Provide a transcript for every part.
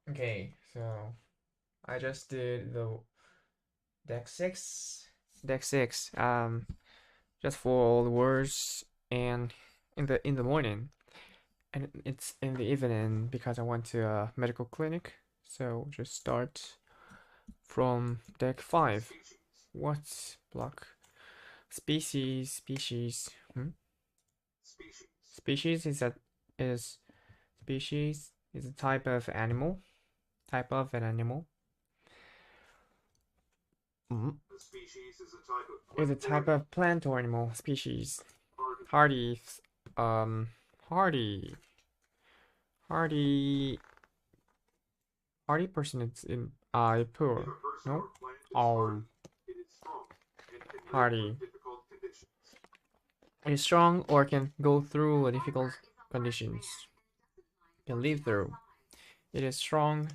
Okay, so I just did the deck 6. Deck 6. Just for all the words and in the morning. And it's in the evening because I went to a medical clinic. So just start from deck 5. What's block? Species. Species is species is a type of animal. Type of an animal. Is a type of plant or animal species. Hardy, um, hardy, hardy, hardy person is in poor. No, hardy. It is strong or can go through difficult conditions. Can live through. It is strong,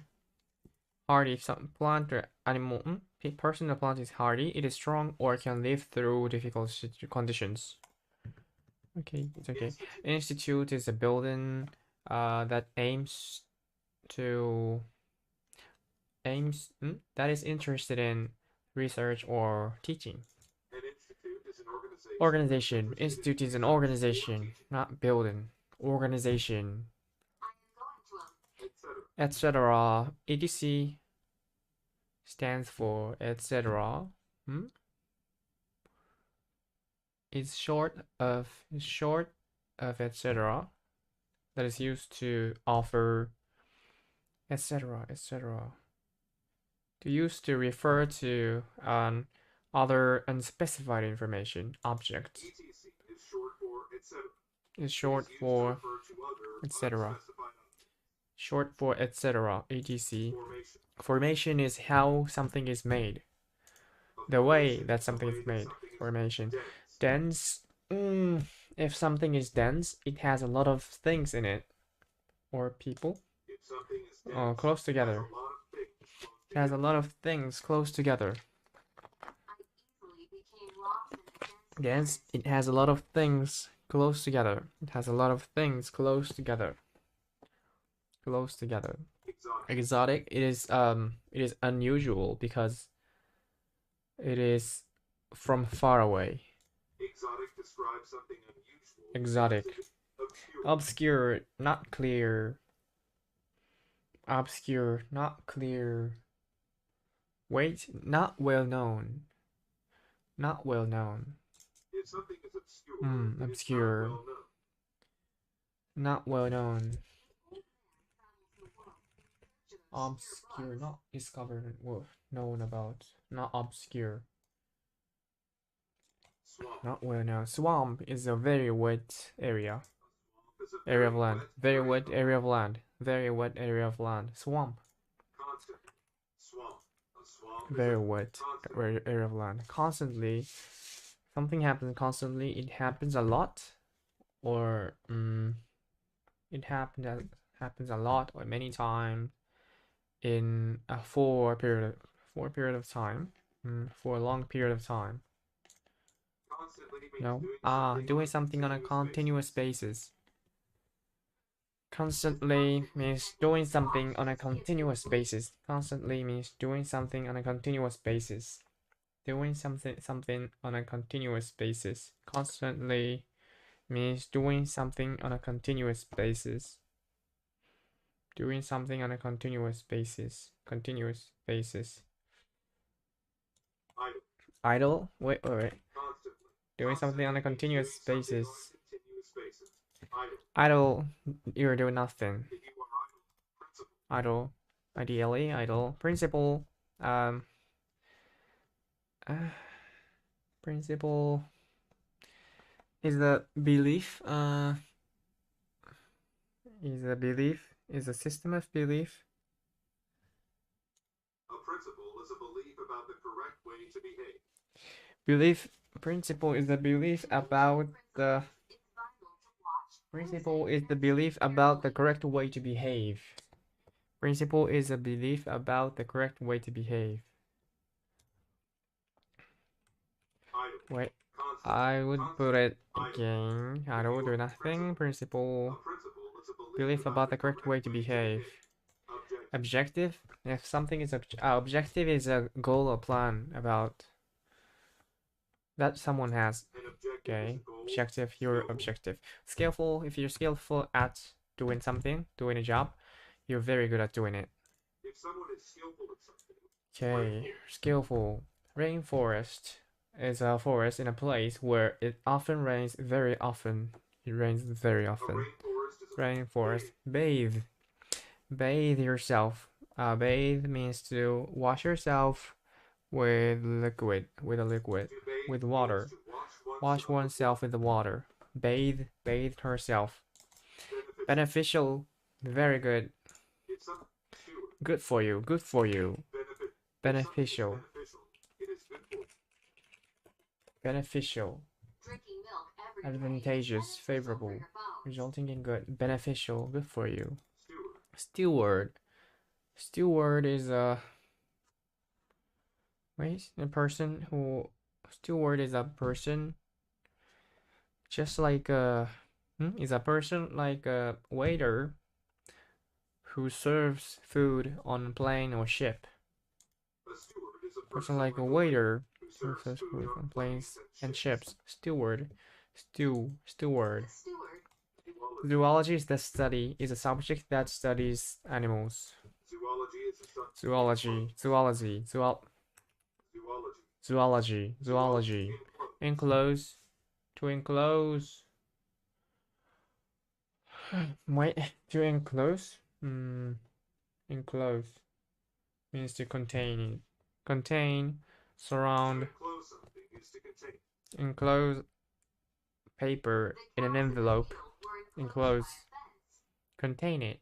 hardy. If some plant or animal, person or plant is hardy, it is strong or can live through difficult conditions. Okay, it's okay. Institute is a building that that is interested in research or teaching. Organization. Institute is an organization, not building. Organization, etc. EDC stands for etc. Is short of etc. That is used to offer etc. To use to refer to an other unspecified information object. Is short for etc. Short for etc. etc. Formation is how something is made. The way that something is made. Formation. Dense. If something is dense, it has a lot of things in it. Or people. Oh, close together. It has a lot of things close together. Dense. It has a lot of things close together. It has a lot of things close together. Close together. Exotic. It is unusual because it is from far away. Exotic describes something unusual. Exotic. Obscure, not clear. Obscure, not clear. Wait, not well known. Not well known. If something is obscure, obscure. Not well known. Obscure, not discovered, well, known about. Not obscure. Not well known. Swamp is a very wet area. Area of land. Very wet area of land. Very wet area of land. Swamp. Very wet area of land. Constantly. Something happens constantly. It happens a lot. Or it happens a lot or many times in a for a period of time. For a long period of time. No. Doing something on a continuous basis. Constantly means doing something on a continuous basis. Constantly means doing something on a continuous basis. Doing something on a continuous basis. Constantly means doing something on a continuous basis. Doing something on a continuous basis. Continuous basis. Idle. Wait. Doing something on a continuous basis. Idle. You're doing nothing. Idle. Ideally, idle. Principle. Principle is the belief. Is a system of belief. A principle is a belief about the correct way to behave. Principle is the belief about the correct way to behave. Principle is a belief about the correct way to behave. Wait, I would put it again. I don't do nothing. Principle, belief about the correct way to behave. Objective. If something is objective is a goal or plan about that someone has. Okay, objective, your objective. Skillful, if you're skillful at doing something, doing a job, you're very good at doing it. If someone is skillful at something. Okay, skillful. Rainforest is a forest in a place where it often rains very often. It rains very often. Rainforest. Bathe. Bathe yourself. Bathe means to wash yourself with liquid, with a liquid, with water. Wash oneself with the water. Bathe, bathe herself. Beneficial, very good. Good for you, good for you. Beneficial. Beneficial. Advantageous, favorable, resulting in good. Beneficial, good for you. Steward. Steward is a person who. Steward is a person just like is a person like a waiter who serves food on a plane or ship. Person like a waiter who serves food on planes and ships. Steward. Steward. Zoology is a subject that studies animals. Zoology. Enclose. To enclose. Wait, to enclose? Enclose means to contain. Contain, surround. Enclose paper in an envelope. Enclose. Contain it.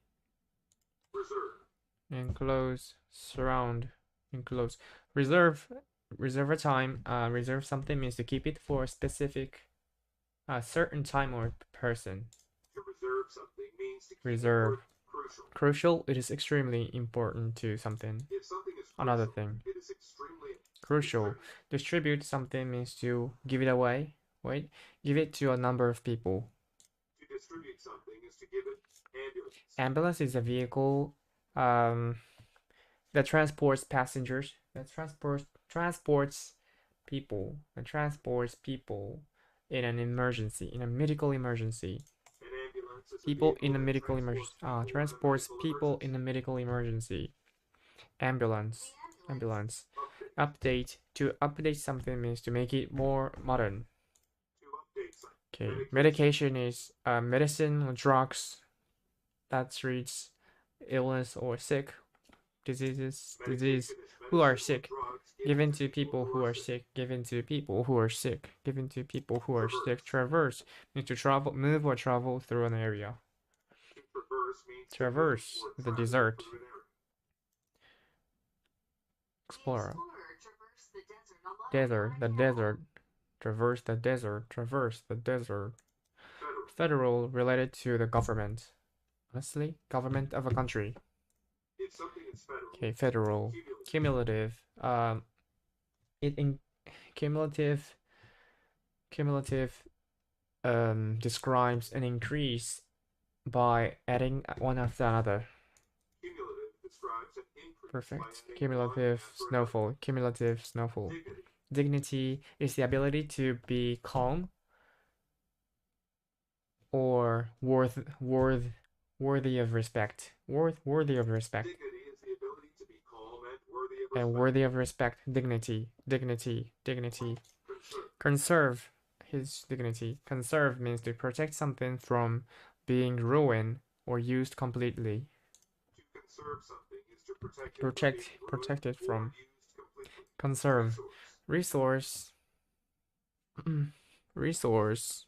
Enclose, surround, enclose. Reserve a time. Reserve something means to keep it for a specific certain time or person. To reserve something means to keep Reserve. Crucial. Crucial, it is extremely important to something. If something is crucial, another thing. It is extremely crucial. Distribute something means to give it away. Wait, give it to a number of people. To distribute something is to give it. Ambulance. Ambulance is a vehicle that transports passengers, that transports people, in an emergency, in a medical emergency. People in a medical emergency. Transports people in a medical emergency. Ambulance. Update. To update something means to make it more modern. Okay. Medication is medicine or drugs that treats illness or sick disease who are sick, given to people who are sick. Traverse means to travel, move or travel through an area. Traverse the desert. Explorer. Desert. Traverse the desert. Federal, related to the government. Honestly, government of a country. Okay, federal. Cumulative. Cumulative describes an increase by adding one after another. Perfect. Cumulative snowfall. Dignity is the ability to be calm or worthy of respect. Worthy of respect. Dignity is the ability to be calm and and worthy of respect. Dignity. Conserve his dignity. Conserve means to protect something from being ruined or used completely. To conserve something is to protect it from. Conserve. Resource. Resource.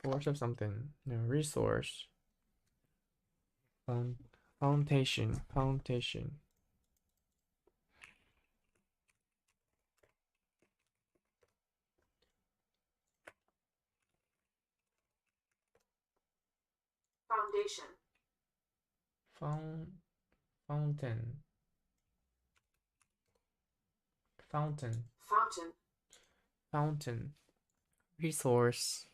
Source of something. No, resource. Foundation. Foundation. Fountain. Fountain. Resource.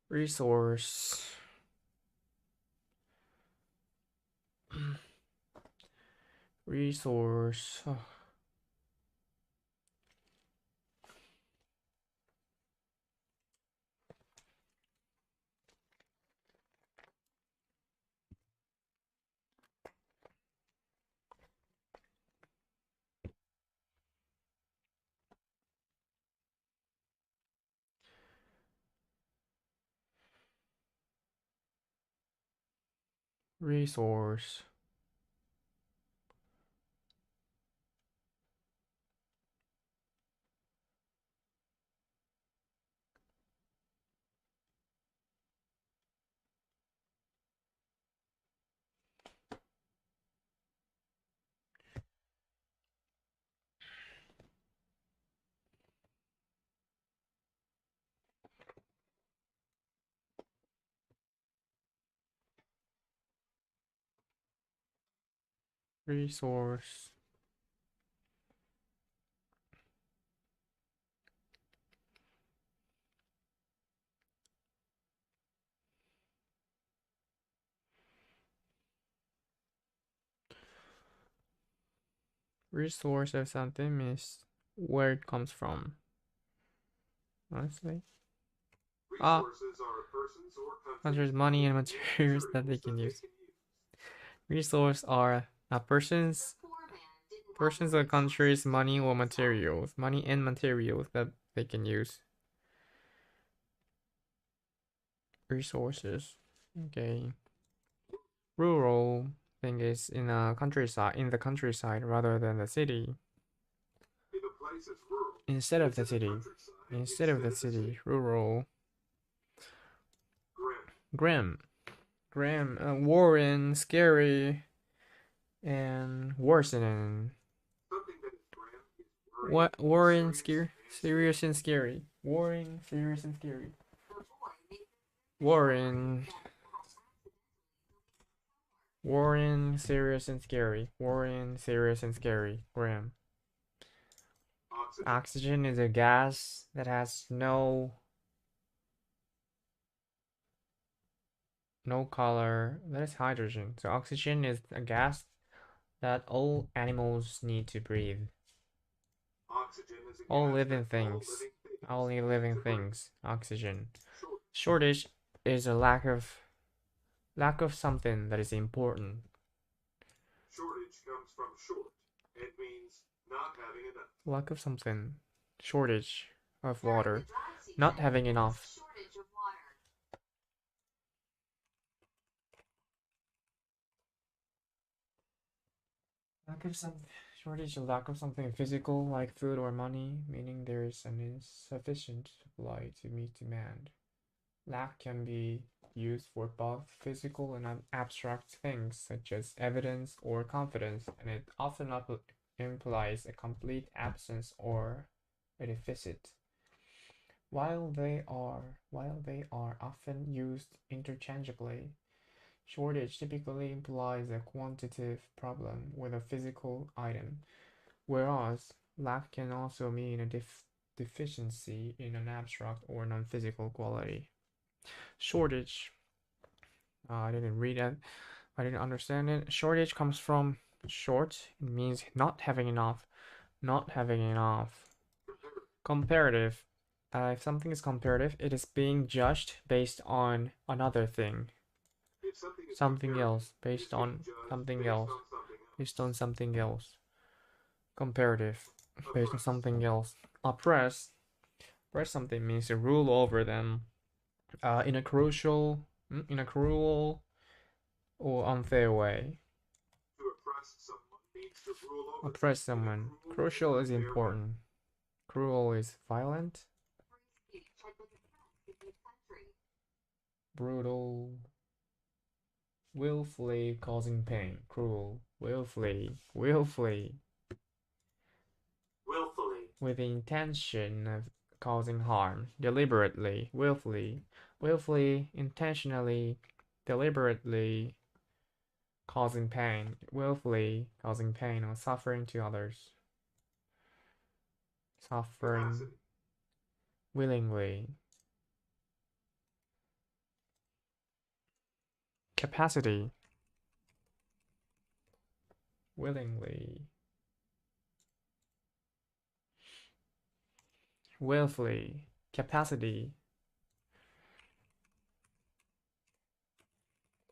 Resource. Resource. Oh. Resource. Resource. Resource of something is where it comes from. Honestly. Resources are persons or Countries, countries' money, and materials that they can use. Resource are persons, or countries, money or materials. Money and materials that they can use. Resources. Okay. Rural thing is in the countryside rather than the city. If a place is rural, Instead of it's the in the city. countryside Instead of the city. Rural. Grim. Grim. Warren, scary, and worsening. Something that is grim is worrying, What? Warren, serious, serious and scary. Warring, serious and scary. Warren. Warren, serious and scary. Warren, serious and scary. Grim. Oxygen. Oxygen is a gas that has no color. That is hydrogen. So oxygen is a gas that all animals need to breathe. Oxygen is a All gas living that things. all Only living living things need to things. Oxygen. breathe. Shortage is a lack of something that is important. Shortage comes from short. It means not having enough. Lack of something. Shortage of water. Not having enough. Lack of some shortage or lack of something physical like food or money, meaning there is an insufficient supply to meet demand. Lack can be used for both physical and abstract things such as evidence or confidence, and it often implies a complete absence or a deficit. While they are often used interchangeably, shortage typically implies a quantitative problem with a physical item, whereas lack can also mean a deficiency in an abstract or non-physical quality. Shortage. I didn't read it. I didn't understand it. Shortage comes from short. It means not having enough. Not having enough. Comparative. If something is comparative, it is being judged based on another thing. Something else. Based on something else. Based on something else. Comparative. Based on something else. Oppress. Oppress something means to rule over them. In a cruel or unfair way. To oppress someone means to rule over Oppress someone. Crucial is important. Cruel is violent. Brutal. Willfully causing pain. Cruel. Willfully. Willfully. With the intention of causing harm. Deliberately. Willfully. Willfully. Intentionally. Deliberately causing pain. Willfully causing pain or suffering to others. Suffering. Willingly. capacity. Willingly. Willfully. Capacity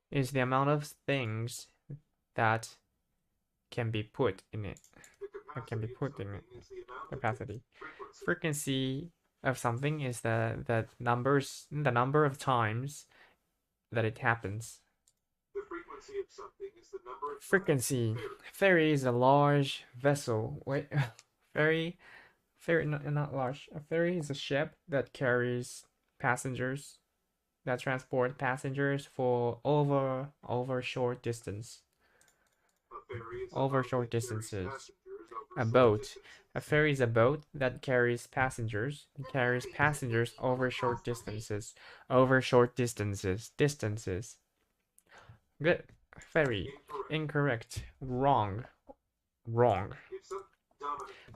is the amount of things that can be put in it. That can be put in it. Capacity. Frequency of something is the number of times that it happens. The frequency of something is the number of Frequency. Ferry is a large vessel. Wait, ferry, not large. A ferry is a ship that carries passengers, that transport passengers for over short distance. Over short distances. A boat. A ferry is a boat that carries passengers. It carries passengers over short distances. Over short distances. Distances. Good. Ferry. Incorrect. Wrong. Wrong.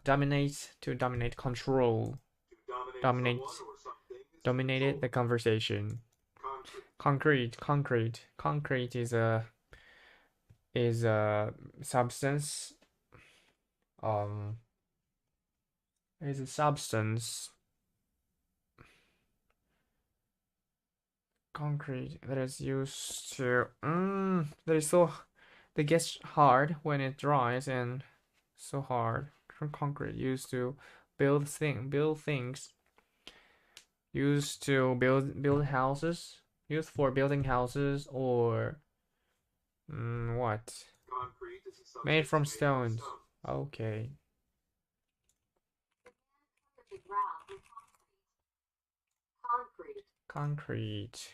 Dominate, to dominate, control. Dominate. Dominated the conversation. Concrete. Concrete. Concrete is a substance. Is a substance. Concrete that is used to that is so that gets hard when it dries and so hard. Concrete used to build things, used to build houses, used for building houses or what? Made from stones. Okay. Concrete.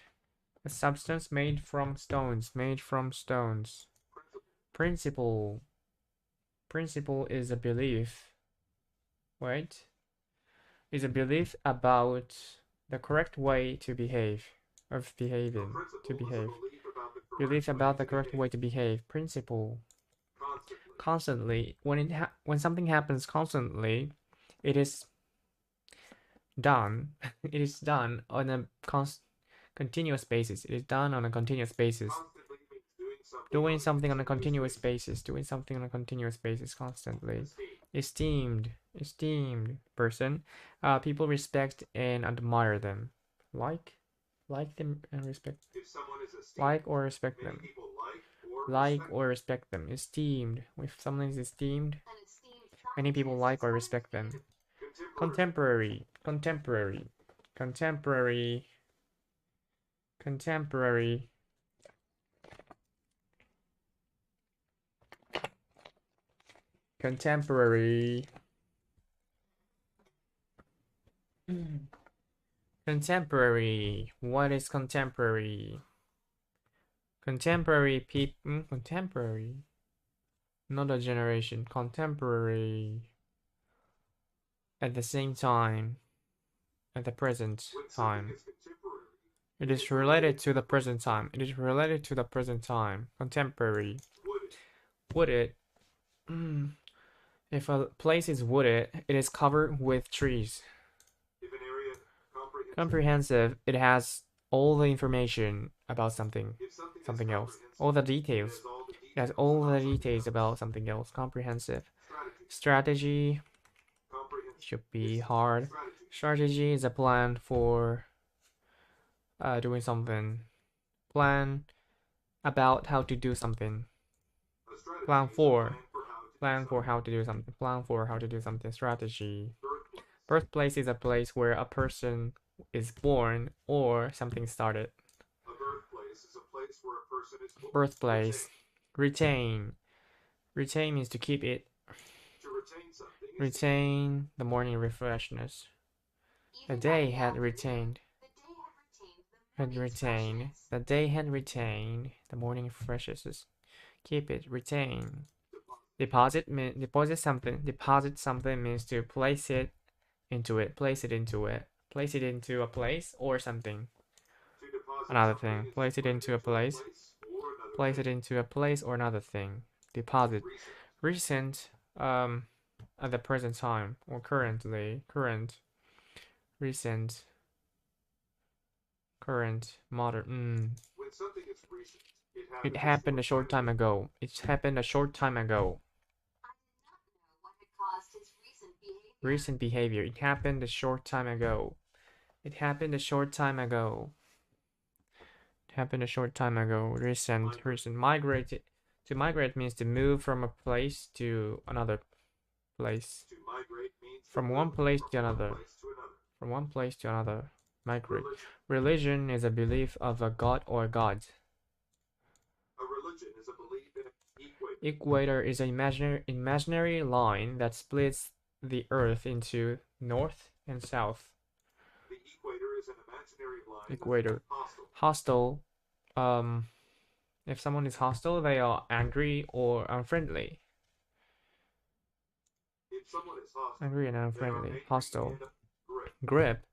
A substance made from stones. Made from stones. Principle. Principle is a belief. Wait. Is a belief about the correct way to behave. Of behaving. To behave. Belief about the correct way to behave. Principle. Constantly. When something happens constantly, it is done. It is done on a continuous basis. It is done on a continuous basis. Doing something on a continuous basis. Doing something on a continuous basis constantly. Esteemed. Esteemed person. People respect and admire them. Like them and respect. Like or respect them. Like or respect them. Esteemed. If someone is esteemed, many people like or respect them. Contemporary. Contemporary. Contemporary. Contemporary. Contemporary. Contemporary. What is contemporary? Contemporary people. Contemporary. Not a generation. Contemporary. At the same time. At the present time. It is related to the present time. It is related to the present time. Contemporary. Wooded. If a place is wooded, it is covered with trees. Comprehensive, it has all the information about something else. All the details. It has all the details about something else. Comprehensive. Strategy should be hard. Strategy is a plan for doing something. Plan about how to do something. Plan for how to do something. Plan for how to do something. Strategy. Birthplace is a place where a person is born or something started. A birthplace is a place where a person is born. Birthplace. Retain. Retain means to keep it. To retain something. Retain the morning refreshness. The day had retained. Had retained. The day had retained the morning freshness. Keep it. Retain. Deposit something. Deposit something means to place it into it. Place it into it. Place it into a place or something. Another thing. Place it into a place. Place it into a place or another thing. Deposit. Recent. At the present time or currently. Current. Recent. Current. Modern. something is recent, It happened a short time ago. It happened a short time ago. Recent behavior. It happened a short time ago. It happened a short time ago. It happened a short time ago. Recent. Migrate. To migrate means to move from a place to another place. To migrate means from one place to another. From one place to another. Migrate. Religion is a belief of a god or gods. A religion is a belief in an equator. Equator is an imaginary line that splits the earth into north and south. The equator is an imaginary line. Equator. Hostile. If someone is hostile, they are angry or unfriendly. If someone is hostile, angry and unfriendly. Hostile. Grip. Grip.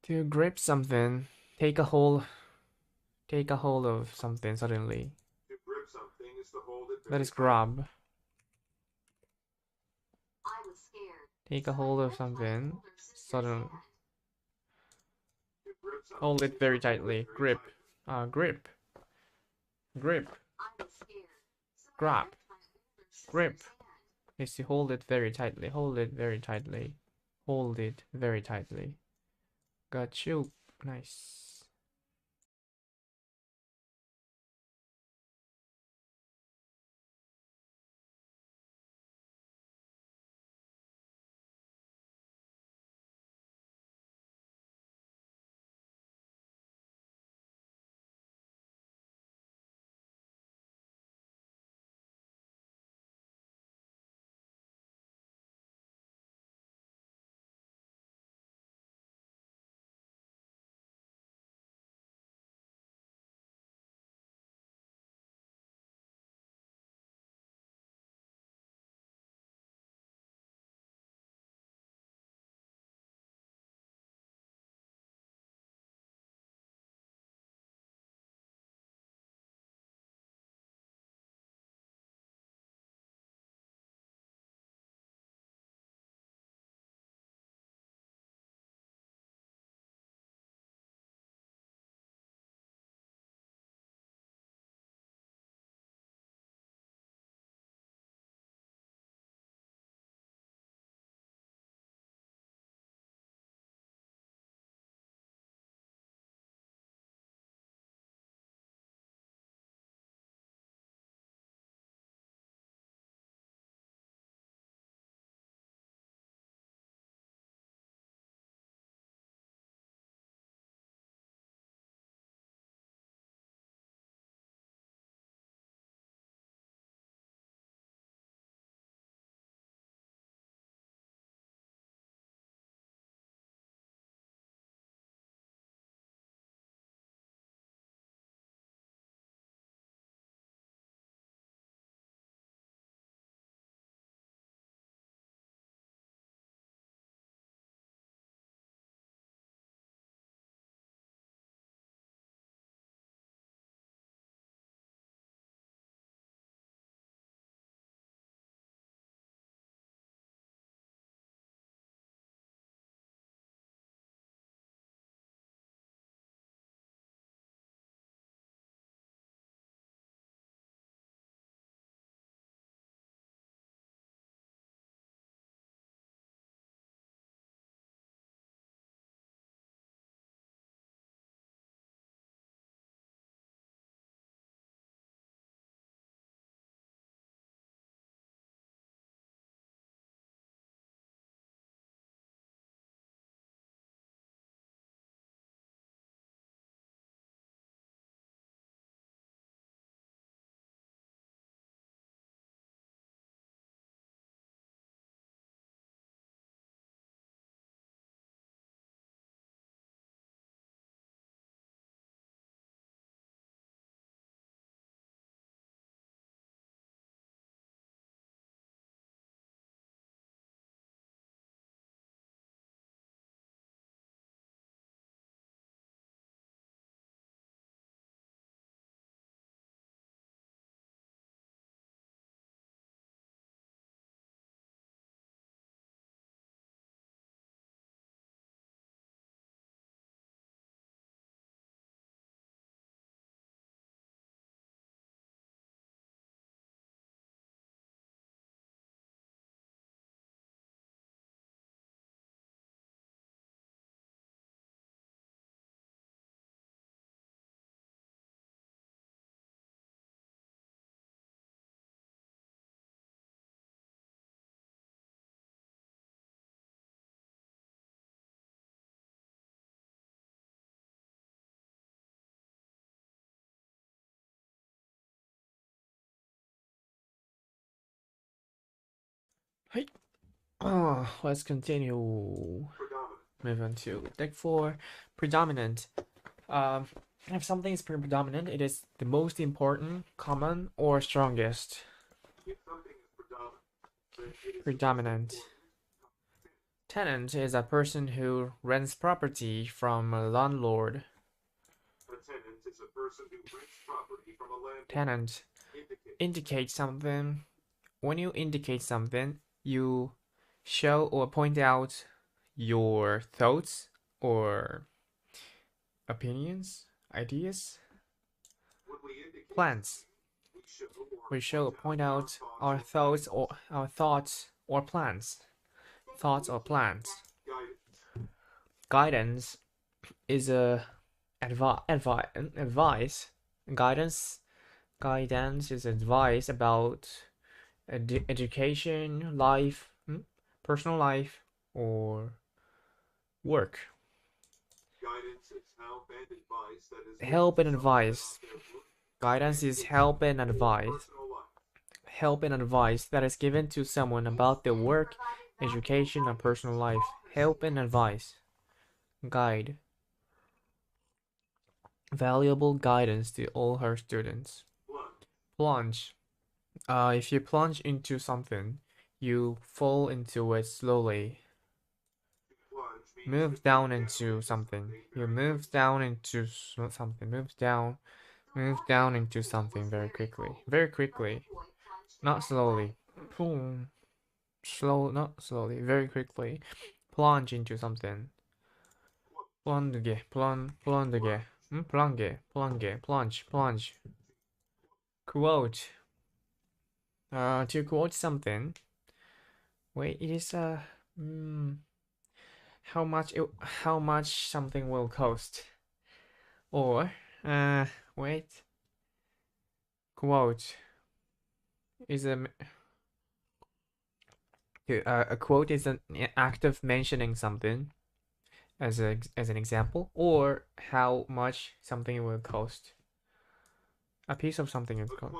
To grip something, take a hold of something suddenly. To grip something is to hold it. That is grab. Take a hold of something suddenly. Hold it very tightly. Grip. Grip. Grip. Grab. Grip is to hold it very tightly. Hold it very tightly. Hold it very tightly. Got you. Nice. Hey. Let's continue. Predominant. Move on to deck 4. Predominant. If something is predominant, it is the most important, common, or strongest. If something is predominant, then it is Predominant. the most important. Tenant is a person who rents property from a landlord. A tenant is a person who rents property from a landlord. Tenant. Indicate something. When you indicate something, you show or point out your thoughts or opinions, ideas, plans. We show or point out our thoughts or plans. Thoughts or plans. Guidance is a advice. Guidance is advice about education, life, personal life, or work. Guidance is help and advice that is help and advice. Guidance is help and advice. Help and advice that is given to someone about their work, education, or personal life. Help and advice. Guide. Valuable guidance to all her students. Plunge. If you plunge into something, you fall into it slowly. Move down into something. You move down into something. Move down into something very quickly. Very quickly. Not slowly. Boom. Not slowly. Very quickly. Plunge into something. Plunge. Plunge. Quote. To quote something. Wait, it is how much something will cost. Or wait. Quote is a quote is an act of mentioning something as an example, or how much something will cost. A piece of something is cost.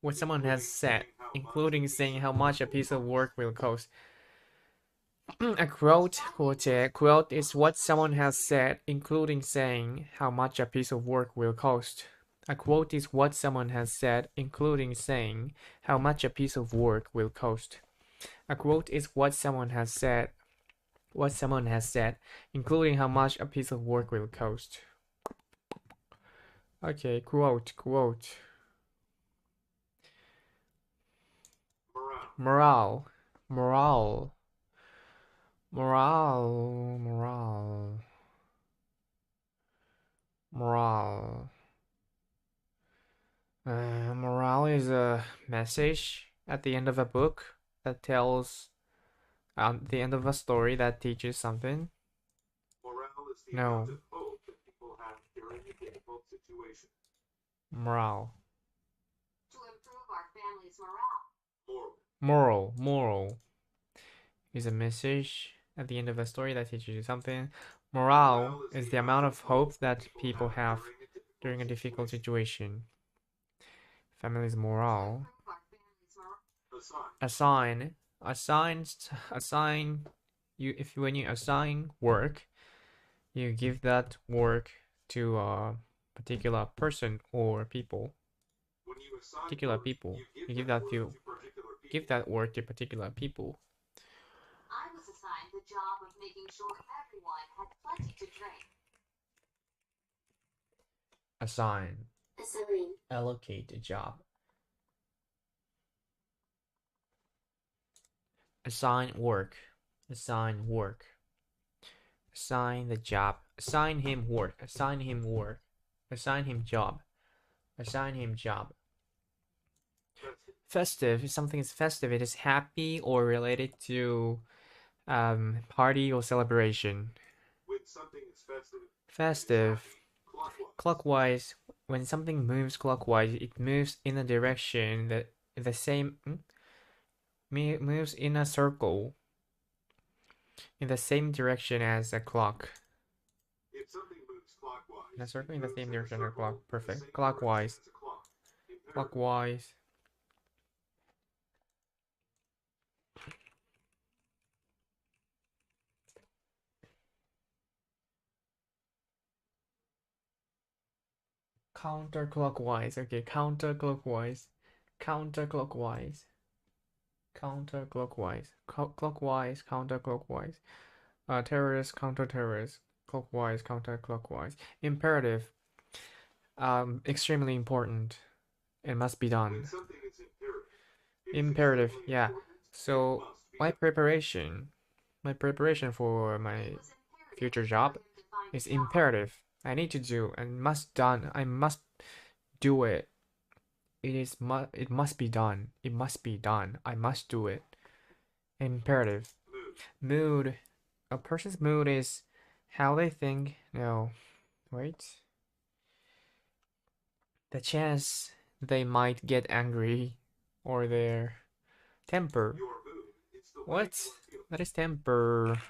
What someone has said, including saying how much a piece of work will cost. A quote is what someone has said, including saying how much a piece of work will cost. A quote is what someone has said, including saying how much a piece of work will cost. A quote is what someone has said, including how much a piece of work will cost. Okay, quote. Morale. Morale. Morale is a message at the end of a book that tells the end of a story that teaches something. Morale is the No. amount of hope that people have during a difficult situation. Morale. To improve our family's morale. Moral is a message at the end of a story that teaches you something. Morale is the amount of hope that people have during a difficult situation. Family's morale. Assign. When you assign work, you give that work to a particular person or people. Particular people. You give that work to particular people. I was assigned the job of making sure everyone had plenty to drink. Assign. Allocate a job. Assign work. Assign the job. Assign him work. Assign him job. Festive. If something is festive, it is happy or related to party or celebration. When something is Festive. Clockwise. When something moves clockwise, it moves in a direction that the same moves in a circle in the same direction as a clock. If something moves clockwise, in a circle in the same direction as a clock. Perfect. Clockwise. Counterclockwise. Okay, counterclockwise. Counterclockwise. Counterclockwise. Clockwise, counterclockwise. Terrorist, counter-terrorist. Clockwise, counterclockwise. Imperative. Extremely important. It must be done. When something is imperative, it is Imperative, extremely yeah. important and So must be my done. preparation for my It was imperative future for job him to find a is job. imperative. I need to do and must done. I must do it. It must be done. It must be done. I must do it. Imperative. Mood. A person's mood is how they think. No, wait. The chance they might get angry or their temper. Your mood is the way What? you are feeling. That is temper.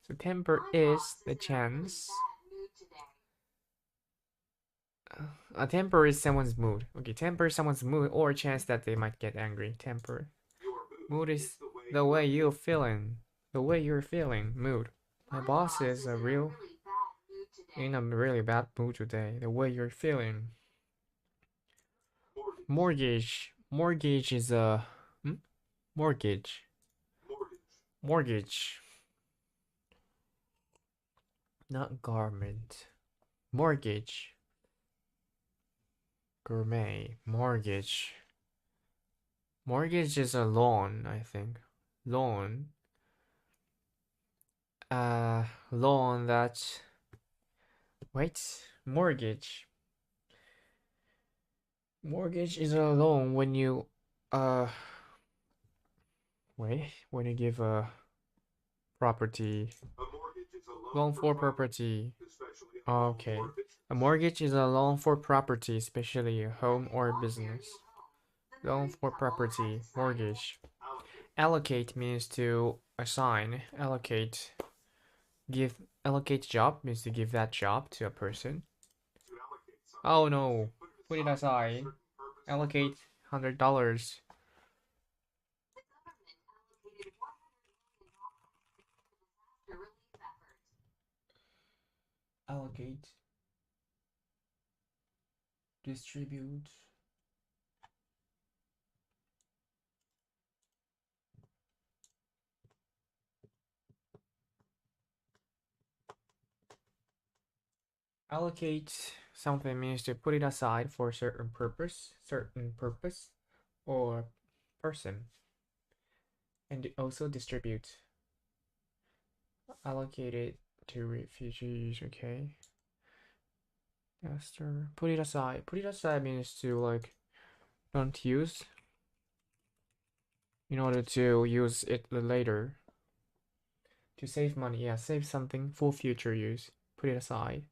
So temper My is boss the is in a really chance. bad mood today. A temper is someone's mood. Okay, temper is someone's mood or chance that they might get angry. Temper. Your Mood is is the the way you you're feeling. The way you're feeling. Mood. My boss is in a really bad mood today. in a really bad mood today. The way you're feeling. mortgage. Mortgage. Mortgage is a mortgage. Mortgage. Mortgage. Not garment. Mortgage. Gourmet. Mortgage. Mortgage is a loan, I think. Loan. Loan that. Wait. Mortgage. Mortgage is a loan when you. Wait. When you give a property. A mortgage is a Loan for property. especially a home Okay. or a business. A mortgage is a loan for property, especially a home or a business. Loan for property. Mortgage. Allocate means to assign. Allocate. Allocate job means to give that job to a person. To allocate something, Oh no. Put it for a aside. certain purpose. Allocate $100. The government allocated $100 million for disaster relief efforts. Allocate. Distribute. Allocate something means to put it aside for a certain purpose, or person. And also distribute. Allocate it to refugees, okay? Master. Put it aside. Put it aside means to like don't use in order to use it later. To save money, yeah, save something for future use. Put it aside.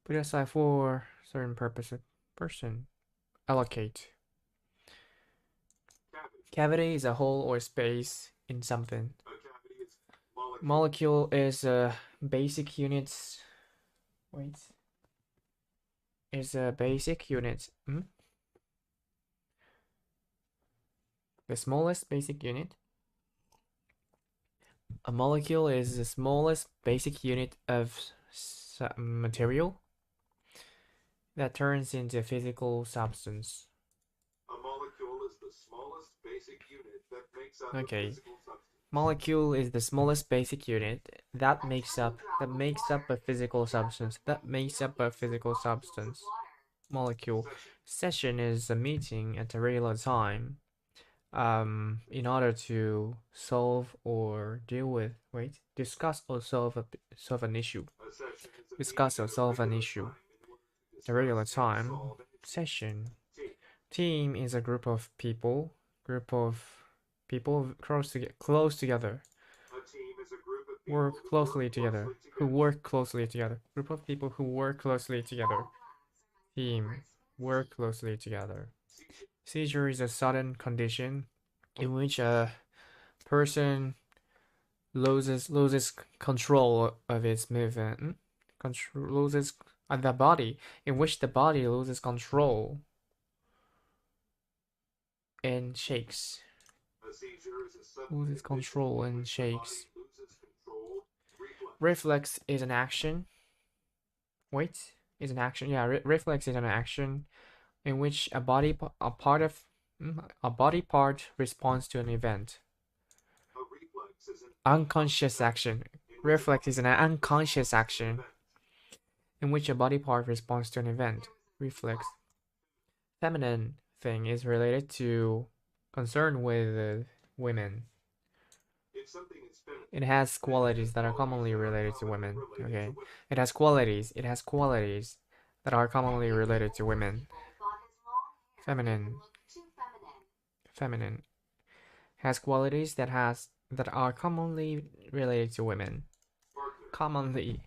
Put it aside for certain purpose. Person. Allocate. Cavity is a hole or space in something. A cavity is Molecule is a basic units. Wait. Is a basic unit. The smallest basic unit. A molecule is the smallest basic unit of material that turns into physical substance. A molecule is the smallest basic unit that makes up Okay. a physical substance. Molecule is the smallest basic unit that makes up a physical substance. Molecule. Session is a meeting at a regular time. In order to solve or deal with, discuss or solve an issue. A session is a Discuss or meeting at solve an regular issue. time in order to A regular discuss and time. solve an issue. Session. Team. Team is a group of people. Close together. A team is a group of people Work closely together. Who work closely together. Group of people who work closely together. Team. Work closely together. Seizure is a sudden condition in which a person loses control of its movement. Loses the body, in which the body loses control and shakes. A seizure is a sudden Loses control and shakes. loses control. Reflex is an action. Wait, is an action. Yeah, reflex is an action in which a body part responds to an event. A reflex is an Unconscious action. Reflex is an unconscious action in which a body part responds to an event. Reflex. Feminine thing is related to concern with women. if something is feminine, It has qualities that are commonly related to women. Okay. It has qualities. It has qualities that are commonly related to women. Feminine. Feminine has qualities that are commonly related to women. Commonly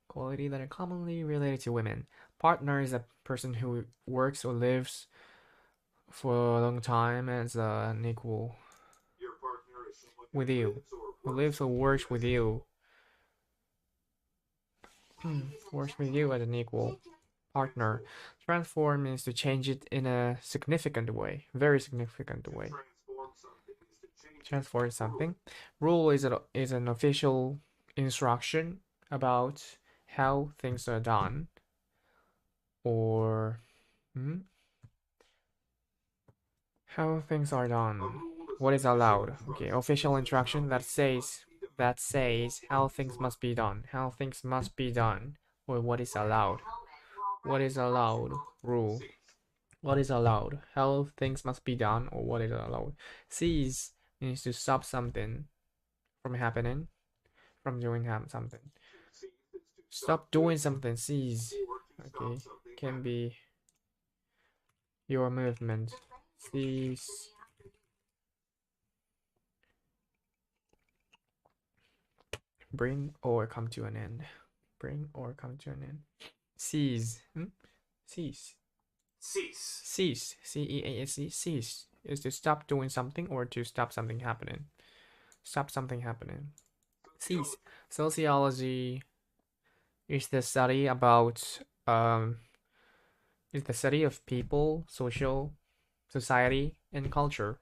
quality that are commonly related to women. Partner is a person who works or lives for a long time as an equal your partner is someone with you, who lives or works with you. Works with you as an equal partner. Transform means to change it in a significant way, very significant way. Transform something. Rule is an official instruction about how things are done, or how things are done. What is allowed? Okay, official instruction that says how things must be done. How things must be done, or what is allowed. What is allowed? Rule. What is allowed? How things must be done, or what is allowed. Cease means to stop something from happening, from doing something. Stop doing something. Cease. Okay, can be your movement. Cease. Bring or come to an end. Bring or come to an end. Cease. Cease. cease. Cease. C-E-A-S-E. Cease is to stop doing something or to stop something happening. Stop something happening. Cease. Sociology is the study about is the study of people, society, and culture.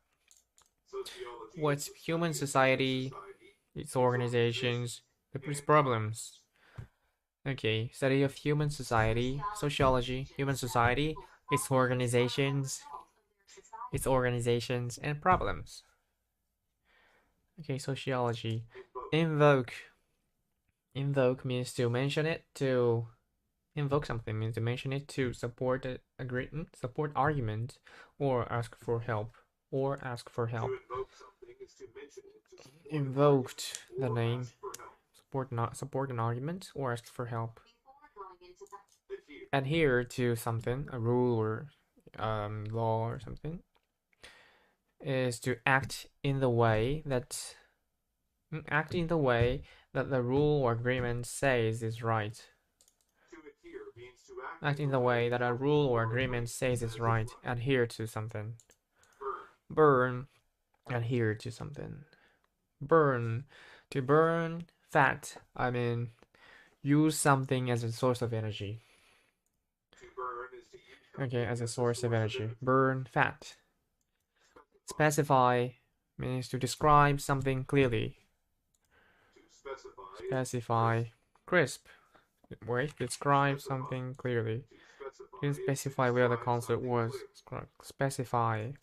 What's human society, its organizations, its problems. Okay, study of human society, sociology, human society, its organizations, and problems. Okay, sociology. Invoke. Invoke means to mention it, to invoke something means to mention it to support an agreement, support argument, or ask for help. Or ask for help. Invoked the name. Support an argument or ask for help. Adhere to something, a rule or law or something, is to act in the way that the rule or agreement says is right. Act in the way that a rule or agreement says is right. Adhere to something. Burn. Adhere to something. Burn. To burn fat, I mean, use something as a source of energy. Okay, as a source of energy. Burn fat. Specify means to describe something clearly. Specify. Crisp. Wait, describe something clearly. Didn't specify where the concept was. Specify.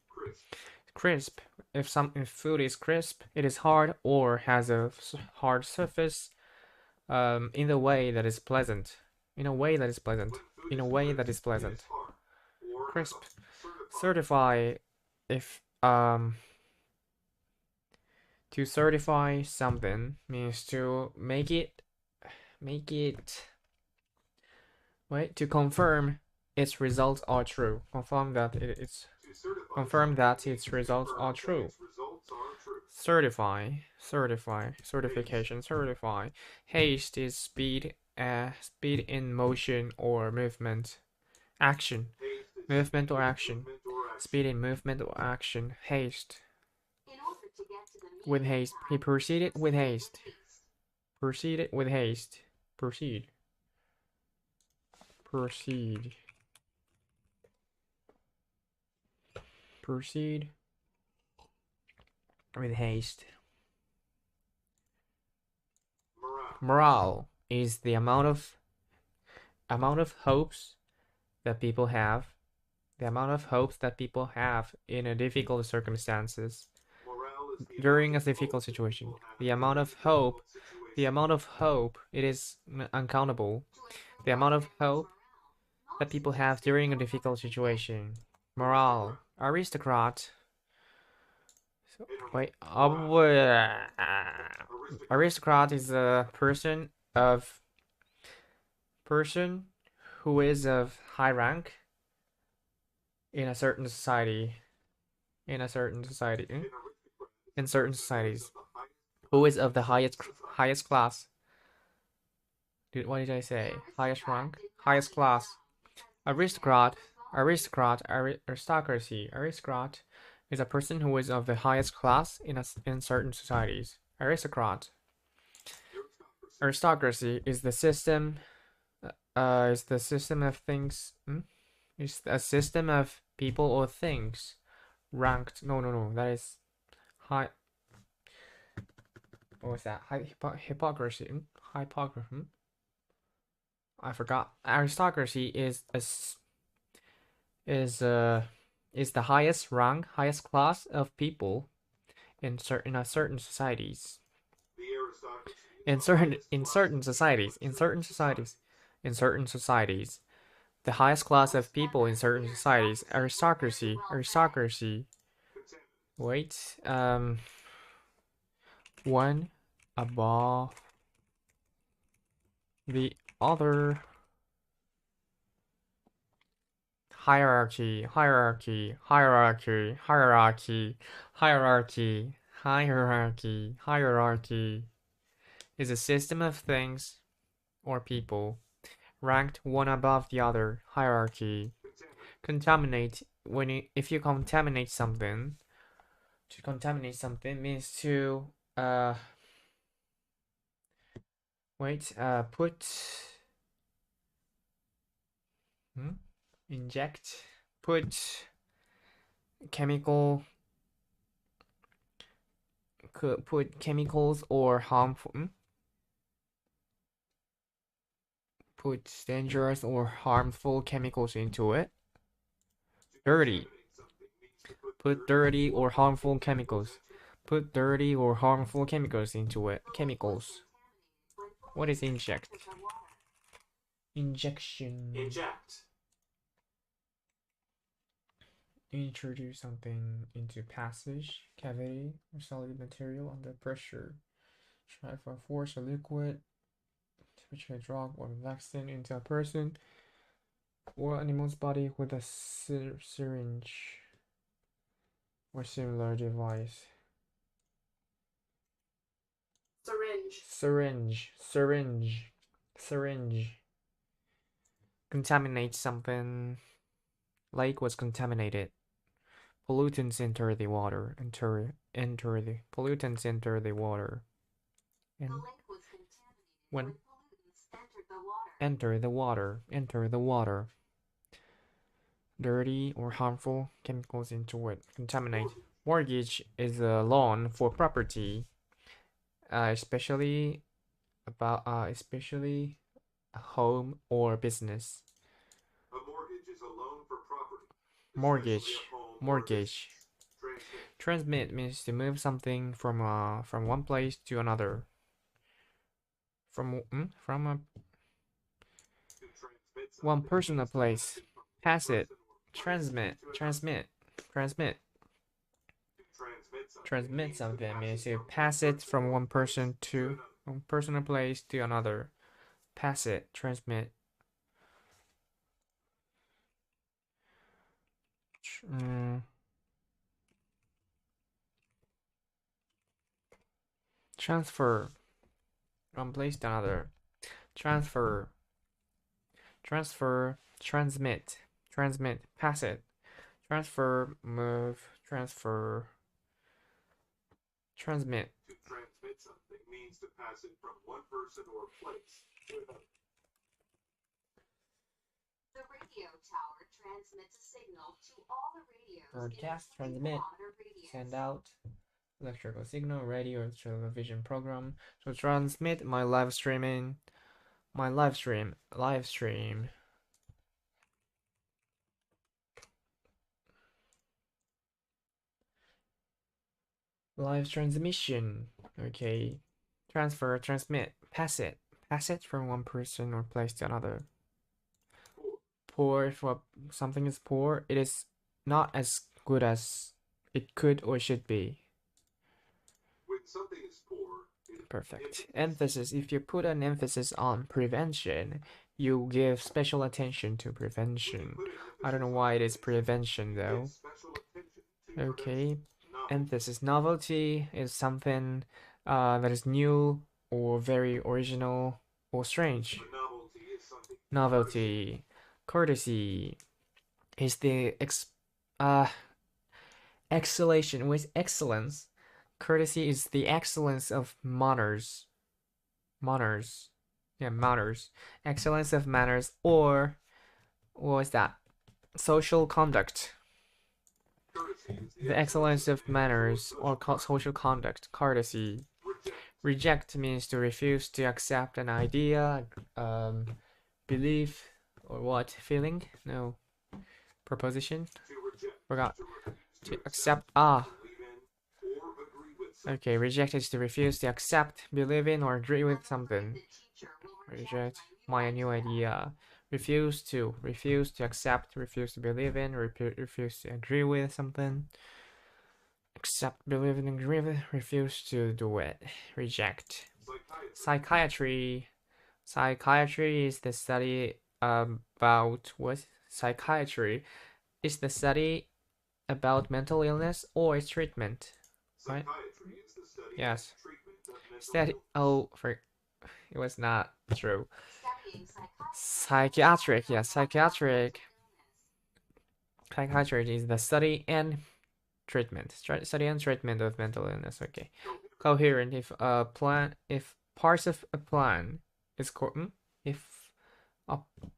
Crisp. If food is crisp, it is hard or has a hard surface. In the way that is pleasant. In a way that is pleasant. In a way that is pleasant. Crisp. Certify. If to certify something means to make it wait, to confirm its results are true. Confirm that its results are true. Certify. Certification. Certify. Haste is speed in motion or movement. Action. Movement or action. Speed in movement or action. Haste. With haste. He proceeded with haste. Proceeded with haste. Proceed. Proceed. Proceed with haste. Morale is the amount of amount of hopes that people have, the amount of hopes that people have in a difficult circumstances during a difficult situation. The amount of hope, it is uncountable. The amount of hope that people have during a difficult situation. Morale, aristocrat. Wait, aristocrat is a person who is of high rank in a certain society. In certain societies, who is of the highest class. What did I say? Highest rank, highest class. Aristocracy. Aristocrat is a person who is of the highest class in certain societies. Aristocracy is the system. Is the system of things. Is a system of people or things ranked. No. That is high. What was that? Hypocrisy. Hypocrisy. I forgot. Aristocracy is the highest rank, highest class of people in certain societies. In certain societies, the highest class of people in certain societies. Aristocracy. Wait. One above the other. Hierarchy is a system of things or people ranked one above the other. Hierarchy. Contaminate. If you contaminate something, to contaminate something means to put inject, put chemicals or harmful, put dangerous or harmful chemicals into it. Dirty. Put dirty or harmful chemicals. Put dirty or harmful chemicals into it. Chemicals. What is inject? Injection. Inject. Introduce something into passage, cavity, or solid material under pressure. Try for force a liquid, which a drug or vaccine into a person or animal's body with a syringe or similar device. Syringe. Contaminate something. Lake was contaminated. Pollutants enter the water. Pollutants enter the water. And when enter the water. Dirty or harmful chemicals into it. Contaminate. Mortgage is a loan for property, especially a home or business. A mortgage is a loan for property. Mortgage. Transmit means to move something from one place to another. From one person a place. Pass it. Transmit. Transmit something means to pass it from one person a place to another. Pass it. Transmit. Transfer. One place to another. Transfer. Transmit. Pass it. Transfer. Move. Transfer. Transmit. To transmit something means to pass it from one person or place to another. The radio tower transmits a signal to all the radios. Broadcast, transmit, send out electrical signal, radio or television program to transmit my live streaming My live stream. Live transmission. Okay. Transfer, transmit, pass it. Pass it from one person or place to another. Poor, if something is poor, it is not as good as it could or should be. When something is poor, Perfect. Emphasis. If you put an emphasis on prevention, you give special attention to prevention. I don't know why it is prevention though. Okay. Emphasis. Novelty is something that is new or very original or strange. Novelty. Courtesy is the excellation with excellence. Courtesy is the excellence of manners. Manners. Yeah, manners. Excellence of manners, or what was that? Social conduct. The excellence of manners or social conduct. Courtesy. Reject means to refuse to accept an idea, belief, or what? Feeling? No. Proposition? Forgot. To accept. Okay, reject is to refuse to accept, believe in, or agree with something. Reject my new idea. Refuse to accept, refuse to believe in, refuse to agree with something. Accept, believe in, agree with, refuse to do it. Reject. Psychiatry. Psychiatry is the study about what? Psychiatry is the study about mental illness or its treatment. Right? Yes. Study. Oh, it was not true. Psychiatric. Yes, psychiatric. Psychiatry is the study and treatment. Study and treatment of mental illness. Okay. Coherent. If parts of a plan is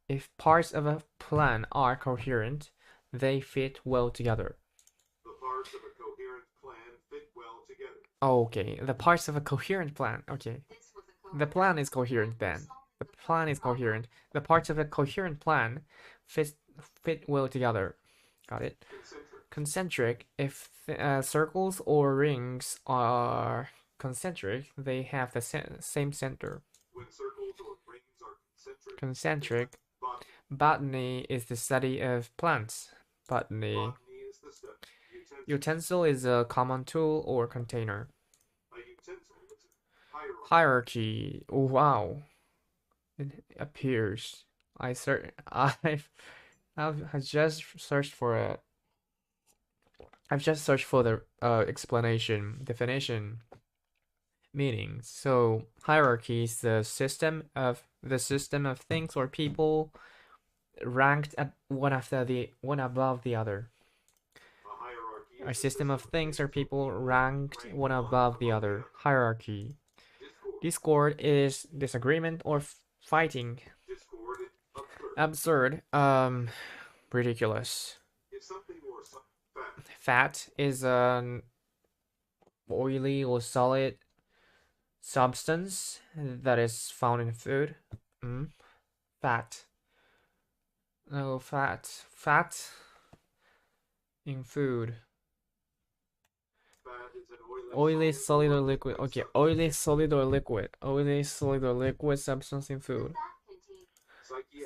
if parts of a plan are coherent, they fit well together. The parts of a coherent plan fit well together. Okay, the parts of a coherent plan. Okay. The plan is coherent then. The plan is coherent. The parts of a coherent plan fit well together. Got it? Concentric. If circles or rings are concentric, they have the same center. When circles or rings are concentric. Botany is the study of plants. Botany. is the study. Utensil is a common tool or container. A utensil is a hierarchy. Oh, wow. It appears. I've just searched for it. I've just searched for the explanation, definition, meaning. So hierarchy is the system of things or people ranked at one above the other. A system of things or people ranked one above the other. Hierarchy. Discord is disagreement or fighting. Absurd. Ridiculous. Fat is an oily or solid substance that is found in food. Fat. No, fat. Fat in food. Oily, solid, or liquid. Okay, oily, solid, or liquid. Oily, solid, or liquid substance in food.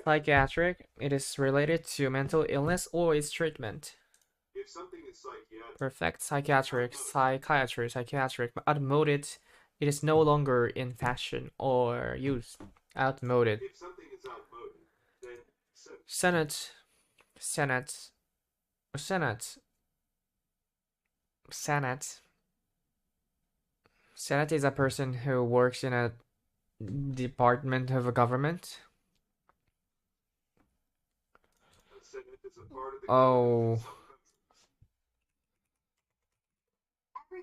Psychiatric. It is related to mental illness or its treatment. If something is psychiatric. Perfect. Psychiatric. Outmoded. It is no longer in fashion or use. Outmoded. If something is outmoded, then Senate. Senate is a person who works in a department of a government. Oh.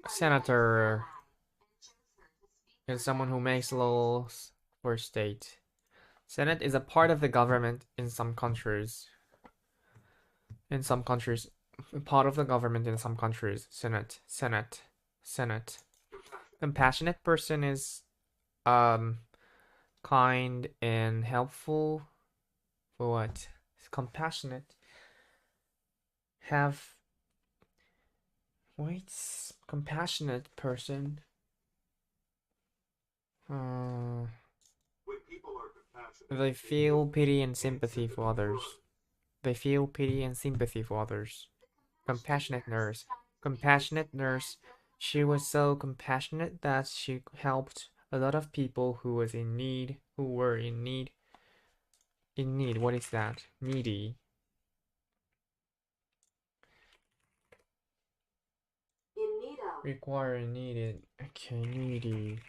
Senator is someone who makes laws for state. Senate is a part of the government in some countries. Part of the government in some countries. Senate. Compassionate person is kind and helpful. For what? Compassionate. Have wait, compassionate person. When people are compassionate, They feel pity and sympathy for others. They feel pity and sympathy for others. Compassionate nurse. Compassionate nurse. She was so compassionate that she helped a lot of people who was in need, who were in need. In need. What is that? Needy. In need of. Require needed. Okay, needy.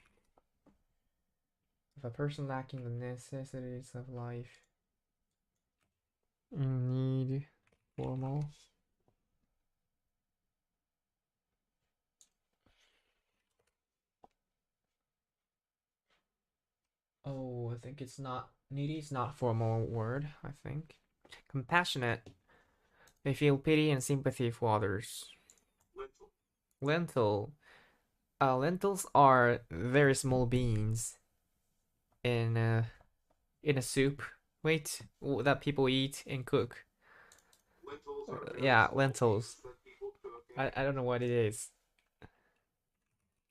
If a person lacking the necessities of life. In need. Formal. Oh, I think it's not needy. It's not formal word. I think compassionate. They feel pity and sympathy for others. lentil, Lentil. Lentils are very small beans in a soup. Wait, that people eat and cook. lentils are very Yeah, small lentils. beans that people cook and I don't know what it is.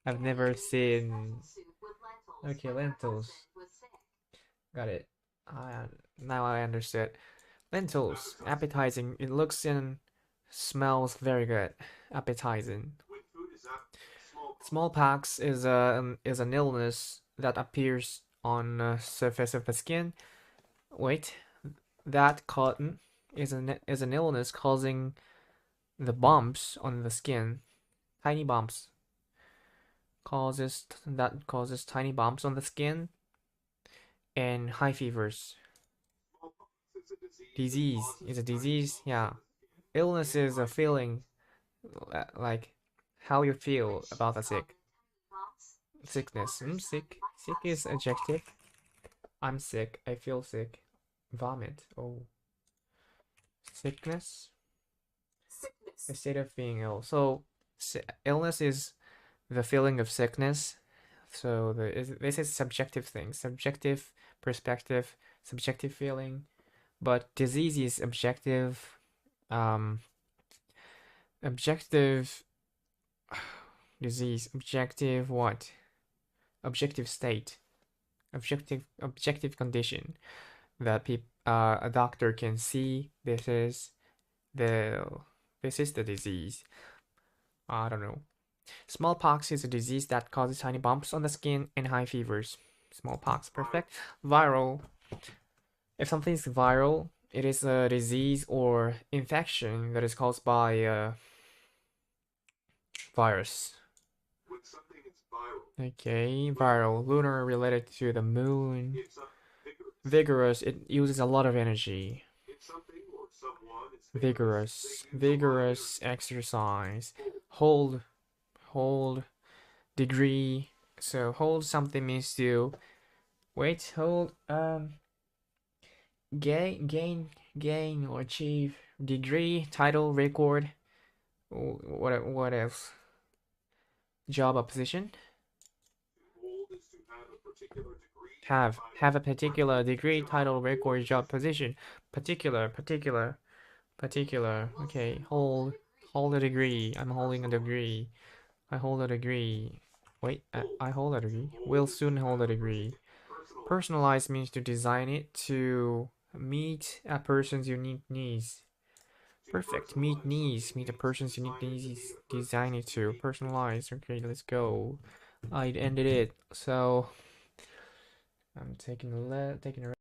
I've Today never is lentil seen. soup with lentils, Okay, but her lentils. husband was sick. Got it. Now I understood. Lentils, appetizing. appetizing. It looks and smells very good. Appetizing. When food is smallpox, Smallpox is an illness that appears on the surface of the skin. Wait, that cotton is an illness causing the bumps on the skin, tiny bumps. Causes tiny bumps on the skin and high fevers. smallpox is a Disease is a disease. Yeah, the skin illness and is a high feeling, like how you When feel she about the saw sick. the tiny bumps, she thought Sickness. her son Sick. might Sick have is adjective. smallpox. I'm sick. I feel sick. Vomit. Oh, sickness. Sickness. A state of being ill. So, illness is the feeling of sickness. So this is subjective thing, subjective perspective, subjective feeling. But disease is objective. Um, objective disease. Objective what? Objective state. Objective condition that a doctor can see. The this is the disease. I don't know. Smallpox is a disease that causes tiny bumps on the skin and high fevers. Smallpox, perfect. Viral. If something is viral, it is a disease or infection that is caused by a virus. when something is viral, Okay, viral. Lunar related to the moon. if some Vigorous, it uses a lot of energy. if something or someone is Vigorous. they use a lot of Vigorous exercise. energy. Hold. Hold. Degree. So hold something means to wait, hold, gain or achieve degree, title, record. What else? Job or position. Hold is to have a particular degree, Have a particular degree, title, record, job, position. Particular. Okay, hold a degree. I'm holding a degree. I hold a degree. Wait, I hold a degree. Will soon hold a degree. Personalized means to design it to meet a person's unique needs. Perfect. Meet needs. Meet a person's unique needs. Design it to personalize. Okay, let's go. I ended it. So I'm taking a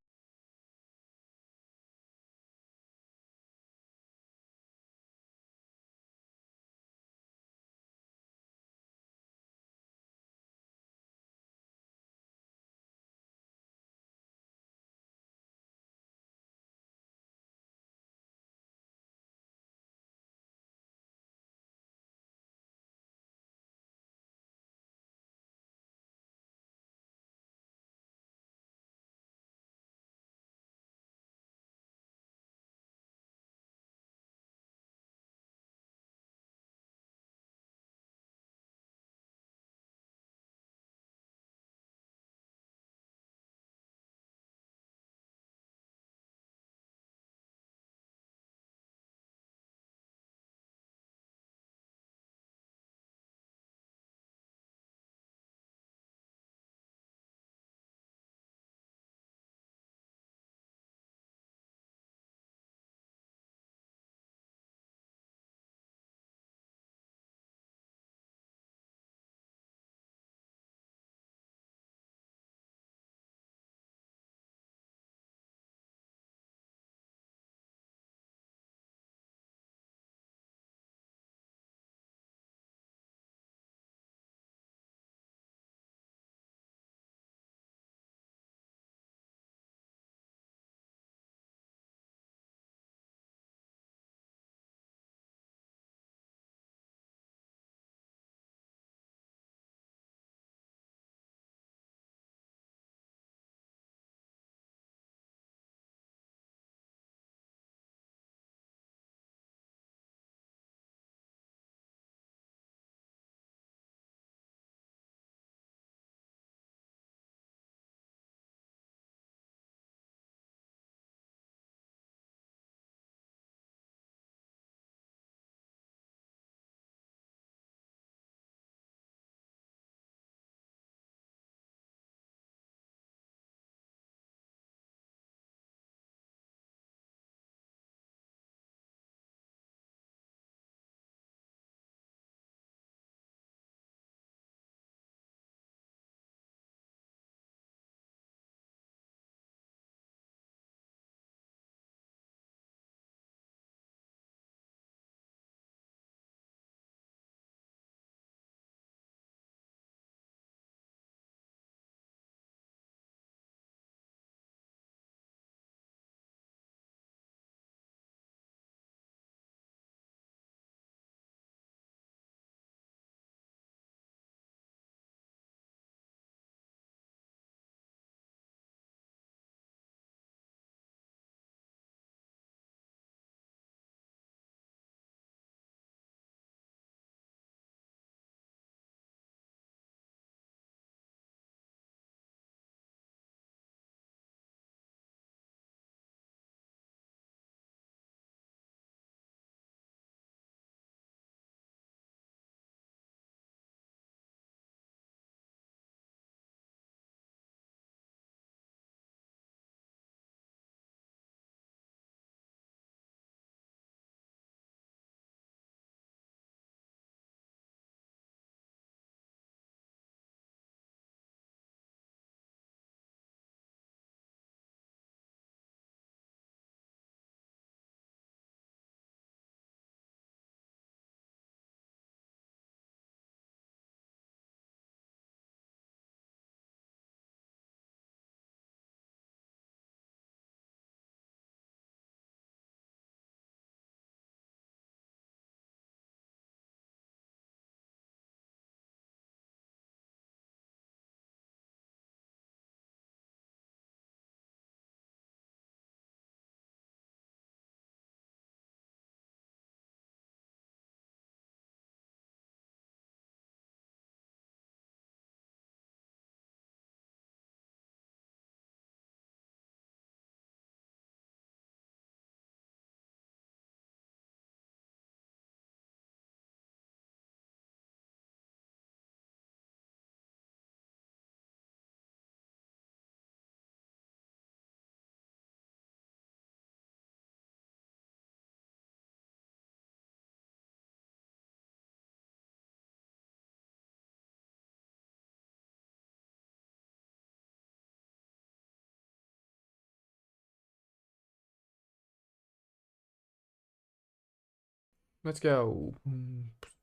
Let's go.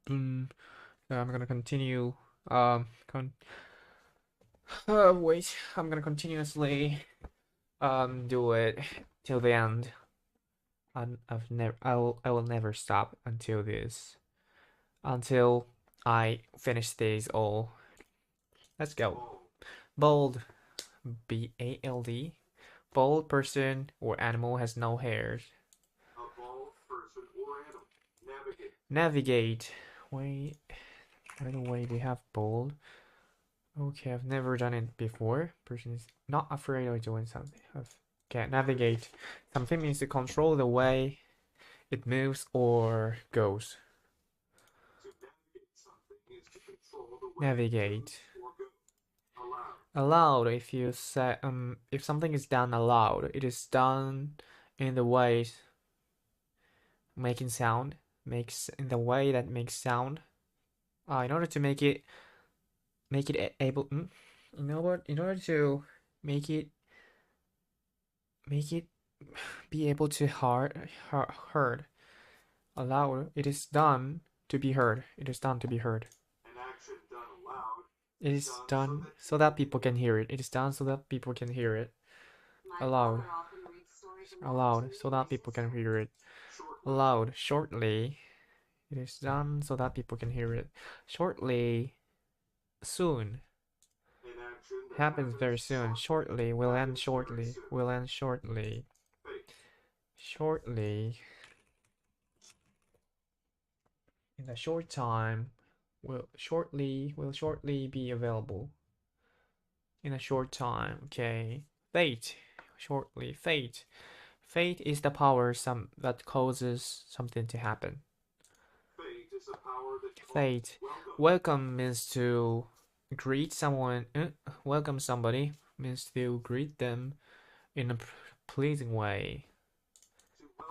So I'm gonna continue. Wait. I'm gonna continuously do it till the end. I will never stop until I finish these all. Let's go. Bold. BALD. Bold person or animal has no hairs. A bald person or animal. Navigate. Navigate. Wait. By the way, they have bold. Okay, I've never done it before. Person is not afraid of doing something. Okay, navigate. Something means to control the way it moves or goes. To navigate something is to control the way Navigate. it moves or goes. Allowed. Allowed. If you say if something is done aloud, it is done in the way making sound. Makes in the way that makes sound. In order to make it able. You know what? In order to make it be able to heard aloud, it is done to be heard. It is done to be heard. An action done aloud. It is done so that people can hear it. It is done so that people can hear it. Aloud. Aloud, so that people can hear it. Aloud, shortly. It is done so that people can hear it. Shortly. Soon. Happens very soon. Shortly. Will end shortly. Will end shortly. Shortly. In a short time. Will shortly be available. In a short time. Okay. Fate. Shortly. Fate. Fate is the power that causes something to happen. Fate. Welcome means to greet someone. Welcome somebody means to greet them in a pleasing way.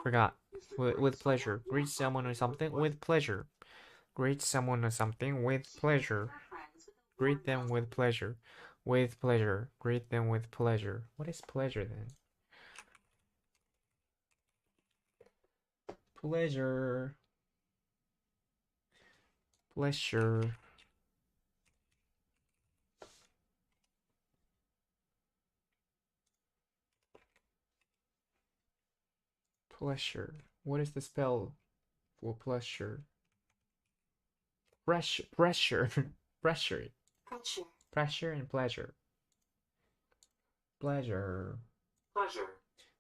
Forgot. With pleasure. Greet someone or something with pleasure. Greet someone or something with pleasure. Greet them with pleasure. With pleasure. Greet them with pleasure. What is pleasure then? Pleasure. Pleasure. Pleasure. What is the spell for pleasure? Pressure. Pressure. Pressure. Pressure and pleasure. Pleasure. Pleasure.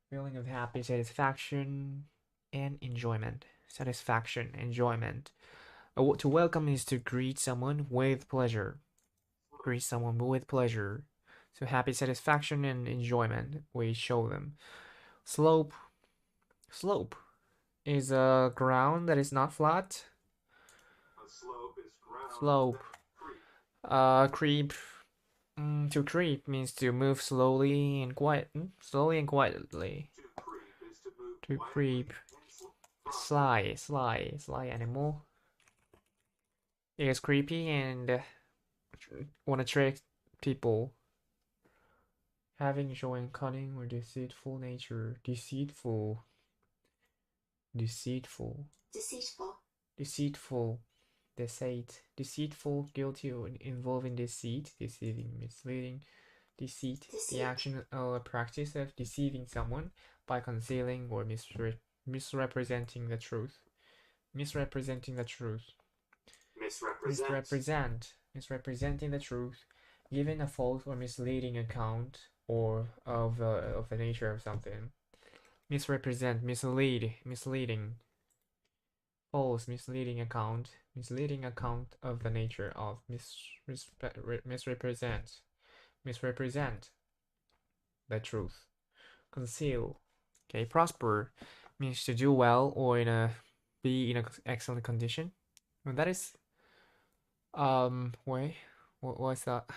Feeling of happy, satisfaction, and enjoyment. Satisfaction, enjoyment. To welcome is to greet someone with pleasure. Greet someone with pleasure. So happy, satisfaction, and enjoyment. We show them. Slope. Slope is a ground that is not flat. A slope is ground. Slope. Creep. To creep means to move slowly and quietly. To creep is to move. To creep. Sly animal. It is creepy and want to trick people. Having, showing, cunning, or deceitful nature. Deceitful. Deceitful. Deceitful, guilty, or involving deceit, deceiving, misleading. Deceit. The action or practice of deceiving someone by concealing or misrepresenting the truth. Misrepresenting the truth. Misrepresenting the truth. Giving a false or misleading account of the nature of something. Misrepresent, misleading. False, misleading account of the nature of misrepresent the truth. Conceal. Okay, prosper means to do well or be in an excellent condition. And that is wait, what's that?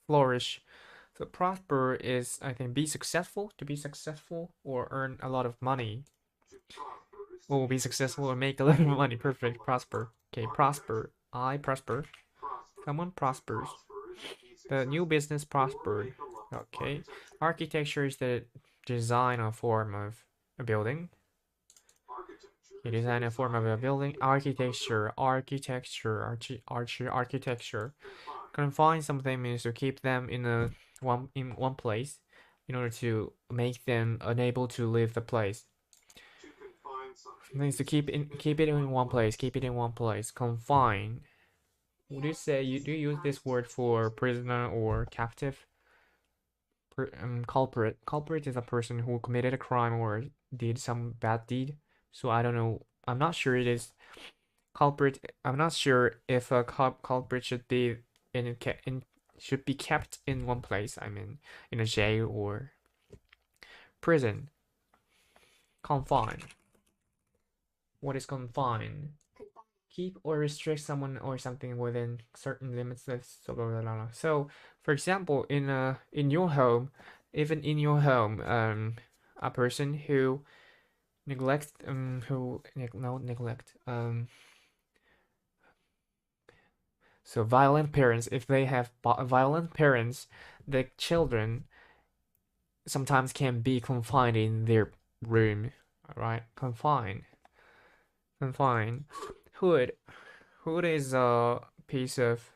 Flourish. So prosper is, I think, be successful, to be successful or earn a lot of money. Or be successful or make a lot of money. Perfect. Prosper. Okay, prosper. I prosper. Someone prospers. The new business prospered. Okay. Architecture is the design or form of a building. Okay, design a form of a building. Architecture. Confine something means to keep them in one place in order to make them unable to leave the place. To confine something Means to keep it in one place. Keep it in one place. Confine. Would you say do you use this word for prisoner or captive? Culprit. Culprit is a person who committed a crime or did some bad deed. So I don't know. I'm not sure it is culprit. I'm not sure if a culprit should be should be kept in one place. I mean, in a jail or prison. Confine. What is confine? Keep or restrict someone or something within certain limits. So, for example, in your home, even in your home, a person who neglect who no neglect so violent parents, if they have violent parents, the children sometimes can be confined in their room. Right? Confine. Hood. Hood is a piece of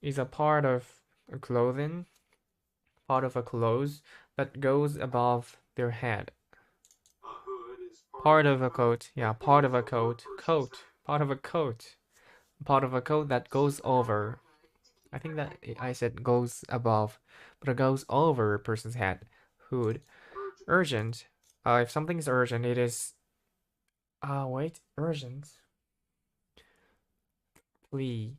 is a part of a clothing, part of a clothes that goes above their head. A hood is Part of a coat, yeah, part of a coat, part of a coat, part of a coat that goes over. I think that I said goes above, but it goes over a person's head. Hood. Urgent. If something is urgent, it is. Wait, urgent. Plea.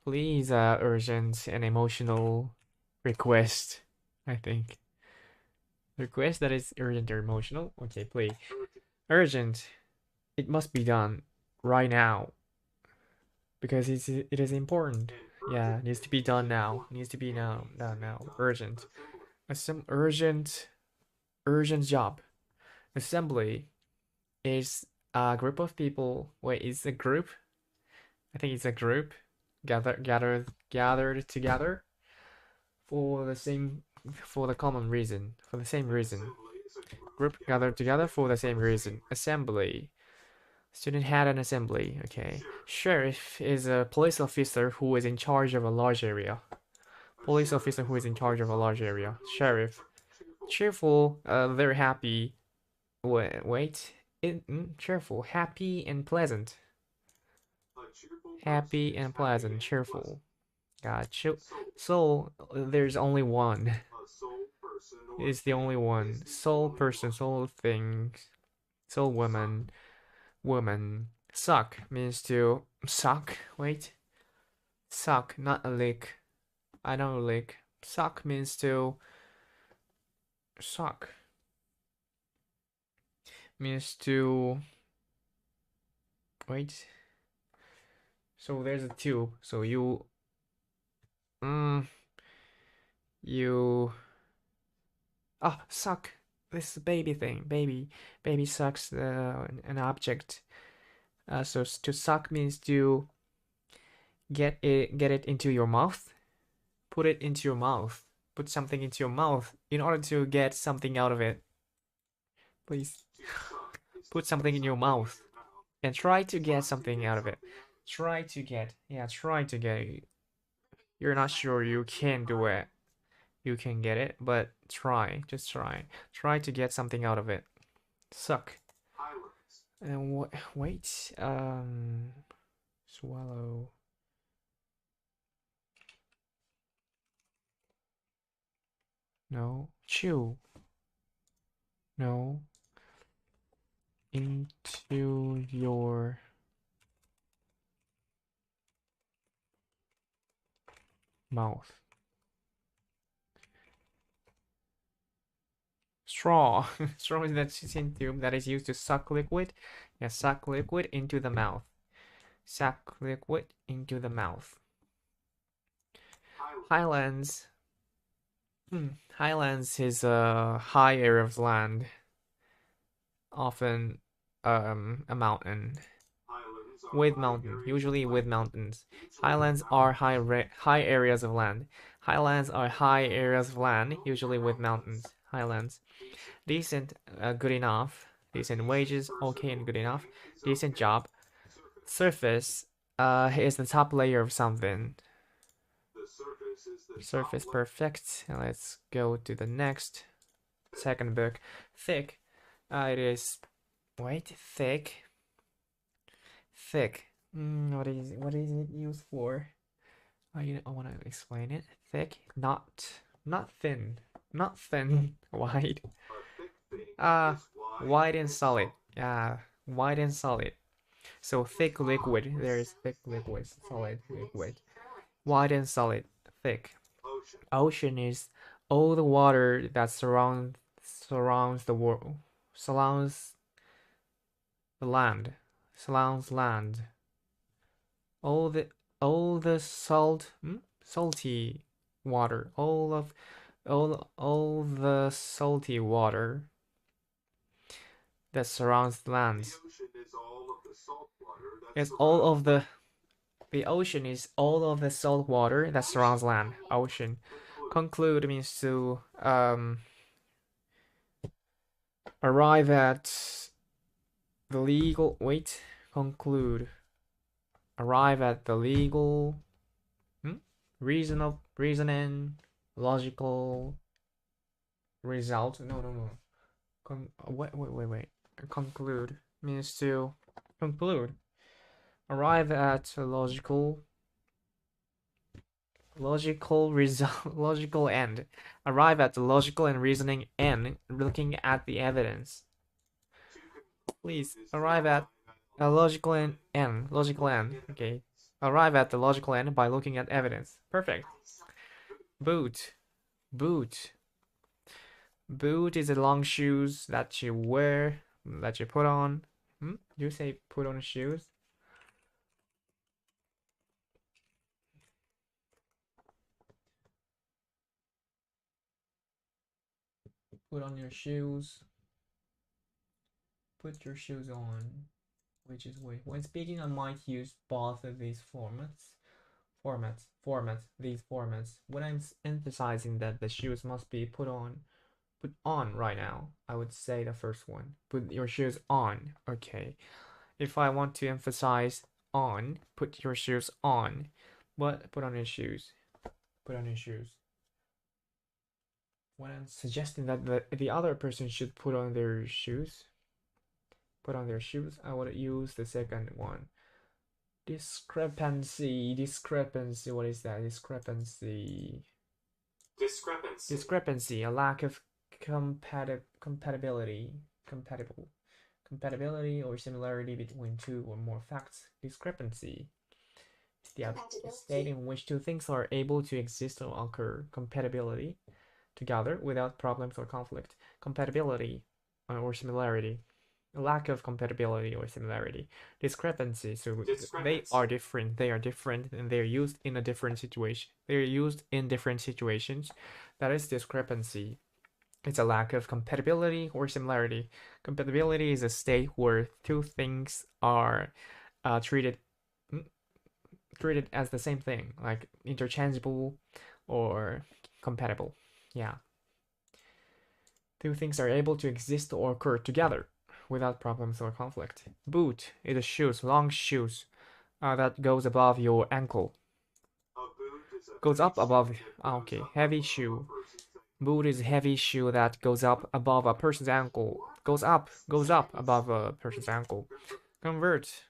Plea is urgent and emotional request. I think. Request that is urgent or emotional. Okay, plea. Urgent. It must be done right now because it is important. Yeah, it needs to be done now. It needs to be done now. Urgent. Some urgent job. Assembly is a group of people. Wait, it's a group. I think it's a group gathered together for the common reason, for the same reason. Group gathered together for the same reason. Assembly. Student had an assembly. Okay. Sheriff is a police officer who is in charge of a large area. Police officer who is in charge of a large area. Sheriff. Cheerful. Very happy. Wait. Cheerful. Happy and pleasant. Happy and pleasant. Cheerful. Gotcha. Soul. There's only one. It's the only one. Soul person. Soul thing. Soul woman. Woman. Suck means to suck. Wait. Suck, not a lick. I know lick. Suck means to suck. Means to wait. So there's a tube. So you suck. This is a baby thing. Baby sucks an object. So to suck means to get it into your mouth. Put it into your mouth. Put something into your mouth in order to get something out of it. Please put something in your mouth and try to get something out of it. Try to get it. You're not sure you can do it. You can get it, but try. Just try. Try to get something out of it. Suck. And wait. Swallow. No. Chew. No. Into your mouth. Straw. Straw is that thin tube that is used to suck liquid. Yeah, suck liquid into the mouth. Suck liquid into the mouth. Highlands. Highlands is a high area of land. Often a mountain. With mountain, usually with mountains. Highlands are high areas of land. Highlands are high areas of land, usually with mountains. Highlands. Decent, good enough. decent wages, okay and good enough, decent job. Surface is the top layer of something. Surface perfect. Let's go to the next second book. Thick. It is thick. Thick. What is it used for? I want to explain it. Thick, not thin, not thin. Wide. Wide and solid. Yeah, wide and solid. So thick liquid. There is thick liquid, solid liquid. Wide and solid, thick. Ocean is all the water that surrounds the world, surrounds the land, surrounds land. All the salty water, all the salty water that surrounds lands. It's all of the ocean is all of the salt water that surrounds land. Ocean. Conclude means to arrive at the legal conclude. Arrive at the legal reasoning logical result. No. Wait. Conclude means to conclude. Arrive at a logical result, logical end. Arrive at the logical and reasoning end, looking at the evidence. Please arrive at a logical end. Okay. Arrive at the logical end by looking at evidence. Perfect. Boot. Boot is a long shoes that you wear, that you put on. You say put on shoes? Put on your shoes. Put your shoes on. Which is way. When speaking, I might use both of these formats. These formats. When I'm emphasizing that the shoes must be put on right now, I would say the first one. Put your shoes on. Okay. If I want to emphasize on, put your shoes on. But put on your shoes. Put on your shoes. When I'm suggesting that the other person should put on their shoes, I would use the second one. Discrepancy. What is that? Discrepancy. A lack of compatibility or similarity between two or more facts. Discrepancy is the state in which two things are able to exist or occur. Compatibility, together without problems or conflict. Compatibility or similarity. A lack of compatibility or similarity. Discrepancy. So they are different. And they're used in a different situation. They're used in different situations. That is discrepancy. It's a lack of compatibility or similarity. Compatibility is a state where two things are treated as the same thing, like interchangeable or compatible. Yeah. Two things are able to exist or occur together without problems or conflict. Boot is a shoes, long shoes that goes above your ankle. Goes up above. Okay, heavy shoe. Boot is a heavy shoe that goes up above a person's ankle. Goes up above a person's ankle. Convert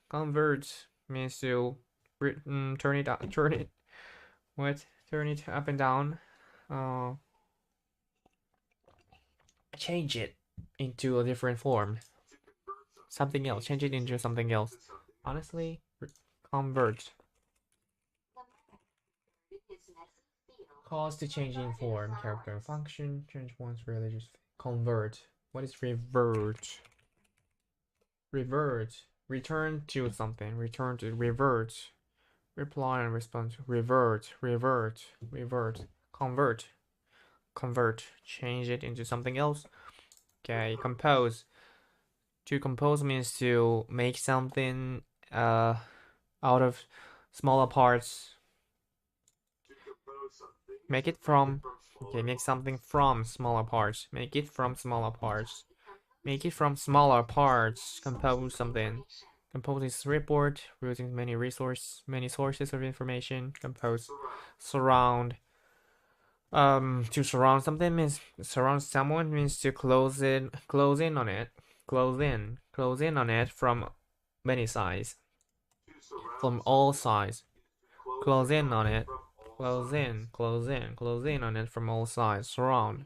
means to turn it up. Turn it up and down. Change it into a different form. Something else. Change it into something else. Honestly, convert. Cause to change in form, character, and function. Change one's religious. Convert. What is revert? Revert. Return to something. Return to. Revert. Reply and response. Revert. Convert. Change it into something else. Okay. Compose. To compose means to make something out of smaller parts. Make something from smaller parts. Make it from smaller parts. Make it from smaller parts. Compose something. Compose this report using many sources of information. Compose. Surround. To surround something means surround someone means to close in on it. Close in on it from many sides. From all sides. Close in on it. Close in on it from all sides. Surround.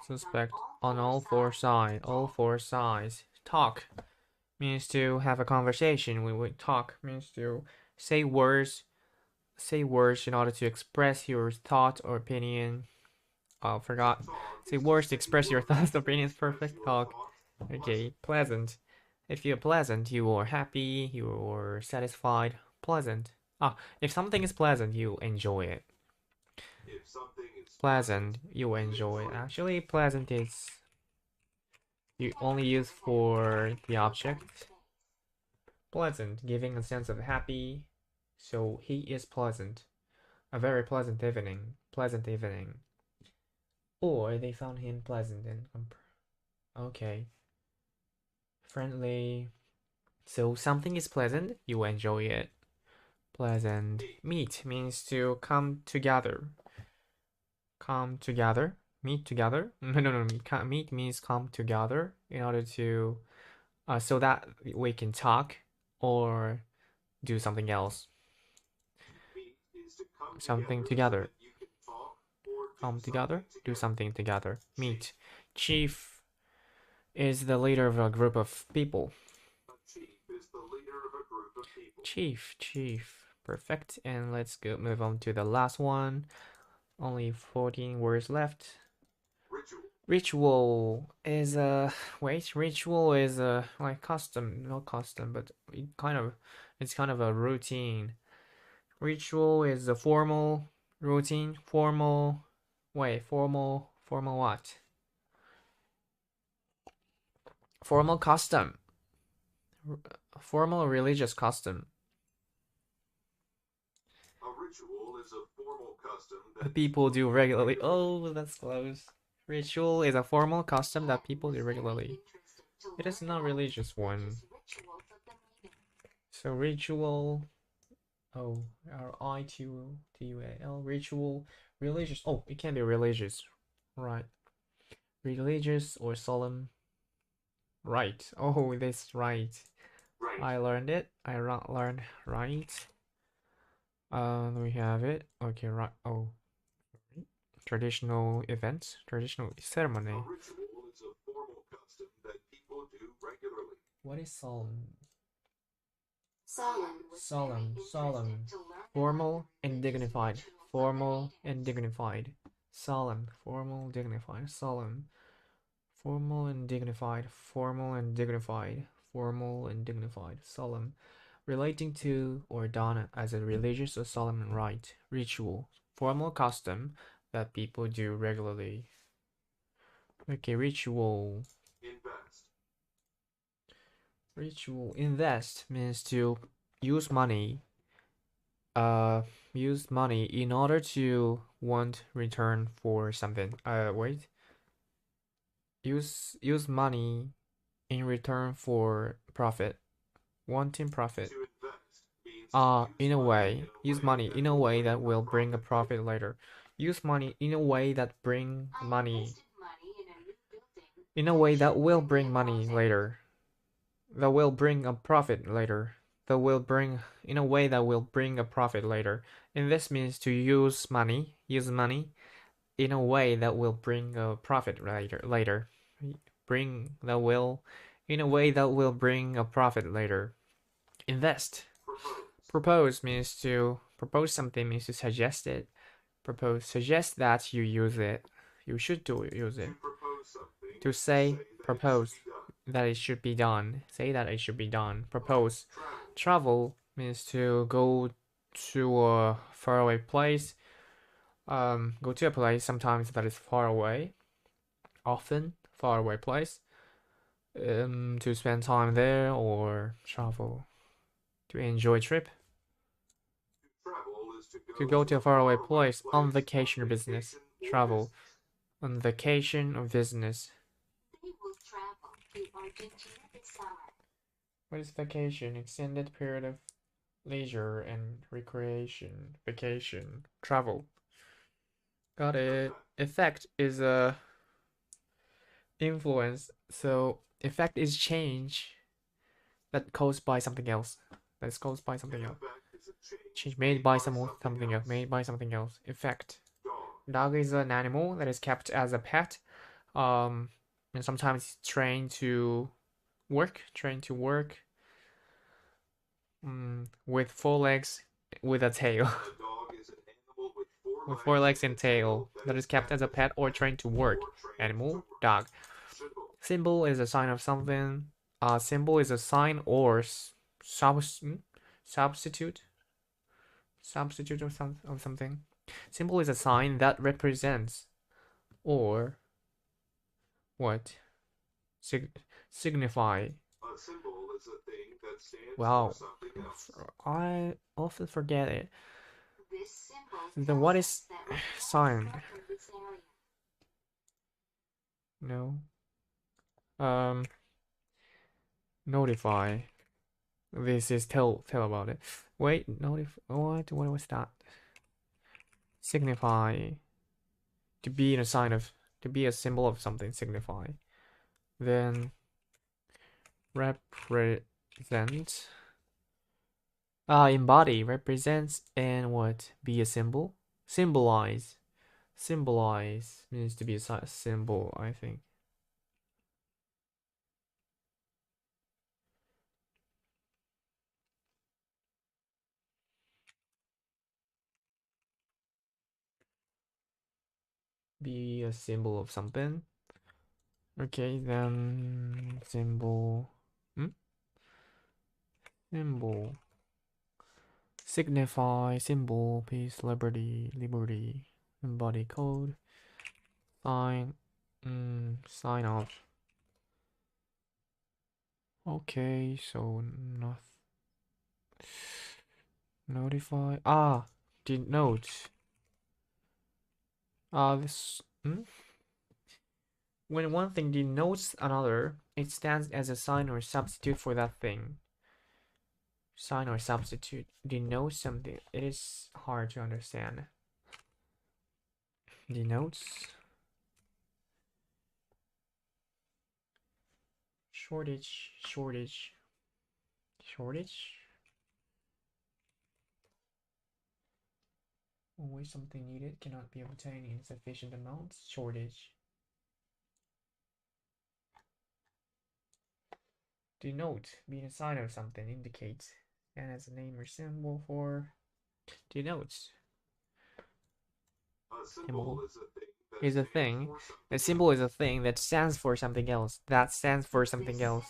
Suspect on all four sides. Talk means to have a conversation. When we talk means to say words in order to express your thought or opinion. Oh, forgot. Say words to express your thoughts or opinions. Perfect. Talk. Okay. Pleasant. If you're pleasant, you are happy, you are satisfied. Pleasant. If something is pleasant, you enjoy it. Pleasant, you enjoy it. Actually, pleasant is you only use for the object. Pleasant, giving a sense of happy. So he is pleasant. A very pleasant evening. Pleasant evening. Or they found him pleasant and okay. Friendly. So something is pleasant, you enjoy it. Pleasant. Meet means to come together. Come together. Meet together. No. Meet means come together in order to so that we can talk or do something else. Something together. Come together. Do something together. Meet. Chief is the leader of a group of people. Chief. Perfect. And let's go move on to the last one. Only 14 words left. Ritual is ritual is like custom, not custom, but it's kind of a routine. Ritual is a formal routine, formal what? Formal custom. Formal religious custom. A ritual is a formal custom that people do regularly. Oh, that's close. Ritual is a formal custom that people do regularly. It is not religious one. So ritual. Oh, RITUAL. Ritual. Religious. Oh, it can be religious. Right. Religious or solemn. Right. Oh, this right. I learned it. I learned right. We have it. Okay, right. Oh. Traditional events, traditional ceremony. a ritual is a formal custom that people do regularly. What is solemn? Solemn. Formal and dignified. Formal and dignified. Solemn. Formal, dignified. Solemn. Formal and dignified. Formal and dignified. Formal and dignified. Solemn. Relating to or done as a religious or solemn rite. Ritual. Formal custom that people do regularly. Okay, ritual. Invest. Ritual. Invest means to use money. Use money in order to want return for something. Wait. Use money in return for profit. Wanting profit. To invest means In a way. Use money in a way that will bring a profit later. Use money in a way that bring money. In a way that will bring money later. That will bring a profit later. That will bring in a way that will bring a profit later. And this means to use money in a way that will bring a profit later. In a way that will bring a profit later. Invest. Propose means to propose something means to suggest it. Suggest that you use it. You should use it. to propose something. To say propose that it should be done. Say that it should be done. Propose. Travel means to go to a faraway place. Go to a place sometimes that is far away. Often far away place. To spend time there or travel. To enjoy trip. Travel is To go to a faraway place on vacation or business. Travel. On vacation or business. to Argentina this summer. What is vacation? Extended period of leisure and recreation. Vacation. Travel. Got it. Effect is a influence. So effect is change that caused by something else. That is caused by something else. Change made by something else. Made by something else. Effect. Dog is an animal that is kept as a pet. And sometimes trained to work. With 4 legs, with a tail. With 4 legs and tail that is kept as a pet or trained to work. Animal, dog. Symbol is a sign of something. Symbol is a sign or substitute of something. Symbol is a sign that represents or what? Signify. A symbol is a thing that stands Wow. for something else. I often forget it. This symbol Then what tells is us that we can't sign? walk in this area. No. Notify. This is tell about it. Wait, notify. What was that? Signify. To be in a sign of. To be a symbol of something. Signify. Then represent. Embody represents and what? Be a symbol. Symbolize. Symbolize means to be a symbol, I think. Be a symbol of something. Okay, then symbol. Symbol. Signify, symbol, peace, liberty, embody code, sign, sign off. Okay, so notify. Denote. This. When one thing denotes another, it stands as a sign or substitute for that thing. Sign or substitute denotes something. It is hard to understand. Denotes. Shortage. Always something needed cannot be obtained in sufficient amounts. Shortage. Denote, being a sign of something, indicates, and as a name or symbol for denotes. A symbol is a thing. A symbol is a thing that stands for something else. That stands for something else.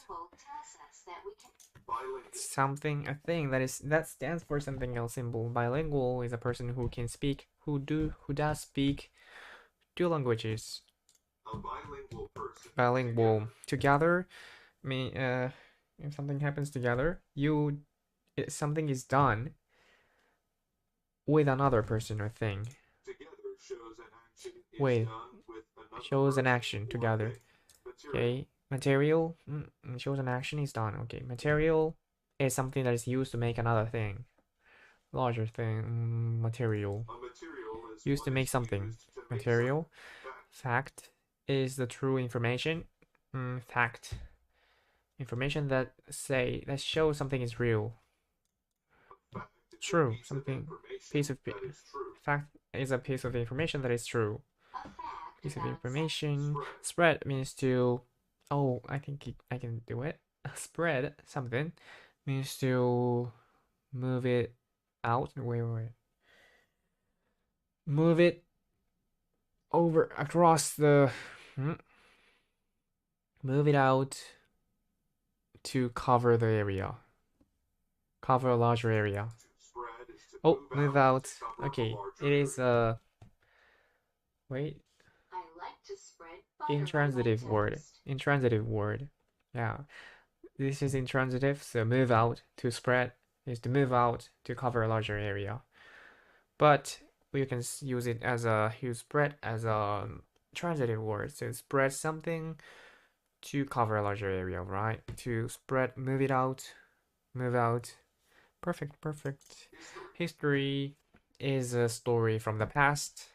Something, a thing that stands for something else. Symbol. Bilingual is a person who can speak, who does speak 2 languages. A bilingual person. Bilingual. Together mean if something happens together, something is done with another person or thing. Together shows an action is Wait. done with another Shows an person action or together. thing. Okay. Material shows an action is done. Okay. Material is something that is used to make another thing. Larger thing. Material. A material is Used to what make is something. used to make Material. something. Fact is the true information. Fact. Information that shows something is real. Fact is True. a Something. piece of Fact is a piece of information that is true. A fact Piece of about information. Spread means to. Oh, I think I can do it. Spread something means to move it out. Wait. Move it over across the. Move it out to cover the area. Cover a larger area. Oh, move out. Okay, it is wait. I like to spread butter Intransitive on my word. toast. Intransitive word. Yeah. This is intransitive, so move out to spread is to move out to cover a larger area. But we can use it as use spread as a transitive word. So spread something to cover a larger area, right? To spread, move it out, move out. Perfect, perfect. History is a story from the past.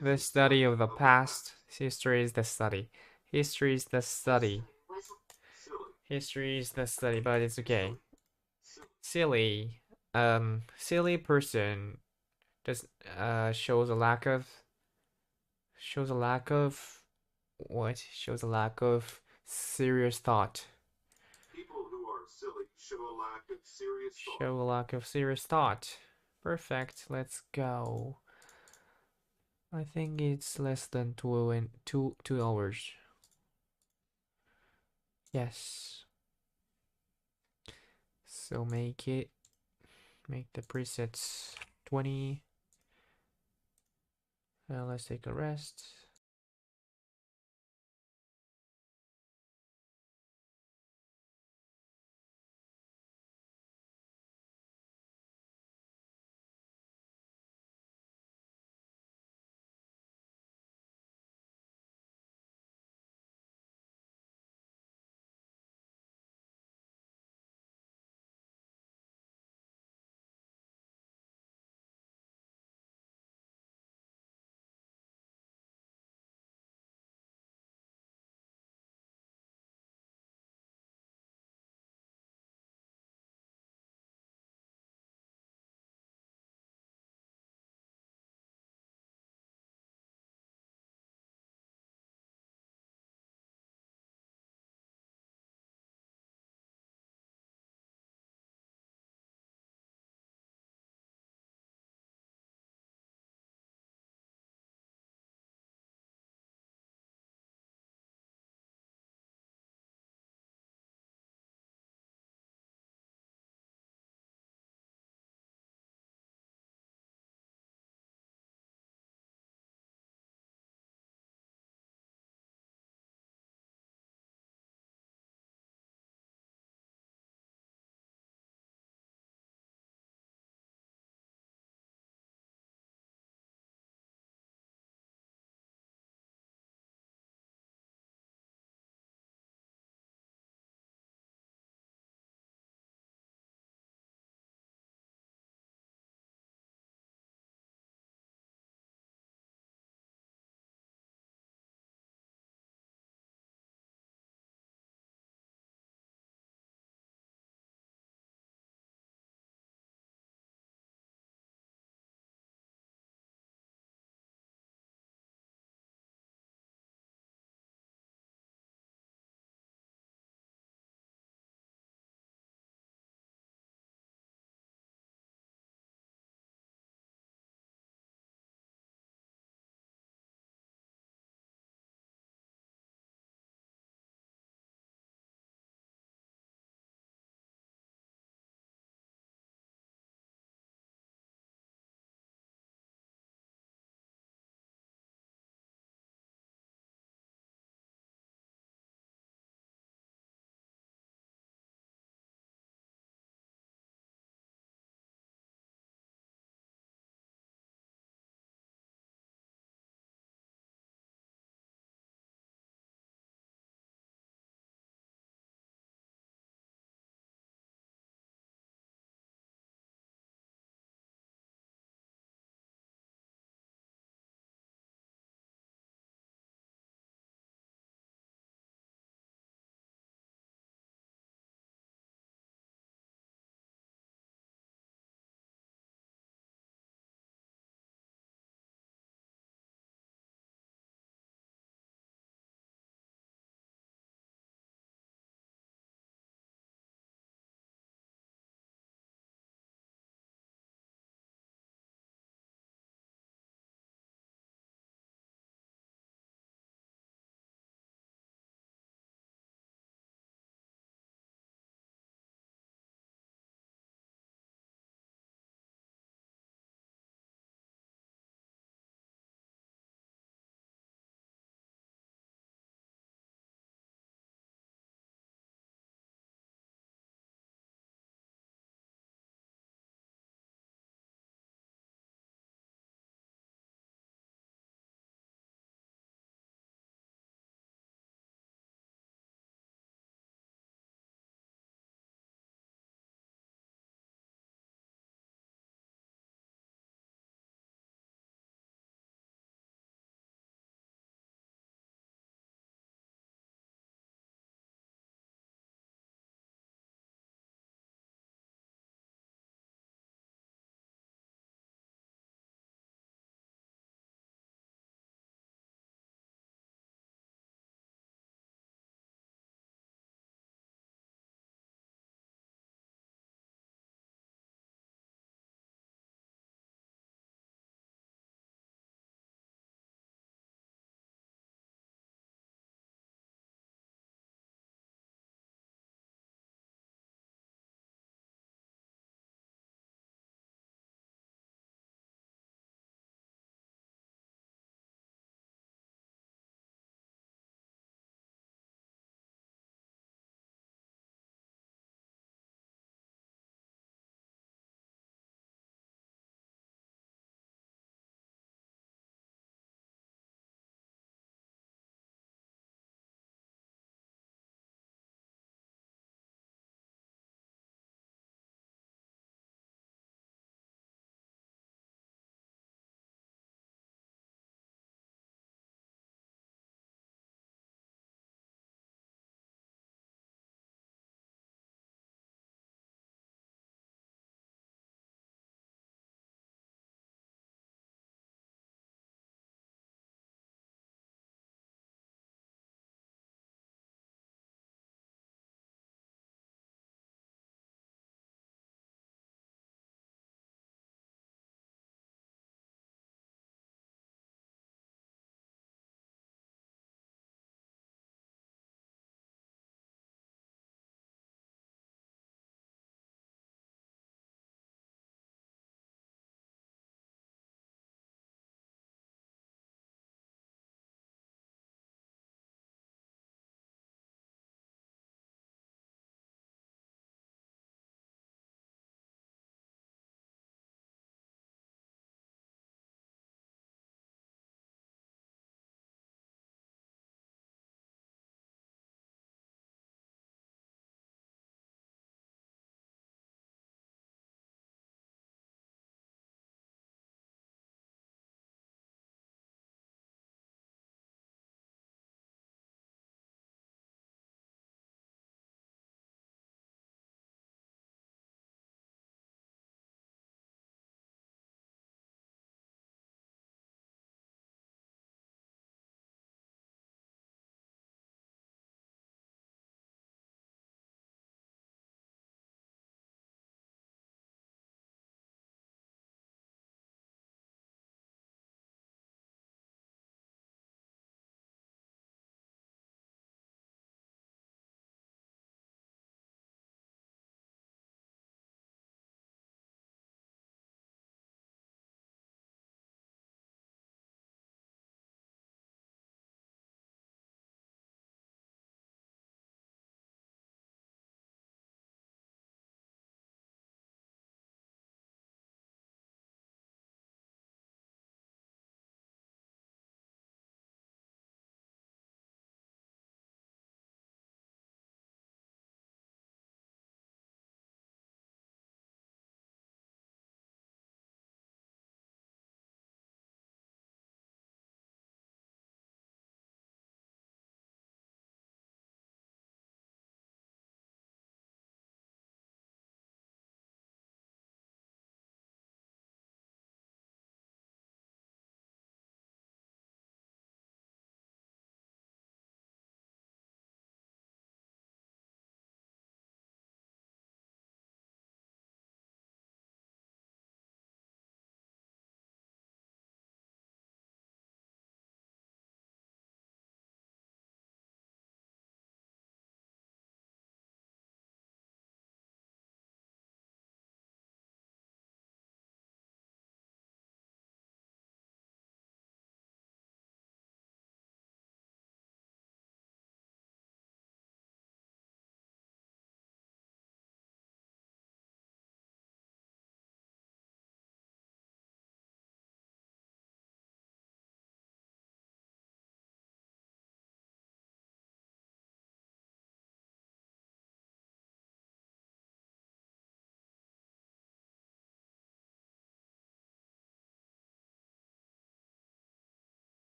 The study of the past. History is the study. History is the study. History is the study, but it's okay. Silly. Silly person does shows a lack of what? Shows a lack of serious thought. People who are silly show a lack of serious thought. Show a lack of serious thought. Perfect. Let's go. I think it's less than 2 hours. Yes. So make the presets 20. Now let's take a rest.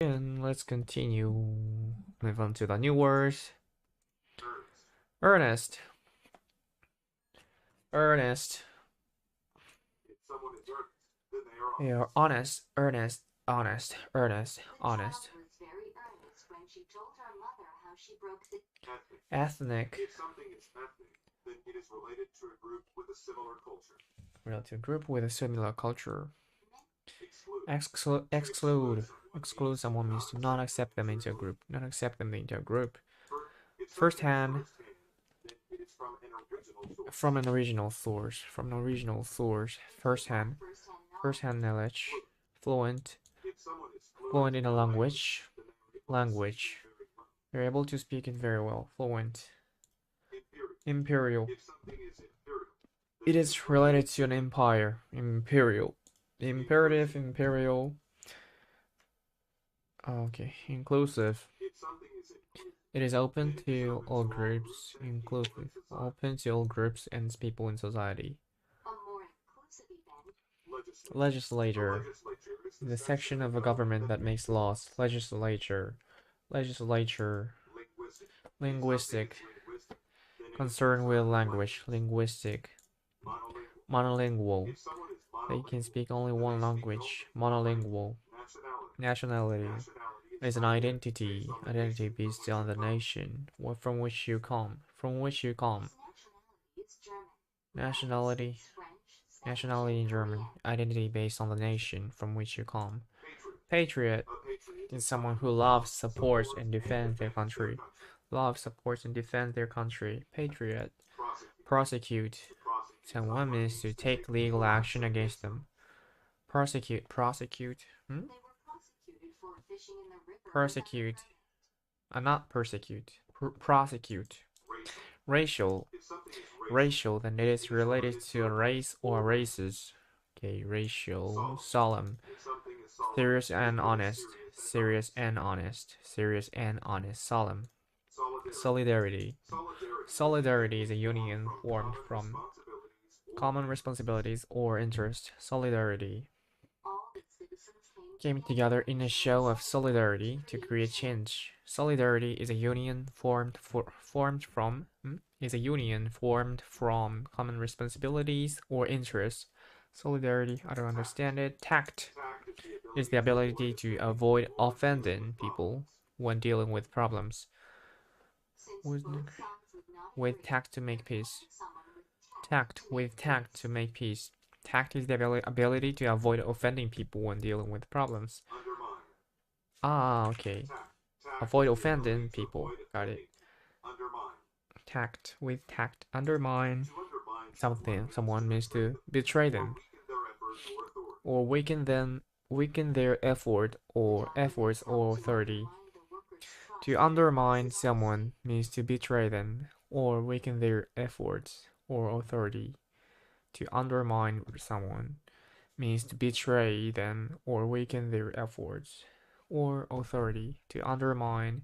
And let's continue. Move on to the new words. Earnest. Earnest. Earnest. If someone is earnest, then they are They honest. are honest, earnest, honest, earnest, The honest. child was very earnest when she told her mother how she broke the Ethnic. Ethnic. If something is ethnic, then it is related to a group with a similar culture. Relative group with a similar culture. Exclude. Exclude someone means to not accept them into a group. Not accept them into a group. If First something is hand. first-hand, then it is from an original source. From an original source. From an original source. First hand. First hand knowledge. Fluent. If someone is Fluent in a language. then they are able to Language. speak it very well. They're able to speak it very well. Fluent. Imperial. Imperial. If something is imperial, then It is related to an empire. Imperial. Imperative, imperial. Okay, inclusive. if something is inclusive, It is open to all groups, inclusive. Open to all groups and people in society. a more inclusive event. Legislature. Legislature is The section of a government that makes laws. Legislature. Legislature. linguistic. Linguistic. Concerned with language. Linguistic. Monolingual. If someone is They can speak only one language. Monolingual. nationality. Nationality is an identity. Identity based on the nation from which you come. From which you come. Nationality is German. Nationality. French. Nationality in German. Identity based on the nation from which you come. Patriot. Patriot is someone who loves, supports, and defends their country. Loves, supports, and defends their country. Patriot. Prosecute. Someone means to take legal action against them. Prosecute. Prosecute. They were prosecuted for fishing in the river. Persecute. Not persecute. Prosecute. Racial. If something is Racial, then it is related to a race or races. Okay, racial. Solemn. if something is solemn, Serious and honest. Serious and honest. Serious and honest. Solemn. Solidarity. Solidarity is a union formed from common responsibilities or interest. Solidarity All the citizens came together in a show of solidarity to create change. Solidarity is a union formed from common responsibilities or interests. Solidarity, I don't understand it. Tact is the ability to avoid offending people when dealing with problems. With tact to make peace. Tact, with tact to make peace. Tact is the ability to avoid offending people when dealing with problems. Ah, okay. Avoid offending people. Got it. Tact, with tact. Undermine something. Someone means to betray them. Or weaken their effort or efforts or authority. To undermine someone means to betray them or weaken their efforts or authority. To undermine someone means to betray them or weaken their efforts or authority. To undermine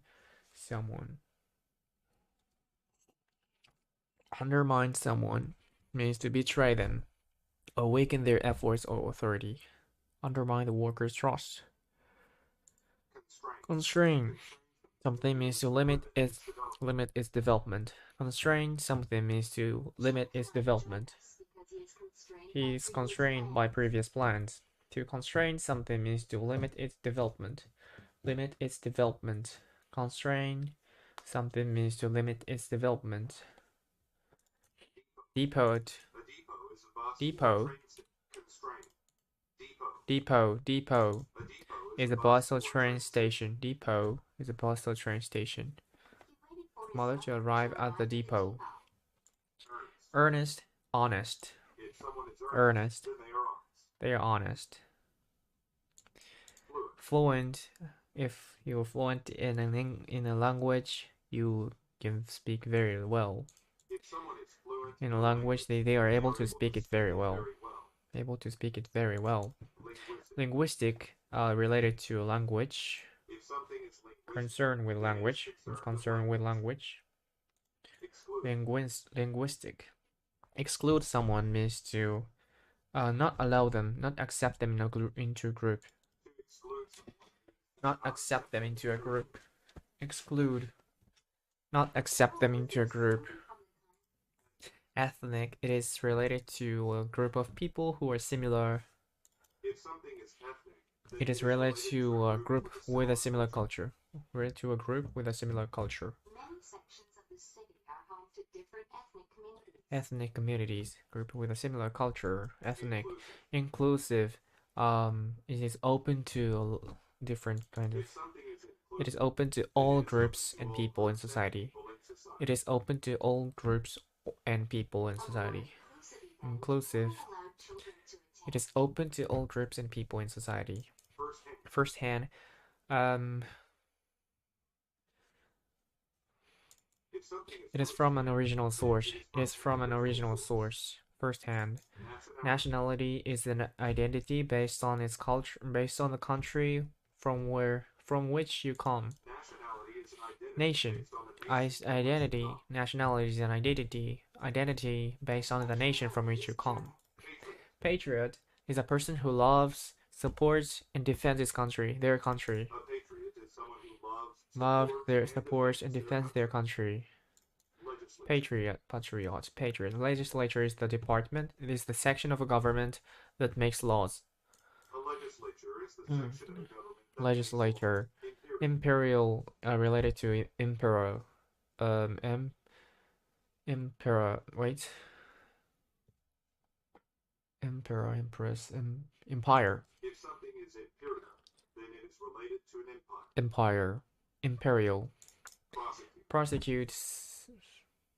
someone. Undermine someone means to betray them or weaken their efforts or authority. Undermine the workers' trust. Constrain. Something means to limit its development. Constrain something means to limit its development. He is constrained by previous plans. To constrain something means to limit its development. Limit its development. Constrain something means to limit its development. Depot. Depot. Depot is a bus or train station. Depot is a bus or train station. Mother to arrive at the depot. Earnest, honest. Earnest. They are honest. Fluent. If you're fluent in a language, you can speak very well. In a language, they are able to speak it very well. Able to speak it very well. Linguistic, related to language. Concerned with language. Concerned with language. Linguistic. Exclude someone means to not allow them, not accept them into a group. not accept them into a group. Exclude, not accept them into a group. Ethnic, it is related to a group of people who are similar. If something is ethnic, then It is related to a group with a similar culture. Related to a group with a similar culture. Many sections of the city are home to different ethnic communities. Ethnic communities, group with a similar culture. Ethnic, inclusive. inclusive. It is open to different kind of. If something is It is inclusive, open to then all it is groups open to and all people in groups and society. people in society. It is open to all groups and people in A more society. inclusive event Inclusive. only allowed children to attend. It is open to all groups and people in society. Firsthand. Firsthand. If something is It is from an firsthand, original then source. it It is from an original source. Firsthand. Nationality. Nationality is an identity based on its culture, based on the country from which you come. Nationality is an identity Nation. based on the nation Identity. Nationality is an identity based on the nation from which you come. Patriot. Patriot is a person who loves, supports, and defends his country, their country. A patriot is someone who Love, supports, supports, and defends their country. Legislature. Patriot. Legislature is the department. It is the section of a government that makes laws. A legislature is the section of government that Legislature. makes laws. Imperial, related to emperor. Emperor. Wait. Emperor, empress, empire. If something is imperial, then it is related to an empire. Empire. Imperial. Prosecute. Prosecute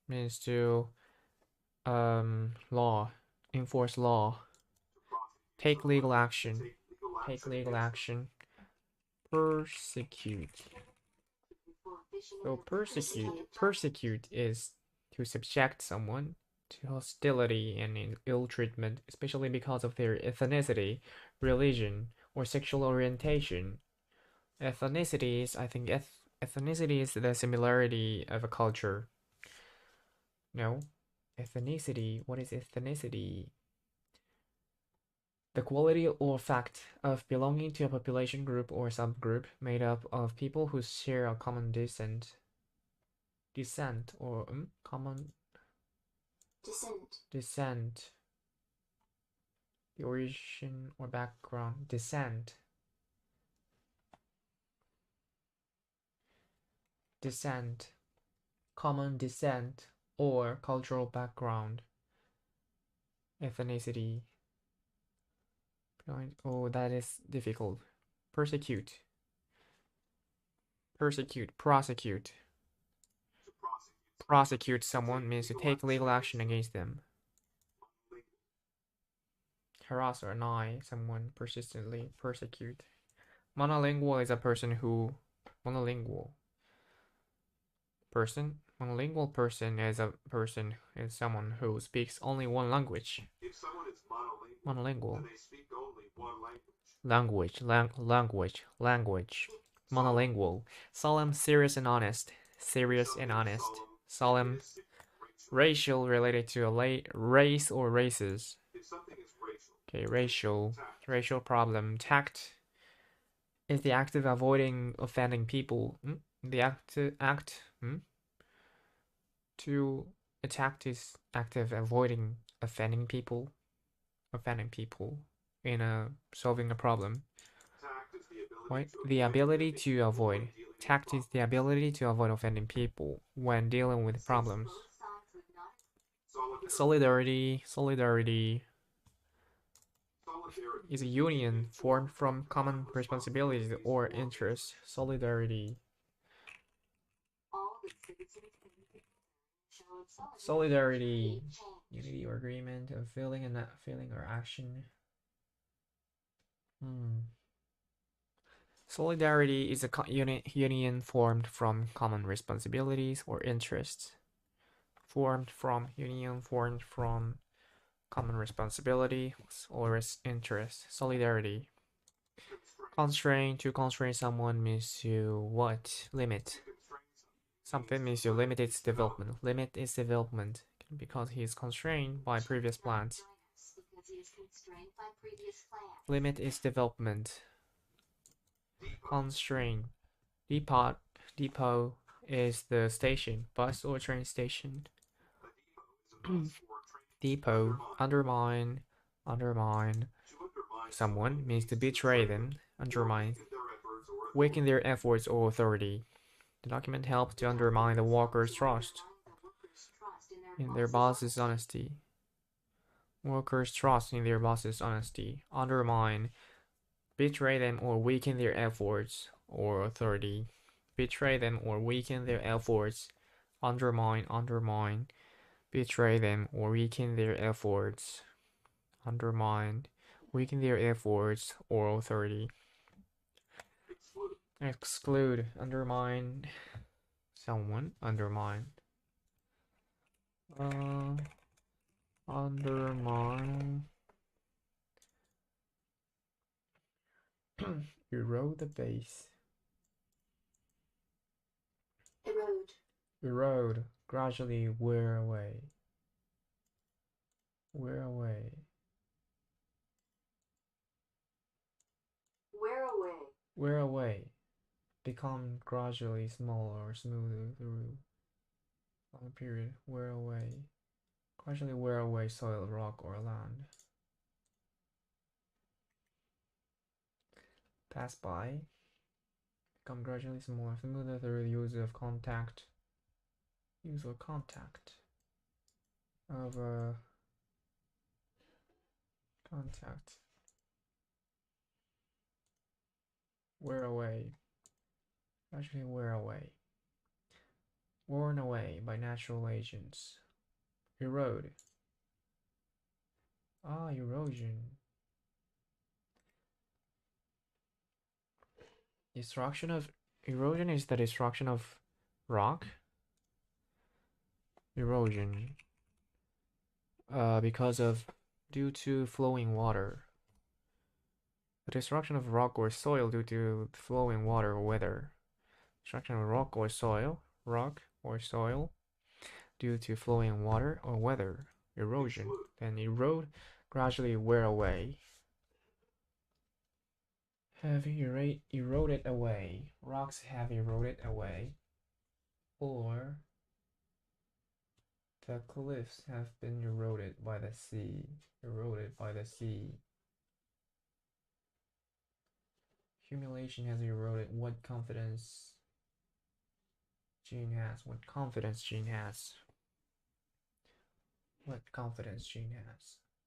means to law, enforce law, take legal action, take legal action, persecute. So persecute is to subject someone to hostility and ill treatment, especially because of their ethnicity, religion, or sexual orientation. Ethnicity is, I think, ethnicity is the similarity of a culture. No? Ethnicity, what is ethnicity? The quality or fact of belonging to a population group or subgroup made up of people who share a common descent or common descent, the origin or background, descent, common descent or cultural background. Ethnicity. Oh, that is difficult. Persecute, prosecute. Prosecute someone means to take legal action against them. Harass or annoy someone persistently. Persecute. Monolingual is a person who... Monolingual person is someone who speaks only one language. If someone is Monolingual. then they speak only one language. Language. Monolingual. Solemn, serious, and honest. Solemn. Racial, related to a race or races. If something is racial. Okay, racial problem. Tact is the act of avoiding offending people. The act to attack is act of avoiding offending people in solving a problem. The ability to avoid. Tact is the ability to avoid offending people when dealing with problems. Solidarity is a union formed from common responsibilities or interests. Solidarity. Unity or agreement of feeling and not feeling or action. Solidarity is a union formed from common responsibilities or interests. Formed from common responsibility or interest. Solidarity. Constrain, to constrain someone means to what? Limit. Something means to limit its development. Limit its development because he is constrained by previous plans. Limit its development. Constraint. Depot is the station, bus or train station. Depot. Undermine. Someone means to betray them. Undermine. Weaken their efforts or authority. The document helps to undermine the workers' trust in their boss's honesty. Workers' trust in their boss's honesty. Undermine. Betray them or weaken their efforts or authority. Betray them or weaken their efforts. Undermine. Betray them or weaken their efforts. Undermine. Weaken their efforts or authority. Exclude. Undermine. Someone. Undermine. Undermine. Erode the base. Erode. Gradually wear away. Wear away. Wear away. Become gradually smaller or smoother through long period. Wear away. Gradually wear away soil, rock, or land. Pass by. Become gradually smaller, smoother through the use of contact. Use of contact. Contact. Wear away. Gradually wear away. Worn away by natural agents. Erode. Erosion. Destruction of erosion is the destruction of rock. Erosion. Due to flowing water. The destruction of rock or soil due to flowing water or weather. Destruction of rock or soil due to flowing water or weather. Erosion. Then erode, gradually wear away. Have eroded away. Rocks have eroded away. Or the cliffs have been eroded by the sea. Accumulation has eroded what confidence Gene has.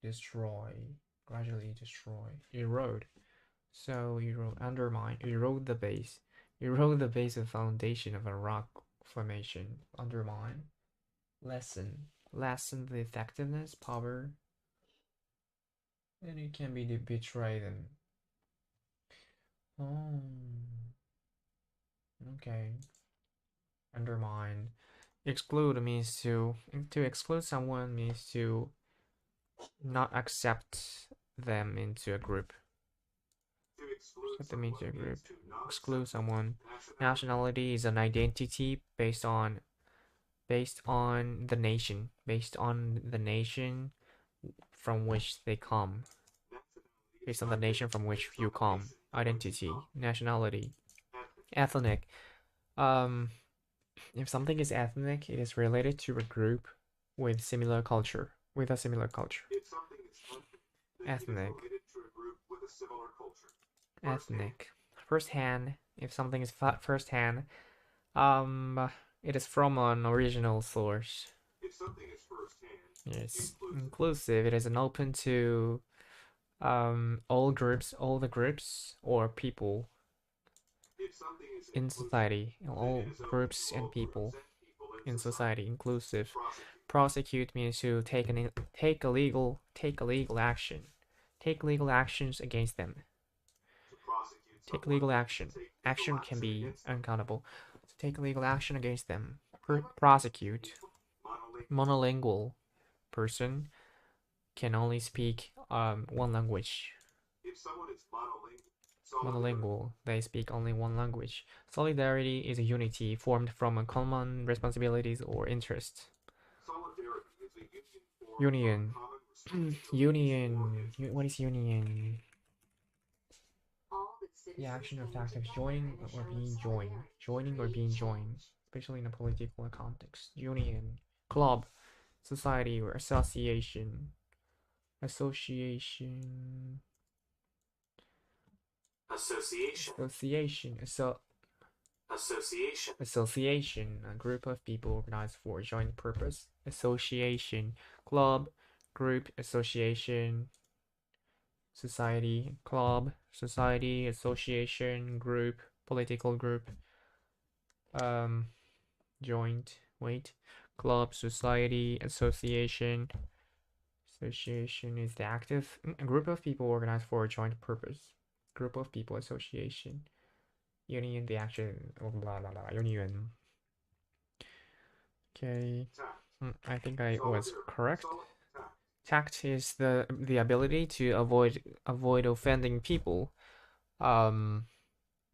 Destroy. Gradually destroy. Erode. So erode, undermine, erode the base. Erode the base of foundation of a rock formation. Undermine. Lessen the effectiveness, power. And it can be to betray them. Okay. Undermine. Exclude means to exclude someone means to not accept them into a group. Exclude someone. Nationality is an identity based on the nation from which they come. Based on the nation from which you come. Identity, nationality. Ethnic. If something is ethnic, it is related to a group with a similar culture. Ethnic. First-hand. If something is first-hand, it is from an original source. Yes. Inclusive. It is an open to all the groups or people in society, all groups and people in society. Inclusive. Prosecute means to take legal action. Take legal actions against them. Take legal action. Action can be uncountable. So take legal action against them. Prosecute. Monolingual person can only speak one language. If someone is Monolingual, they speak only one language. Solidarity is a unity formed from a common responsibilities or interests. Solidarity is a union formed Union. from common responsibilities or What is union? The action or citizens fact came of together joining in a or show of being joined, solidarity to joining or create being joined, change. especially in a political context. Union, club, society or association. Association. Association. Association. Association. Association. A group of people organized for a joint purpose. Association. Club, group, association. Society, club, society, association, group, political group. Joint. Wait. Club, society, association. Association is the active a group of people organized for a joint purpose. Group of people, association. Union, the action. Blah blah blah. Union. Okay. I think I was correct. Tact is the ability to avoid offending people.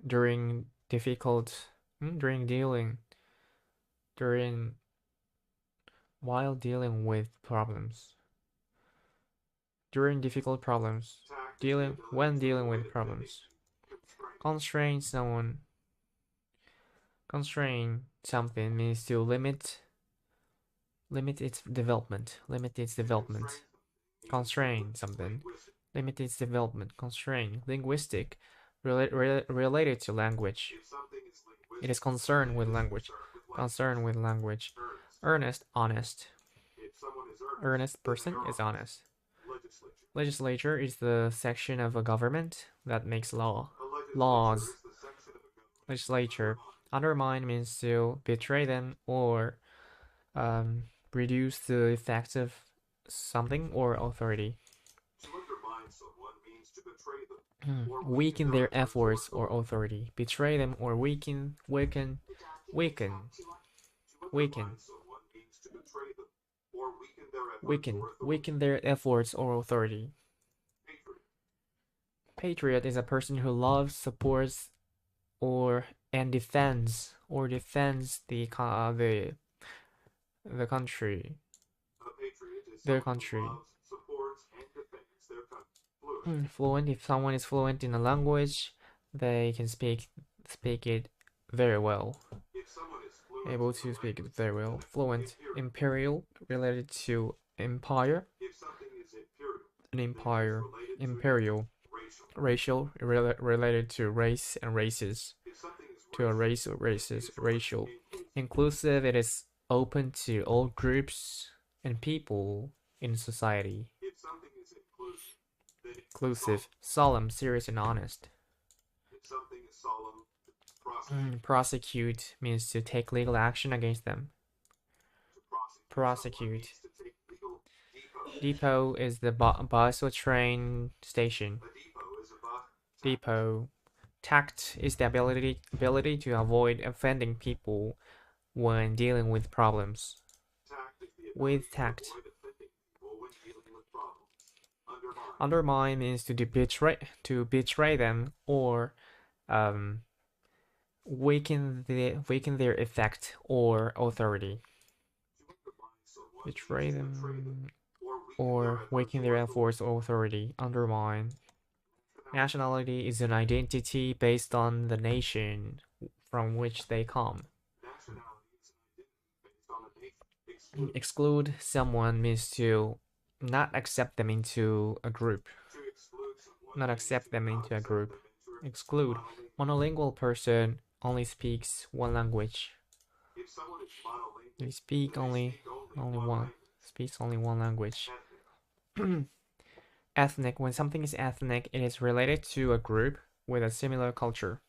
During difficult during dealing during while dealing with problems. During difficult problems. When dealing with problems. Constrain something means to limit its development. Constrain something. Limit its development. Constrain. Linguistic. Related to language. It is concerned with language. Earnest. Honest. Earnest person is honest. Legislature is the section of a government that makes laws. Legislature. Undermine means to betray them or reduce the effect of something or authority. To undermine someone means to betray them. Weaken their efforts or authority. Betray them or weaken. The documents have to Weaken. Someone means to betray them or weaken their efforts Weaken. or authority. Weaken their efforts or authority. Patriot. Patriot is a person who loves, supports, and defends the country. A patriot is Their someone country. who loves, supports, and defends their country. Fluent. If someone is fluent in a language, they can speak it very well. If someone is fluent Able to speak it very well. Fluent. Imperial, related to empire. If something is imperial, An empire. related to Imperial. Racial, related to race and races. If something is To a race or races. Racial. Inclusive, it is open to all groups and people in society. If something is inclusive, then Inclusive. Solemn, serious, and honest. If something is solemn, prosecute means to take legal action against them. Prosecute. To take legal Depot is the bus or train station. A depot is about Depot. Tact is the ability to avoid offending people when dealing with problems. tact is the ability With tact. to avoid offending people when dealing with problems. Undermine means to betray them or weaken their effect or authority. Betray them or weaken their efforts or authority. Undermine. Nationality is an identity based on the nation from which they come. Exclude someone means to not accept them into a group. Exclude. Monolingual person only speaks one language. They speaks only one language. Ethnic. When something is ethnic, it is related to a group with a similar culture.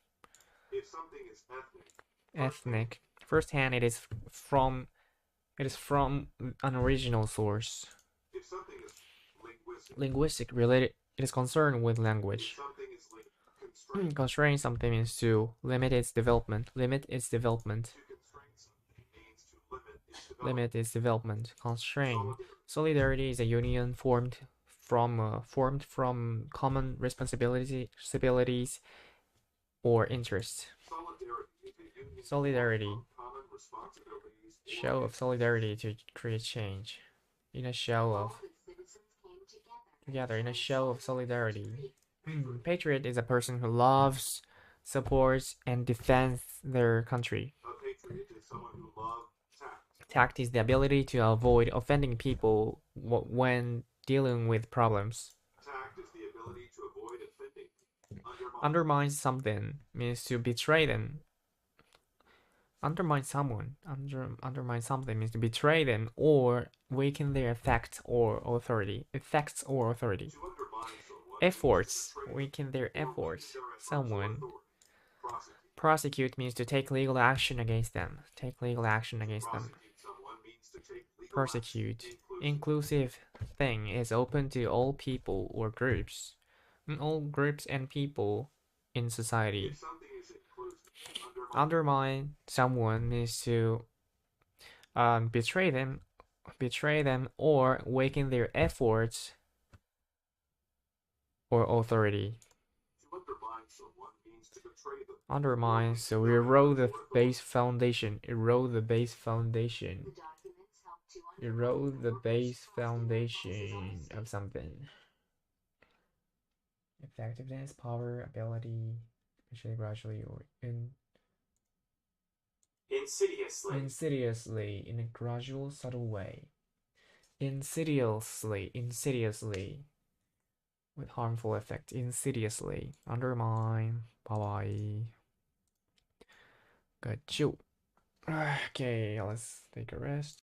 If something is Ethnic. Firsthand, it is from an original source. If something is Linguistic. Related. It is concerned with language. Constrain something means to limit its development. Limit its development. Constrain. Solidarity is a union formed from common responsibilities or interests. Solidarity. Show of solidarity to create change. In a show of solidarity. Patriot is a person who loves, supports, and defends their country. A patriot is someone who loves tact. Tact is the ability to avoid offending people when dealing with problems. Tact is the ability to avoid offending. Undermine something means to betray them. Undermine someone. Undermine something means to betray them or weaken their effect or authority. Effects or authority. To undermine someone Efforts. Weaken their efforts. Someone. Prosecute means to take legal action against them. Take legal action against them. Someone means to take legal Prosecute. action. Inclusive thing is open to all people or groups. All groups and people in society. If something is inclusive, Undermine someone means to betray them or weaken their efforts or authority. To undermine someone means to betray them. Undermine, so erode the base foundation. Erode the base foundation. The documents help to Erode the base foundation of something. Effectiveness, power, ability, especially gradually or insidiously, in a gradual, subtle way. Insidiously, with harmful effect. Insidiously, undermine. Bye bye. Got you. Okay, let's take a rest.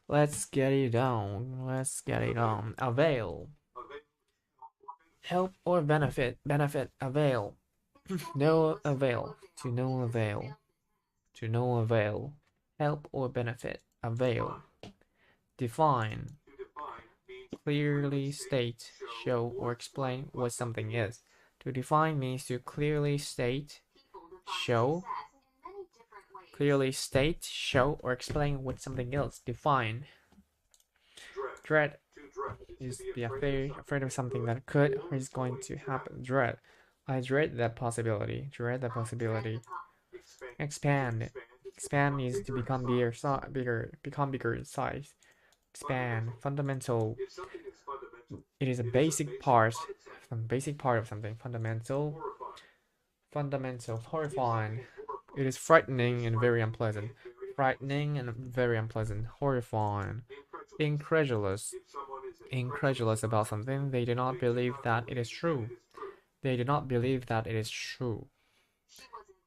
Let's get it on. Let's get it on. Avail. Help or benefit. Benefit. Avail. No avail. To no avail. To no avail. Help or benefit. Avail. Define. Clearly state, show, or explain what something is. To define means to clearly state, show, clearly state, show, or explain what something is. Define. Dread is to be afraid of something that could or is going to happen. Dread. I dread that possibility. Dread that possibility. Expand. Expand is to become bigger in size. Expand. Fundamental. It is a basic part of something. Fundamental. Horrifying. It is frightening and very unpleasant. Frightening and very unpleasant. Horrifying. Incredulous. Incredulous about something. They do not believe that it is true. They do not believe that it is true.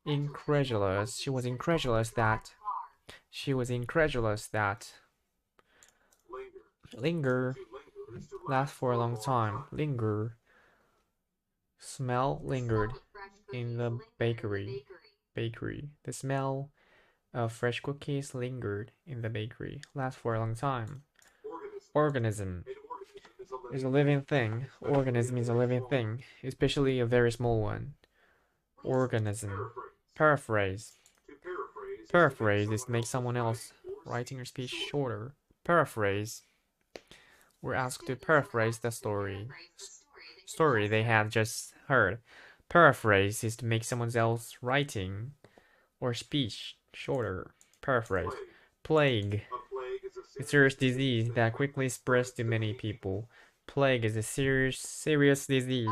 Incredulous. She was incredulous that. She was incredulous that. Linger. Last for a long time. Linger. Smell lingered in the bakery. The smell of fresh cookies lingered in the bakery. Last for a long time. Organism is a living thing. Organism is a living thing, especially a very small one. Organism. Paraphrase. Paraphrase is to make someone else writing your speech shorter. Paraphrase. We're asked to paraphrase the story they had just heard. Paraphrase is to make someone else writing or speech shorter. Paraphrase. Plague. A serious disease that quickly spreads to many people. Plague is a serious disease.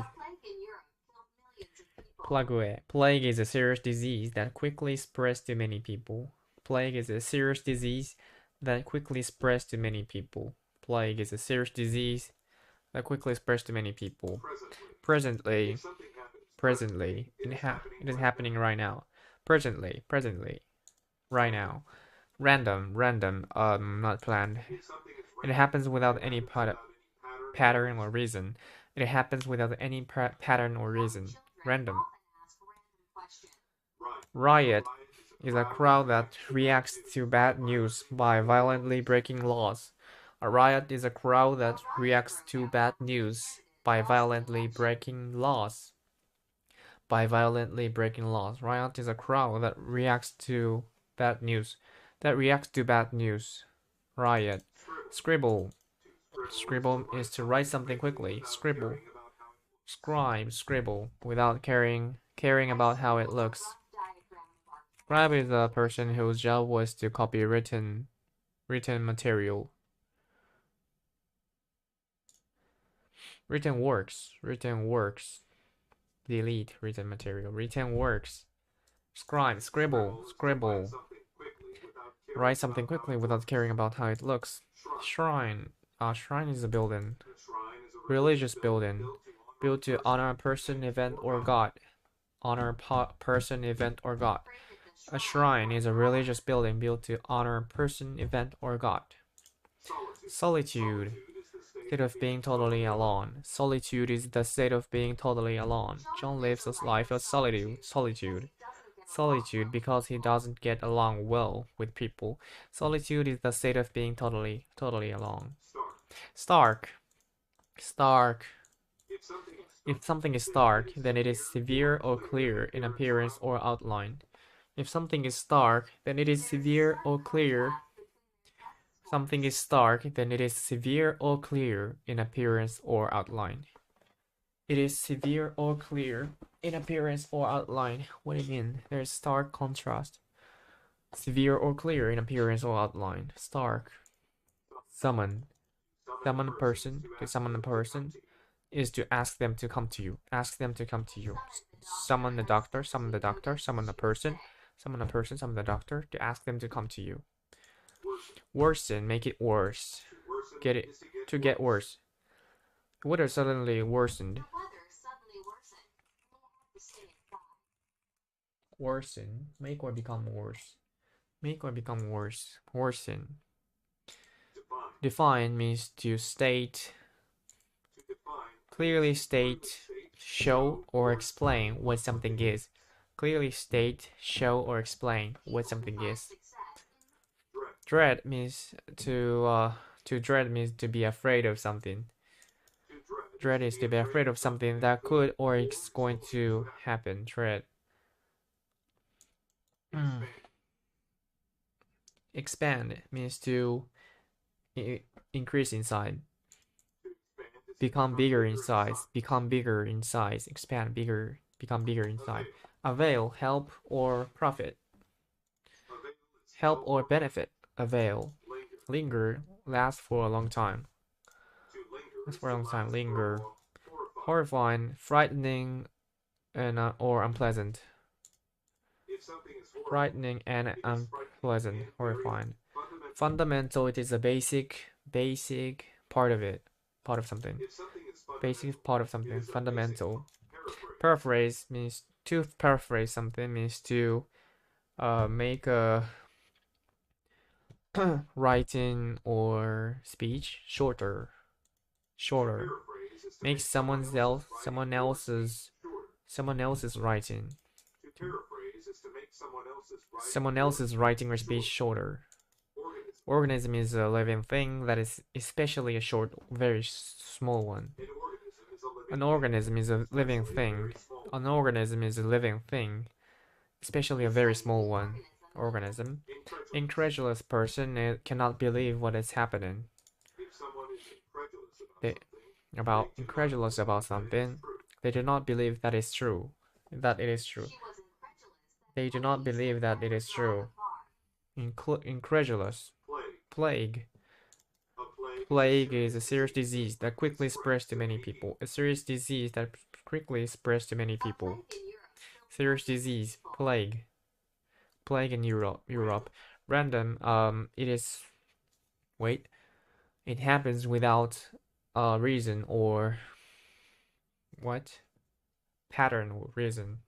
Plague is a serious disease that quickly spreads to many people. Plague is a serious disease that quickly spreads to many people. Plague is a serious disease that quickly spreads to many people. Presently. It is happening right now. Presently. Right now. Random, not planned. It happens without any pattern or reason. It happens without any pattern or reason. Random. Riot is a crowd that reacts to bad news by violently breaking laws. A riot is a crowd that reacts to bad news by violently breaking laws. Riot is a crowd that reacts to bad news. Riot. Scribble. Scribble is to write something quickly. Scribble. Scribble, without caring about how it looks. Scribe is a person whose job was to copy written material. Written works. Delete written material. Written works. Scribble. Write something quickly without caring about how it looks. Shrine. A shrine is a building. Religious building. Built to honor a person, event, or God. A shrine is a religious building built to honor a person, event, or God. Solitude. State of being totally alone. Solitude is the state of being totally alone. John lives a life of solitude. Solitude because he doesn't get along well with people. Solitude is the state of being totally alone. Stark. If something is stark, then it is severe or clear in appearance or outline. If something is stark, then it is severe or clear. Something is stark, then it is severe or clear in appearance or outline. It is severe or clear in appearance or outline. What do you mean? There's stark contrast. Severe or clear in appearance or outline. Stark. Summon. Summon a person. To summon a person is to ask them to come to you. Summon the doctor. Summon a person. Summon the doctor to ask them to come to you. Worsen. Make it worse. To get worse. The weather suddenly worsened. Worsen. Make or become worse. Worsen. Define means to state, To define. clearly state, show, or explain what something is. Clearly state, show, or explain what something is. Dread. Dread means to dread means to be afraid of something. To Dread is to be afraid of something that could or is going to happen. Dread. Expand means to increase in size. Become bigger in size. Become bigger in size. Expand bigger. Become bigger in size. Avail, help or profit. Help or benefit. Avail. Linger, last for a long time. Last for a long time. Linger. Horrifying, frightening, and or unpleasant. Frightening and unpleasant. Horrifying. Fundamental, it is a basic part of it. Part of something. Basic part of something. Fundamental. Paraphrase means to paraphrase something means to make a writing or speech shorter. Make someone else's writing. Someone else's writing or speech shorter. Organism is a living thing that is especially a short, very small one. An organism is a living thing. An organism is a living thing, especially a very small one. Organism. Incredulous person cannot believe what is happening. Incredulous about something, they do not believe that is true. That it is true. They do not believe that it is true. Incredulous. Plague. Plague is a serious disease that quickly spreads to many people. A serious disease that quickly spreads to many people. Serious disease. Plague. Plague in Europe. Random. It is. Wait. It happens without a reason or what? Pattern or reason.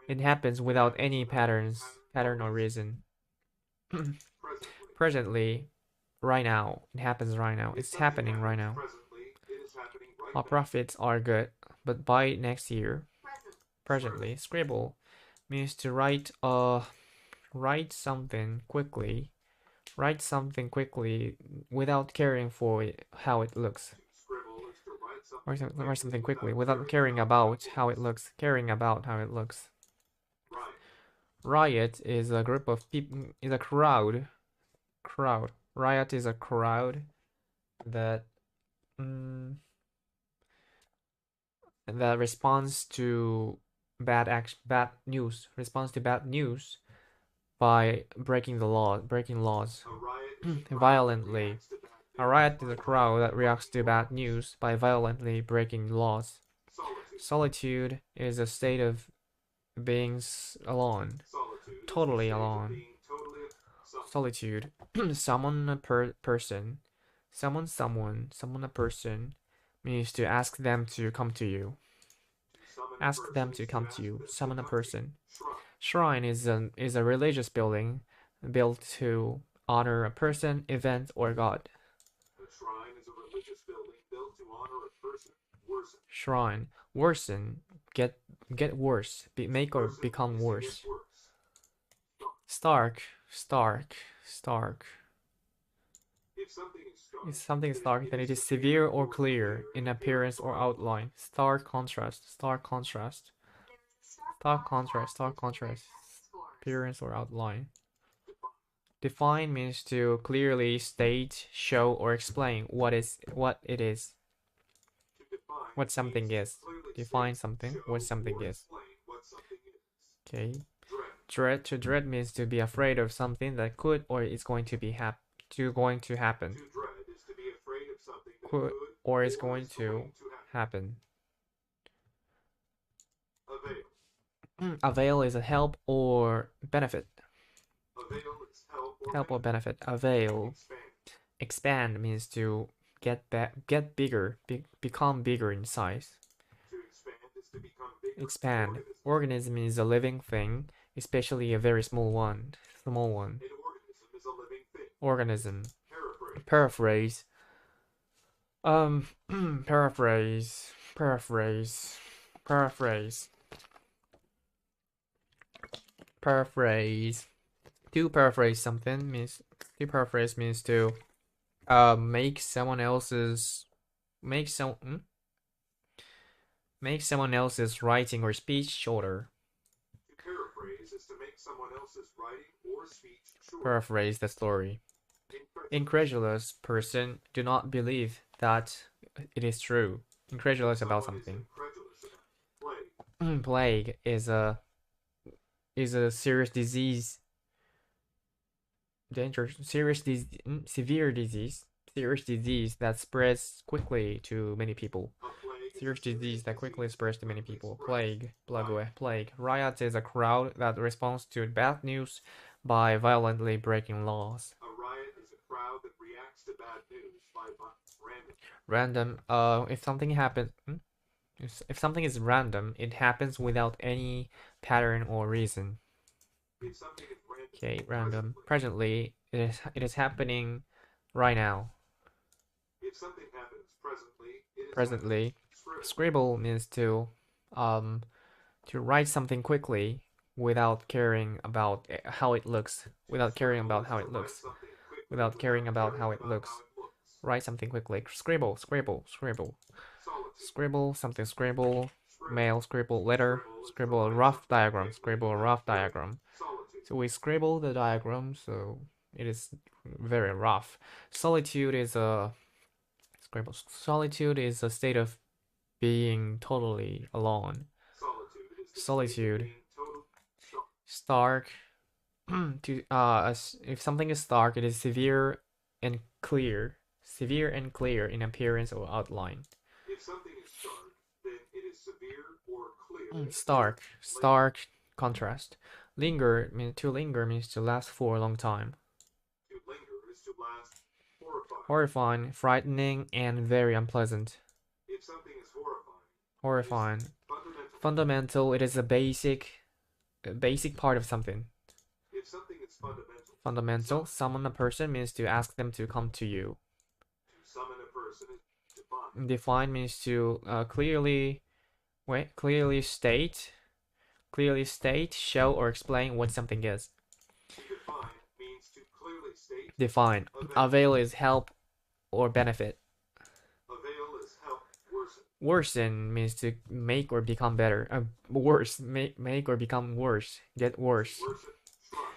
It happens without any pattern or reason. Presently, right now. It happens right now. It's happening right now. Our profits are good, but by next year. Presently, scribble means to write something quickly. Write something quickly without caring for how it looks. Write something quickly without caring about how it looks. Caring about how it looks. Riot is a group of people. Is a crowd. Riot is a crowd that that responds to bad news. Responds to bad news by breaking laws violently. A riot is a crowd that reacts to bad news by violently breaking laws. Solitude is a state of being alone, totally alone. Solitude. Summon a person. Summon a person means to ask them to come to you. Ask them to come to you. Summon a person. Shrine is a religious building built to honor a person, event, or god. Shrine is a religious building built to honor a person. Worsen. Shrine. Worsen. Get worse. Make or become worse. Stark. If something is stark, then it is severe or clear in appearance or outline. Stark contrast. Appearance or outline. Define means to clearly state, show, or explain what it is. What something is. Define something, what something is. Okay. To dread means to be afraid of something that could or is going to happen. Could or is going to happen. Avail is a help or benefit. Help or benefit. Avail. Expand means to get bigger, become bigger in size. Expand. Organism is a living thing, especially a very small one. Organism. paraphrase. Paraphrase. To paraphrase something means to paraphrase means to make someone else's writing or speech shorter. To paraphrase is to make someone else's writing or speech shorter. Paraphrase the story. Incredulous person do not believe that it is true. Incredulous about something. Plague is a serious disease. Severe disease that spreads quickly to many people. Serious disease that quickly spreads to many people. Plague. Riot is a crowd that responds to bad news by violently breaking laws. A riot is a crowd that reacts to bad news by random. If something happens, if something is random, it happens without any pattern or reason. Okay, random. Presently, it is happening right now. If something happens presently, scribble means to write something quickly without caring about how it looks. Without caring about how it looks. Write something quickly. Scribble. Scribble something. Scribble mail. Scribble letter. Scribble a rough diagram. So we scribble the diagram, so it is very rough. Solitude is a state of being totally alone. Solitude. Stark. If something is stark, it is severe and clear. Severe and clear in appearance or outline. If something is stark, then it is severe or clear. Stark contrast. Linger means to last for a long time. To linger is to last horrifying, frightening, and very unpleasant. If something is horrifying. Fundamental, it is a basic part of something. If something is fundamental, summon a person means to ask them to come to you. To summon a person is define. Define means to clearly state, show, or explain what something is. To define means to clearly state. Define. Avail is help or benefit. Avail is help, worsen. Worsen means to make or become better. Worse, make or become worse. Get worse. Worsen.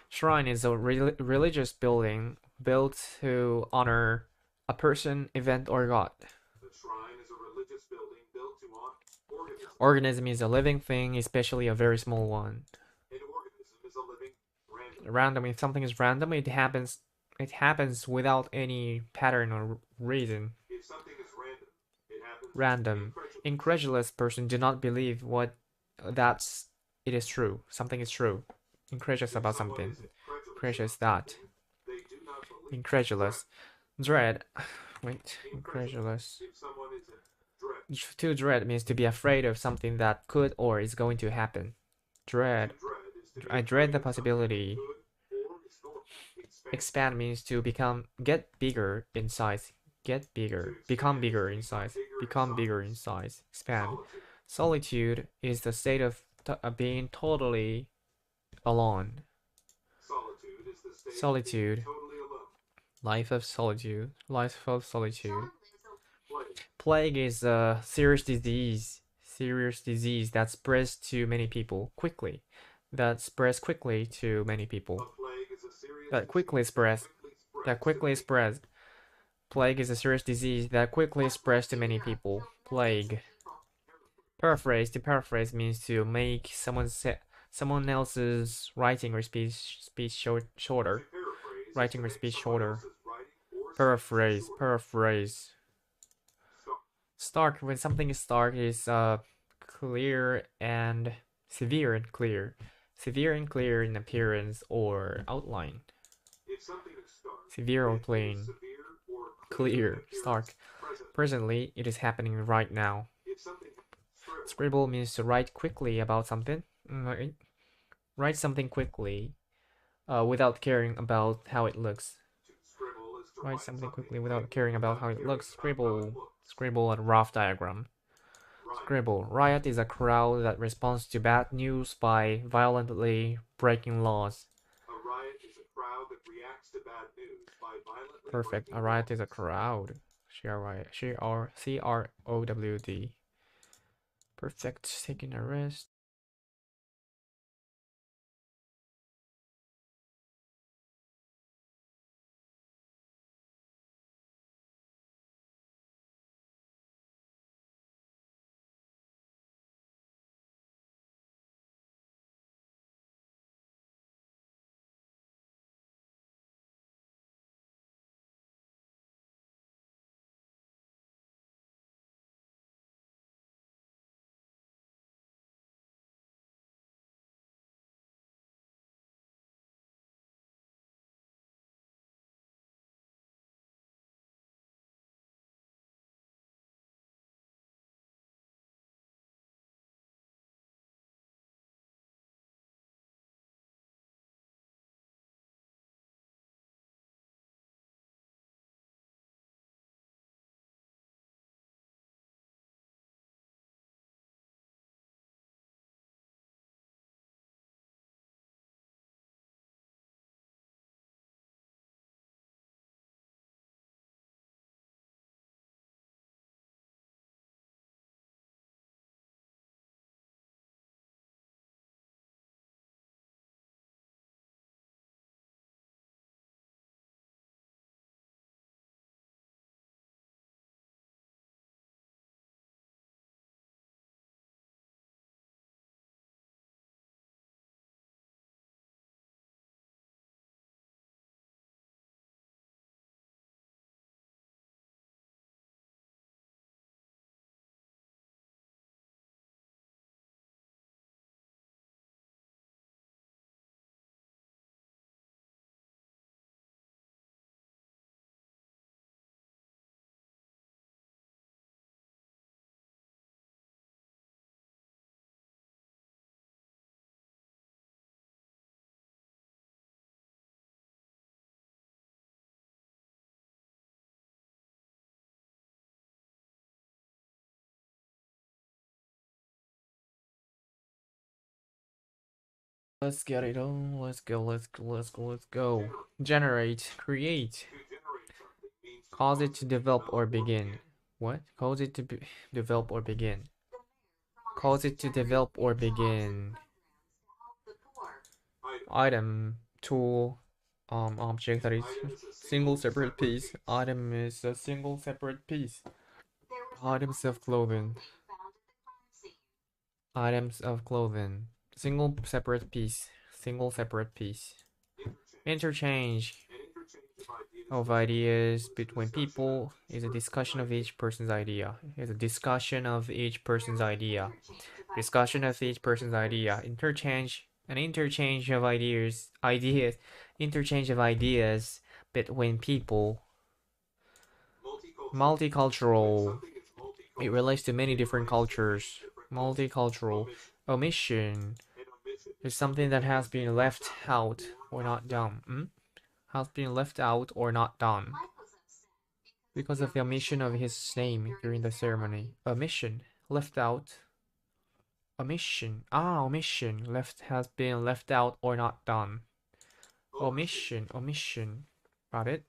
Shrine is a religious building built to honor a person, event, or god. The shrine is a religious building built to honor organism is a living thing, especially a very small one. An organism is a living random. If something is random, it happens without any pattern or reason. If something is random, it happens. Random. Incredulous person do not believe it is true. Something is true. Incredulous about something. Incredulous that. Incredulous. Dread. Wait. Incredulous. To dread means to be afraid of something that could or is going to happen. Dread. I dread the possibility. Expand means to get bigger in size. Become bigger in size. Expand. Solitude is the state of being totally alone. Solitude. Life of solitude. Plague is a serious disease that spreads to many people quickly. That quickly spreads. Plague is a serious disease that quickly spreads to many people. Plague. Paraphrase. To paraphrase means to make someone else's writing or speech shorter. Paraphrase. Stark. When something is stark, is clear and severe and clear. Severe and clear in appearance or outline. If something is stark, severe or plain. Clear. Stark. Presently, it is happening right now. Scribble means to write quickly about something. Write something quickly without caring about how it looks. Write something quickly without caring about how it looks. Scribble a rough diagram. Scribble. Riot is a crowd that responds to bad news by violently breaking laws. A riot is a crowd that reacts to bad news by violently Perfect. breaking A riot is a laws. crowd. CROWD. Perfect. Taking a rest. Let's get it on. Let's go. Generate. Create. To generate something means to Cause it to develop or begin. What? Cause it to develop or begin. Cause it to develop or begin. Item, tool, object that is single separate piece. Item is a single separate piece. Items of clothing. Items of clothing. Single separate piece. Single separate piece. Interchange of ideas between people is a discussion of each person's idea. Is a discussion of each person's idea. Discussion of each person's idea. Interchange. An interchange of ideas. Interchange of ideas between people. Multicultural. It relates to many different cultures. Multicultural. Omission is something that has been left out or not done. Has been left out or not done because of the omission of his name during the ceremony. Omission. Left out. Omission. Omission. Has been left out or not done. Omission. Got it?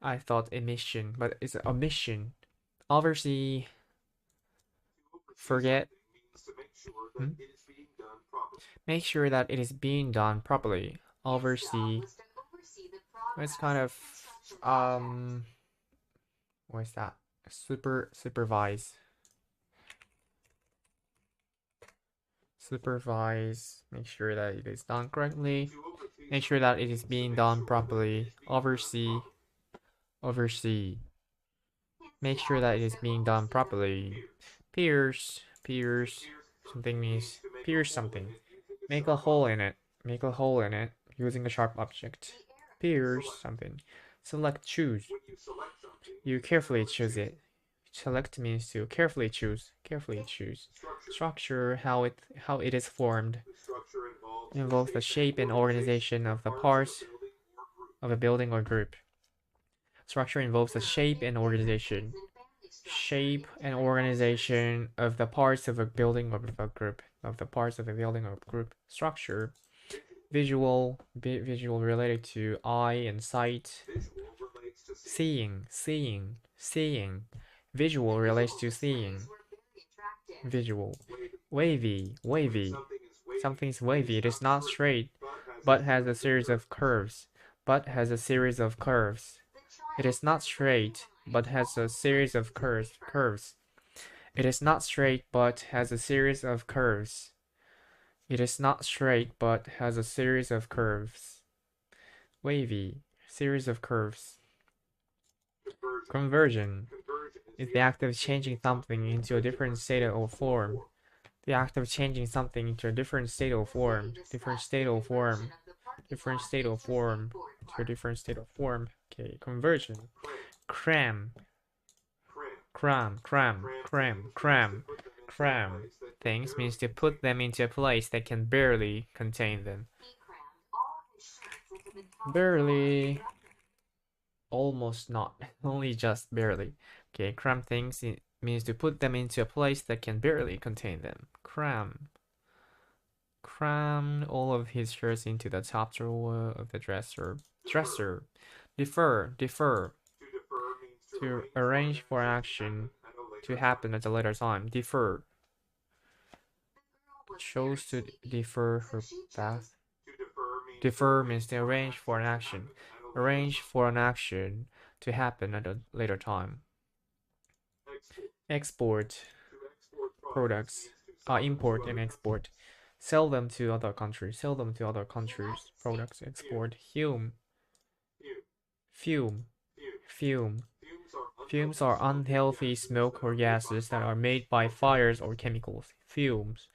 I thought emission, but it's omission. Oversee. Forget. Make sure that it is being done properly. Oversee. It's kind of what is that? Supervise. Make sure that it is done correctly. Make sure that it is being done properly. Oversee. Make sure that it is being done properly. Pierce. Something means pierce something. Make a hole in it. Using a sharp object. Pierce something. Select, choose. You carefully choose it. Select means to carefully choose. Structure, how it is formed. Involves the shape and organization of the parts of a building or group. Structure involves the shape and organization. Shape and organization of the parts of a building or of a group. Of the parts of a building or group. Structure. Visual related to eye and sight. Seeing. Visual relates to seeing. Visual. Wavy. Something's wavy. It is not straight, but has a series of curves. It is not straight, but has a series of curves. It is not straight, but has a series of curves. It is not straight, but has a series of curves. Wavy. Series of curves. Conversion is the act of changing something into a different state or form. The act of changing something into a different state or form. Okay, conversion. Cram. Things means to put them into a place that can barely contain them. Barely. Almost not. Only just barely. Okay, cram things means to put them into a place that can barely contain them. Cram. Crammed all of his shirts into the top drawer of the dresser. Defer. To arrange for action to happen at a later time. Defer. Chose to defer her bath. Defer means to arrange for an action. Arrange for an action to happen at a later time. Export products. Import and export. Sell them to other countries. Products. Export. Fume. Fumes are unhealthy smoke or gases that are made by fires or chemicals. Fumes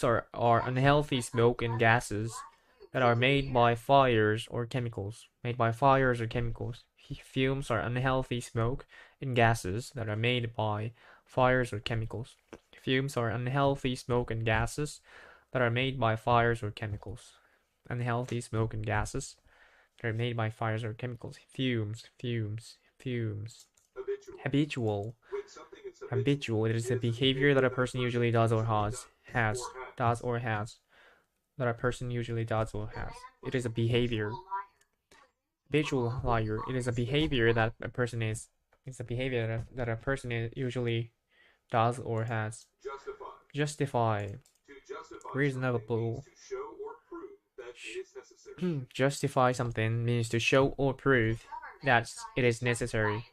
are unhealthy smoke and gases that are made by fires or chemicals. Fumes are unhealthy smoke and gases that are made by fires or chemicals. Fumes are unhealthy smoke and gases that are made by fires or chemicals. Unhealthy smoke and gases that are made by fires or chemicals. Fumes. Habitual. It is a behavior that a person usually does or has. That a person usually does or has. It is a behavior. Habitual liar. It is a behavior that a person is. It's a behavior that a person usually does or has. Justify. Reasonable. Justify something means to show or prove that it is necessary.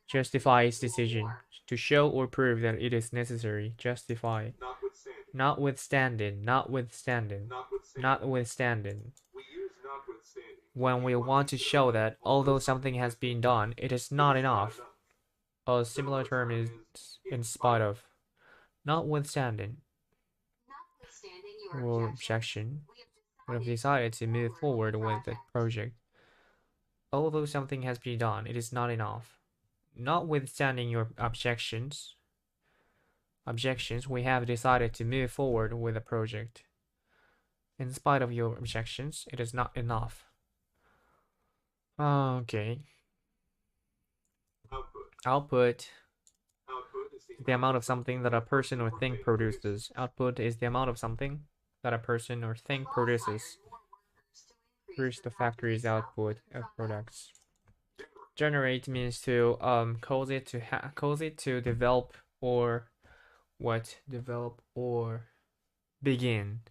Justify its decision. To show or prove that it is necessary. Justify. Notwithstanding. When we want to show that although something has been done, it is not enough. A similar term is in spite of. Notwithstanding or objection, we have decided to move forward with the project. Although something has been done, it is not enough. Notwithstanding your objections, we have decided to move forward with the project. In spite of your objections, it is not enough. Okay. Output. The amount of something that a person or thing produces. Output is the amount of something that a person or thing produces. Here's the factory's output of products. Generate means to cause it to develop or what? Develop or begin.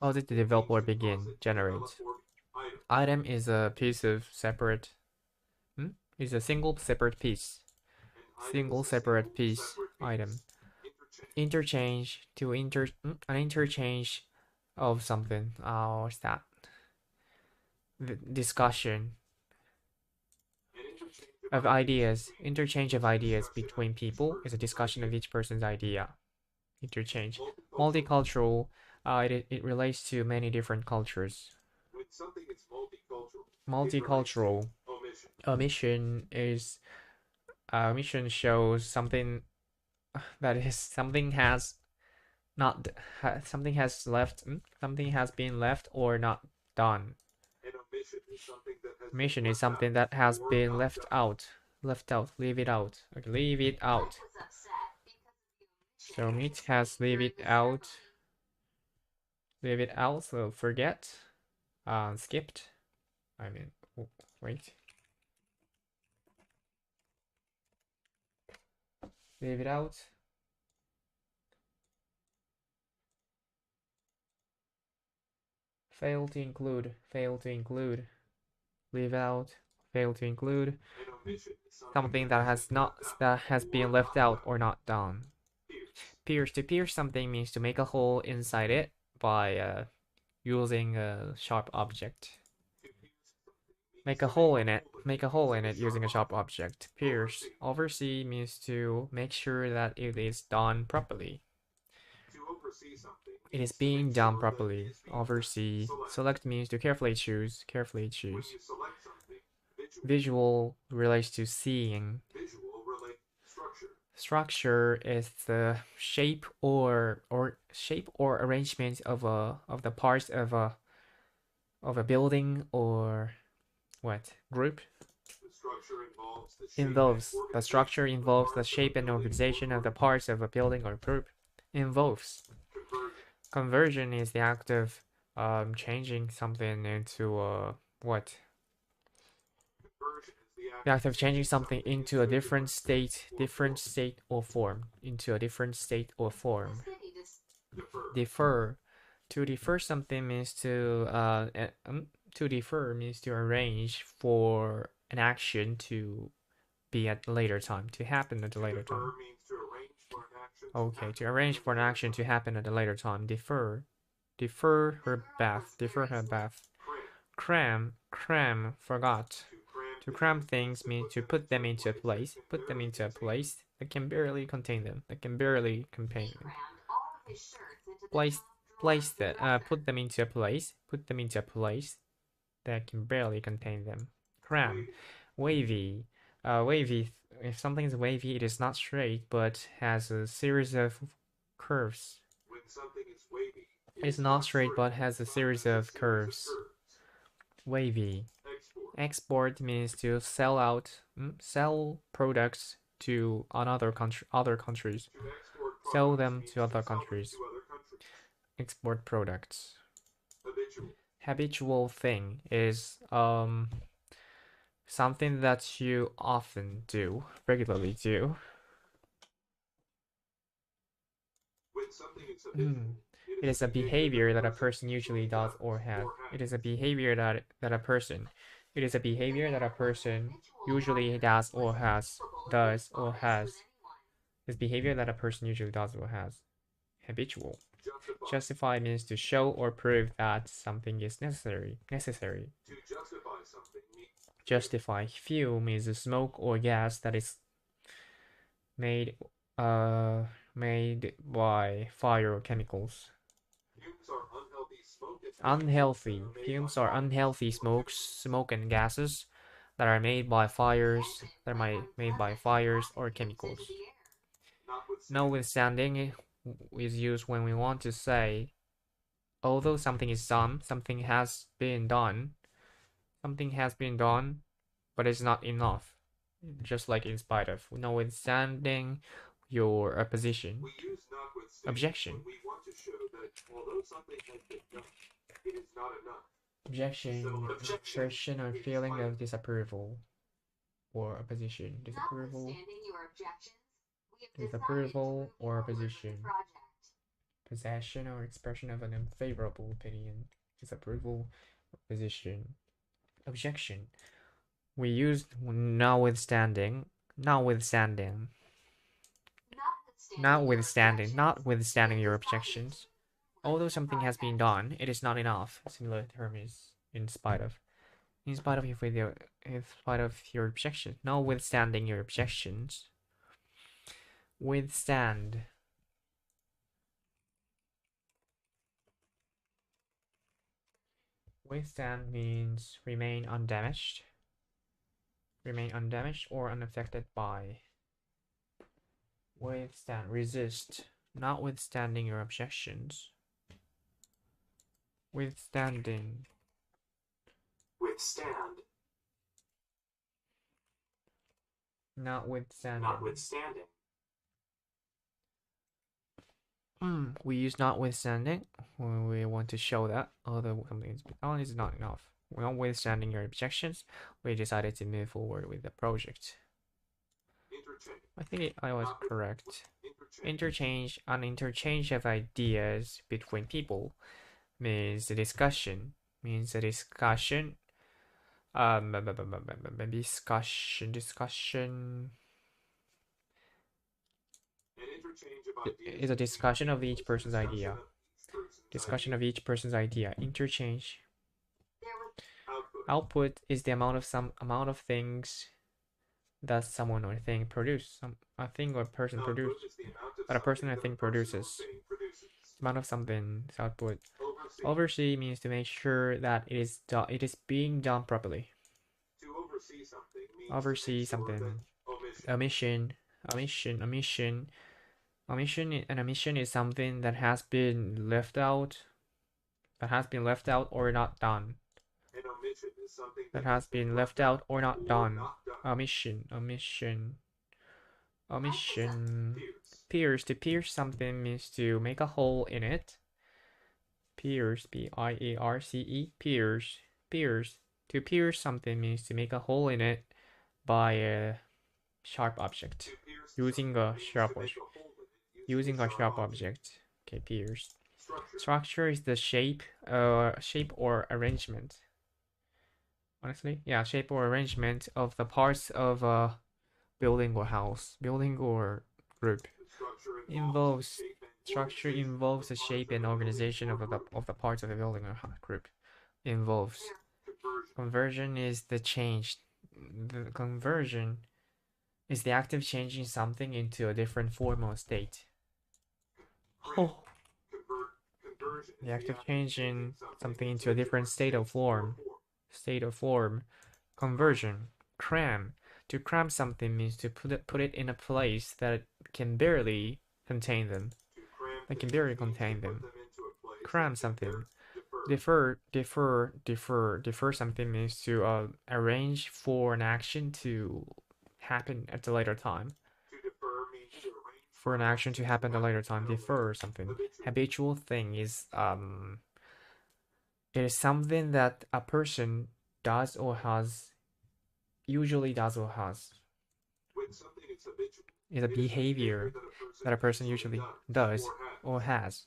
Cause it to develop or begin. Generate. Item is a piece of separate. Is a single separate piece. Item. Interchange to an interchange of something. What's that? The discussion of ideas. Interchange of ideas between people is a discussion of each person's idea. Interchange. Multicultural. It relates to many different cultures. Multicultural. Omission is. Omission shows something that is something has been left or not done. Omission is something that has been left out. Left out. Leave it out. Okay, leave it I out. was upset because of the omission So meet has leave during it the out. ceremony. Leave it out. So forget. Skipped. I mean, oh, wait. Leave it out. Fail to include. Fail to include. Leave out. Fail to include. Something that has been left out or not done. Pierce. To pierce something means to make a hole inside it by using a sharp object. Make a hole in it. Make a hole in it using a sharp object. Pierce. Oversee means to make sure that it is done properly. It is being done properly. Oversee. Select means to carefully choose. Carefully choose. Visual relates to seeing. Structure is the shape or arrangement of the parts of a building or what group. The structure involves the shape and organization of the parts of a building or group. Involves. Conversion is the act of changing something into what? The act of changing something into a different state or form. Into a different state or form. Defer. To defer something means to defer means to arrange for an action to be at a later time, to happen at a later time. Okay, to arrange for an action to happen at a later time. Defer. Defer her bath. Defer her bath. Cram. Cram. Forgot. To cram things means to put them into a place. Put them into a place that can barely contain them. That can barely contain them. Put them into a place. Put them into a place that can barely contain them. Cram. Wavy. Wavy. If something is wavy, it is not straight, but has a series of curves. It is not straight, but has a series of curves. Wavy. Export means to sell products to other countries. Sell them to other countries. Export products. Habitual thing is something that you often do, regularly do. It is a behavior that a person usually does or has. It is a behavior that a person usually does or has. This behavior that a person usually does or has. Habitual. Justify means to show or prove that something is necessary. Justify. Fuel means the smoke or gas that is made by fire or chemicals. Unhealthy. Fumes are unhealthy smoke and gases that are made by fires or chemicals. Notwithstanding is used when we want to say, although something is done, something has been done, but it's not enough. Just like in spite of. Notwithstanding your opposition. Objection. Objection. Expression or feeling of disapproval or opposition. Disapproval or opposition. Possession or expression of an unfavorable opinion. Disapproval, opposition. Objection. We use notwithstanding your objections. Although something has been done, it is not enough. Similar term is in spite of. In spite of your objection. Notwithstanding your objections. Withstand. Withstand means remain undamaged. Remain undamaged or unaffected by. Withstand. Resist. Notwithstanding your objections. Withstanding. Withstand. Notwithstanding. Notwithstanding. We use notwithstanding when we want to show that although something is not enough. Notwithstanding your objections, we decided to move forward with the project. Interchange. I think I was correct. Interchange, an interchange of ideas between people means a discussion. Discussion. Discussion. An interchange of ideas Is a discussion of each person's idea. Discussion Discussion of each person's idea. Interchange. There was Output is the amount of things that someone or thing produce. A thing or person Output produce. is the amount of That a person something or that thing a person or produces. thing produces. Amount of something is output. Oversee. Oversee means to make sure that it is being done properly. To oversee something means Oversee to make sure something. that omission. An omission is something that has been left out. Or not done. An omission is something That has been left out or not done. Omission. Pierce. To pierce something means to make a hole in it. Pierce, P-I-A-R-C-E, pierce. To pierce something means to make a hole in it by a sharp object. Using a sharp object. Okay, pierce. Structure is the shape or arrangement. Honestly, yeah, shape or arrangement of the parts of a building or house, building or group. Structure involves the shape and organization of the parts of a building or group. Involves. Conversion is the change. The conversion is the act of changing something into a different form or state. Oh. The act of changing something into a different state of form. Conversion. Cram. To cram something means to put it in a place that can barely contain them. Cram something. Defer something means to arrange for an action to happen at a later time. For an action to happen at a later time, defer something. Habitual thing is it is something that a person does or has, usually does or has. Is a behavior that a person usually does or has.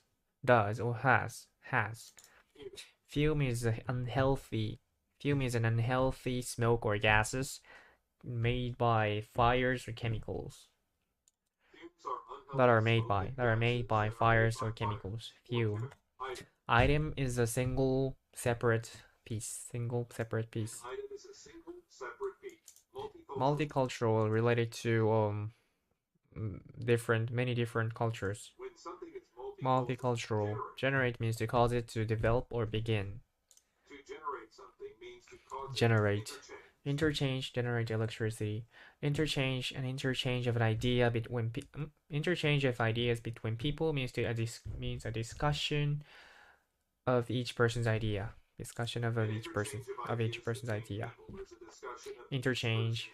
Fume is an unhealthy smoke or gases made by fires or chemicals. That are made by fires or chemicals. Fume. Item is a single separate piece. Multicultural, related to many different cultures. Multicultural. Generate means to cause it to develop or begin. To generate something means to cause Generate. Interchange, generate electricity. Interchange, an interchange of an idea between interchange of ideas between people means a discussion of each person's idea. Discussion of each person's idea. Interchange.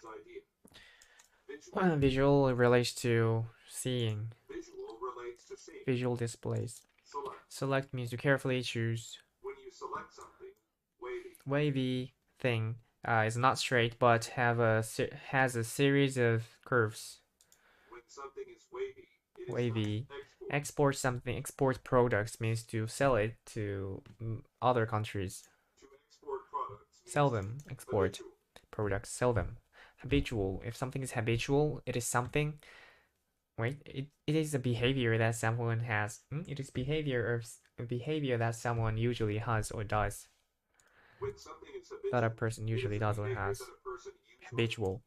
Visual relates to seeing. Visual displays. Select means to carefully choose. When you select something, wavy thing is not straight but has a series of curves. When something is wavy, Wavy. Export something. Export products means to sell it to other countries. To export products. Sell them. Export products. Sell them. Habitual. If something is habitual, it is something. Wait, it is a behavior that someone has. It is behavior that someone usually has or does. When something is habitual, that a person usually does or has. Habitual.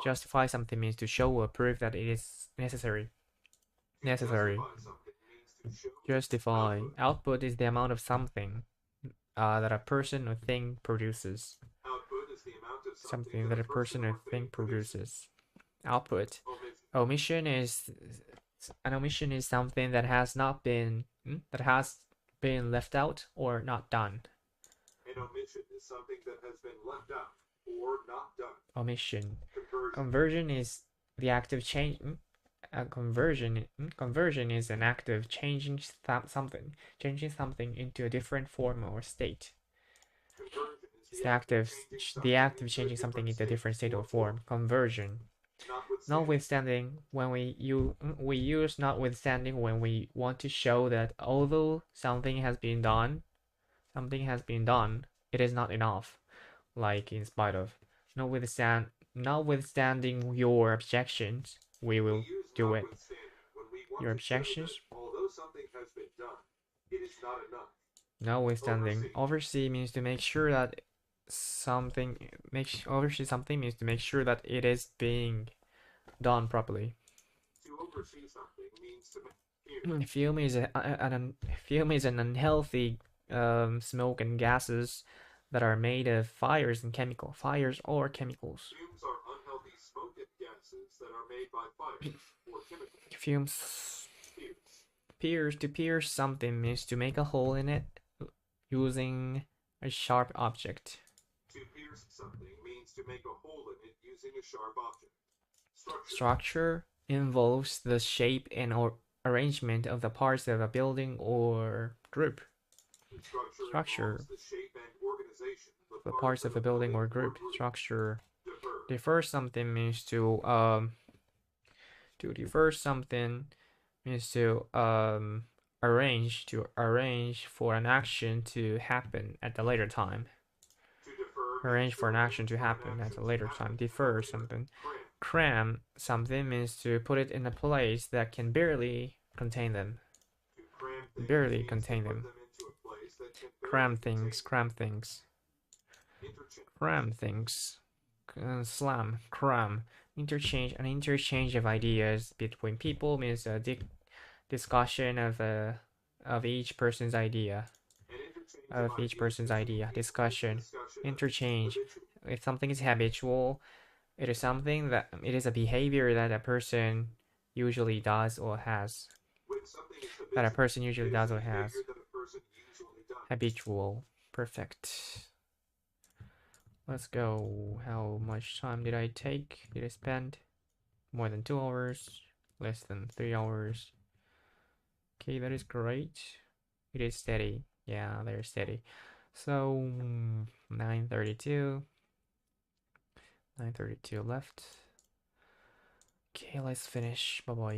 Justify something means to show or prove that it is necessary. Justify. Output is the amount of something that a person or thing produces. Output is the amount of something that a person or thing produces. Output. Omission is something that has not been left out or not done. An omission is something that has been left out or not done. Omission. Conversion. Conversion is the act of change. Conversion is an act of changing something into a different form or state. Conversion is It's the act of changing something into a different state or form. Conversion. Notwithstanding, when we use notwithstanding when we want to show that although something has been done, it is not enough. Like in spite of. Notwithstanding your objections, we will do it. Your objections? Although something has been done, it is not enough. Notwithstanding. Oversee means to make sure that oversee something means to make sure that it is being done properly. To oversee something means to make Fume is an unhealthy smoke and gases that are made of fires or chemicals. Fumes are unhealthy smoke and gases that are made by fire or chemicals. Fumes. To pierce something means to make a hole in it using a sharp object. To pierce something means to make a hole in it using a sharp object. Structure involves the shape and or arrangement of the parts of a building or group. Structure the shape and organization of the parts of a building or group. Structure. Defer something means to defer something means to arrange for an action to happen at a later time. Arrange for an action to happen at a later time. Defer something. Cram something means to put it in a place that can barely contain them. Barely contain them. Cram things. Cram things. Slam. Cram. Interchange. An interchange of ideas between people means a discussion of each person's idea. Discussion. Interchange. If something is habitual, it is a behavior that a person usually does or has. Habitual. Perfect. Let's go. How much time did I take? Did I spend? More than 2 hours? Less than 3 hours? Okay, that is great. It is steady. Yeah, they're steady. So 9:32 left. Okay, let's finish. Bye bye.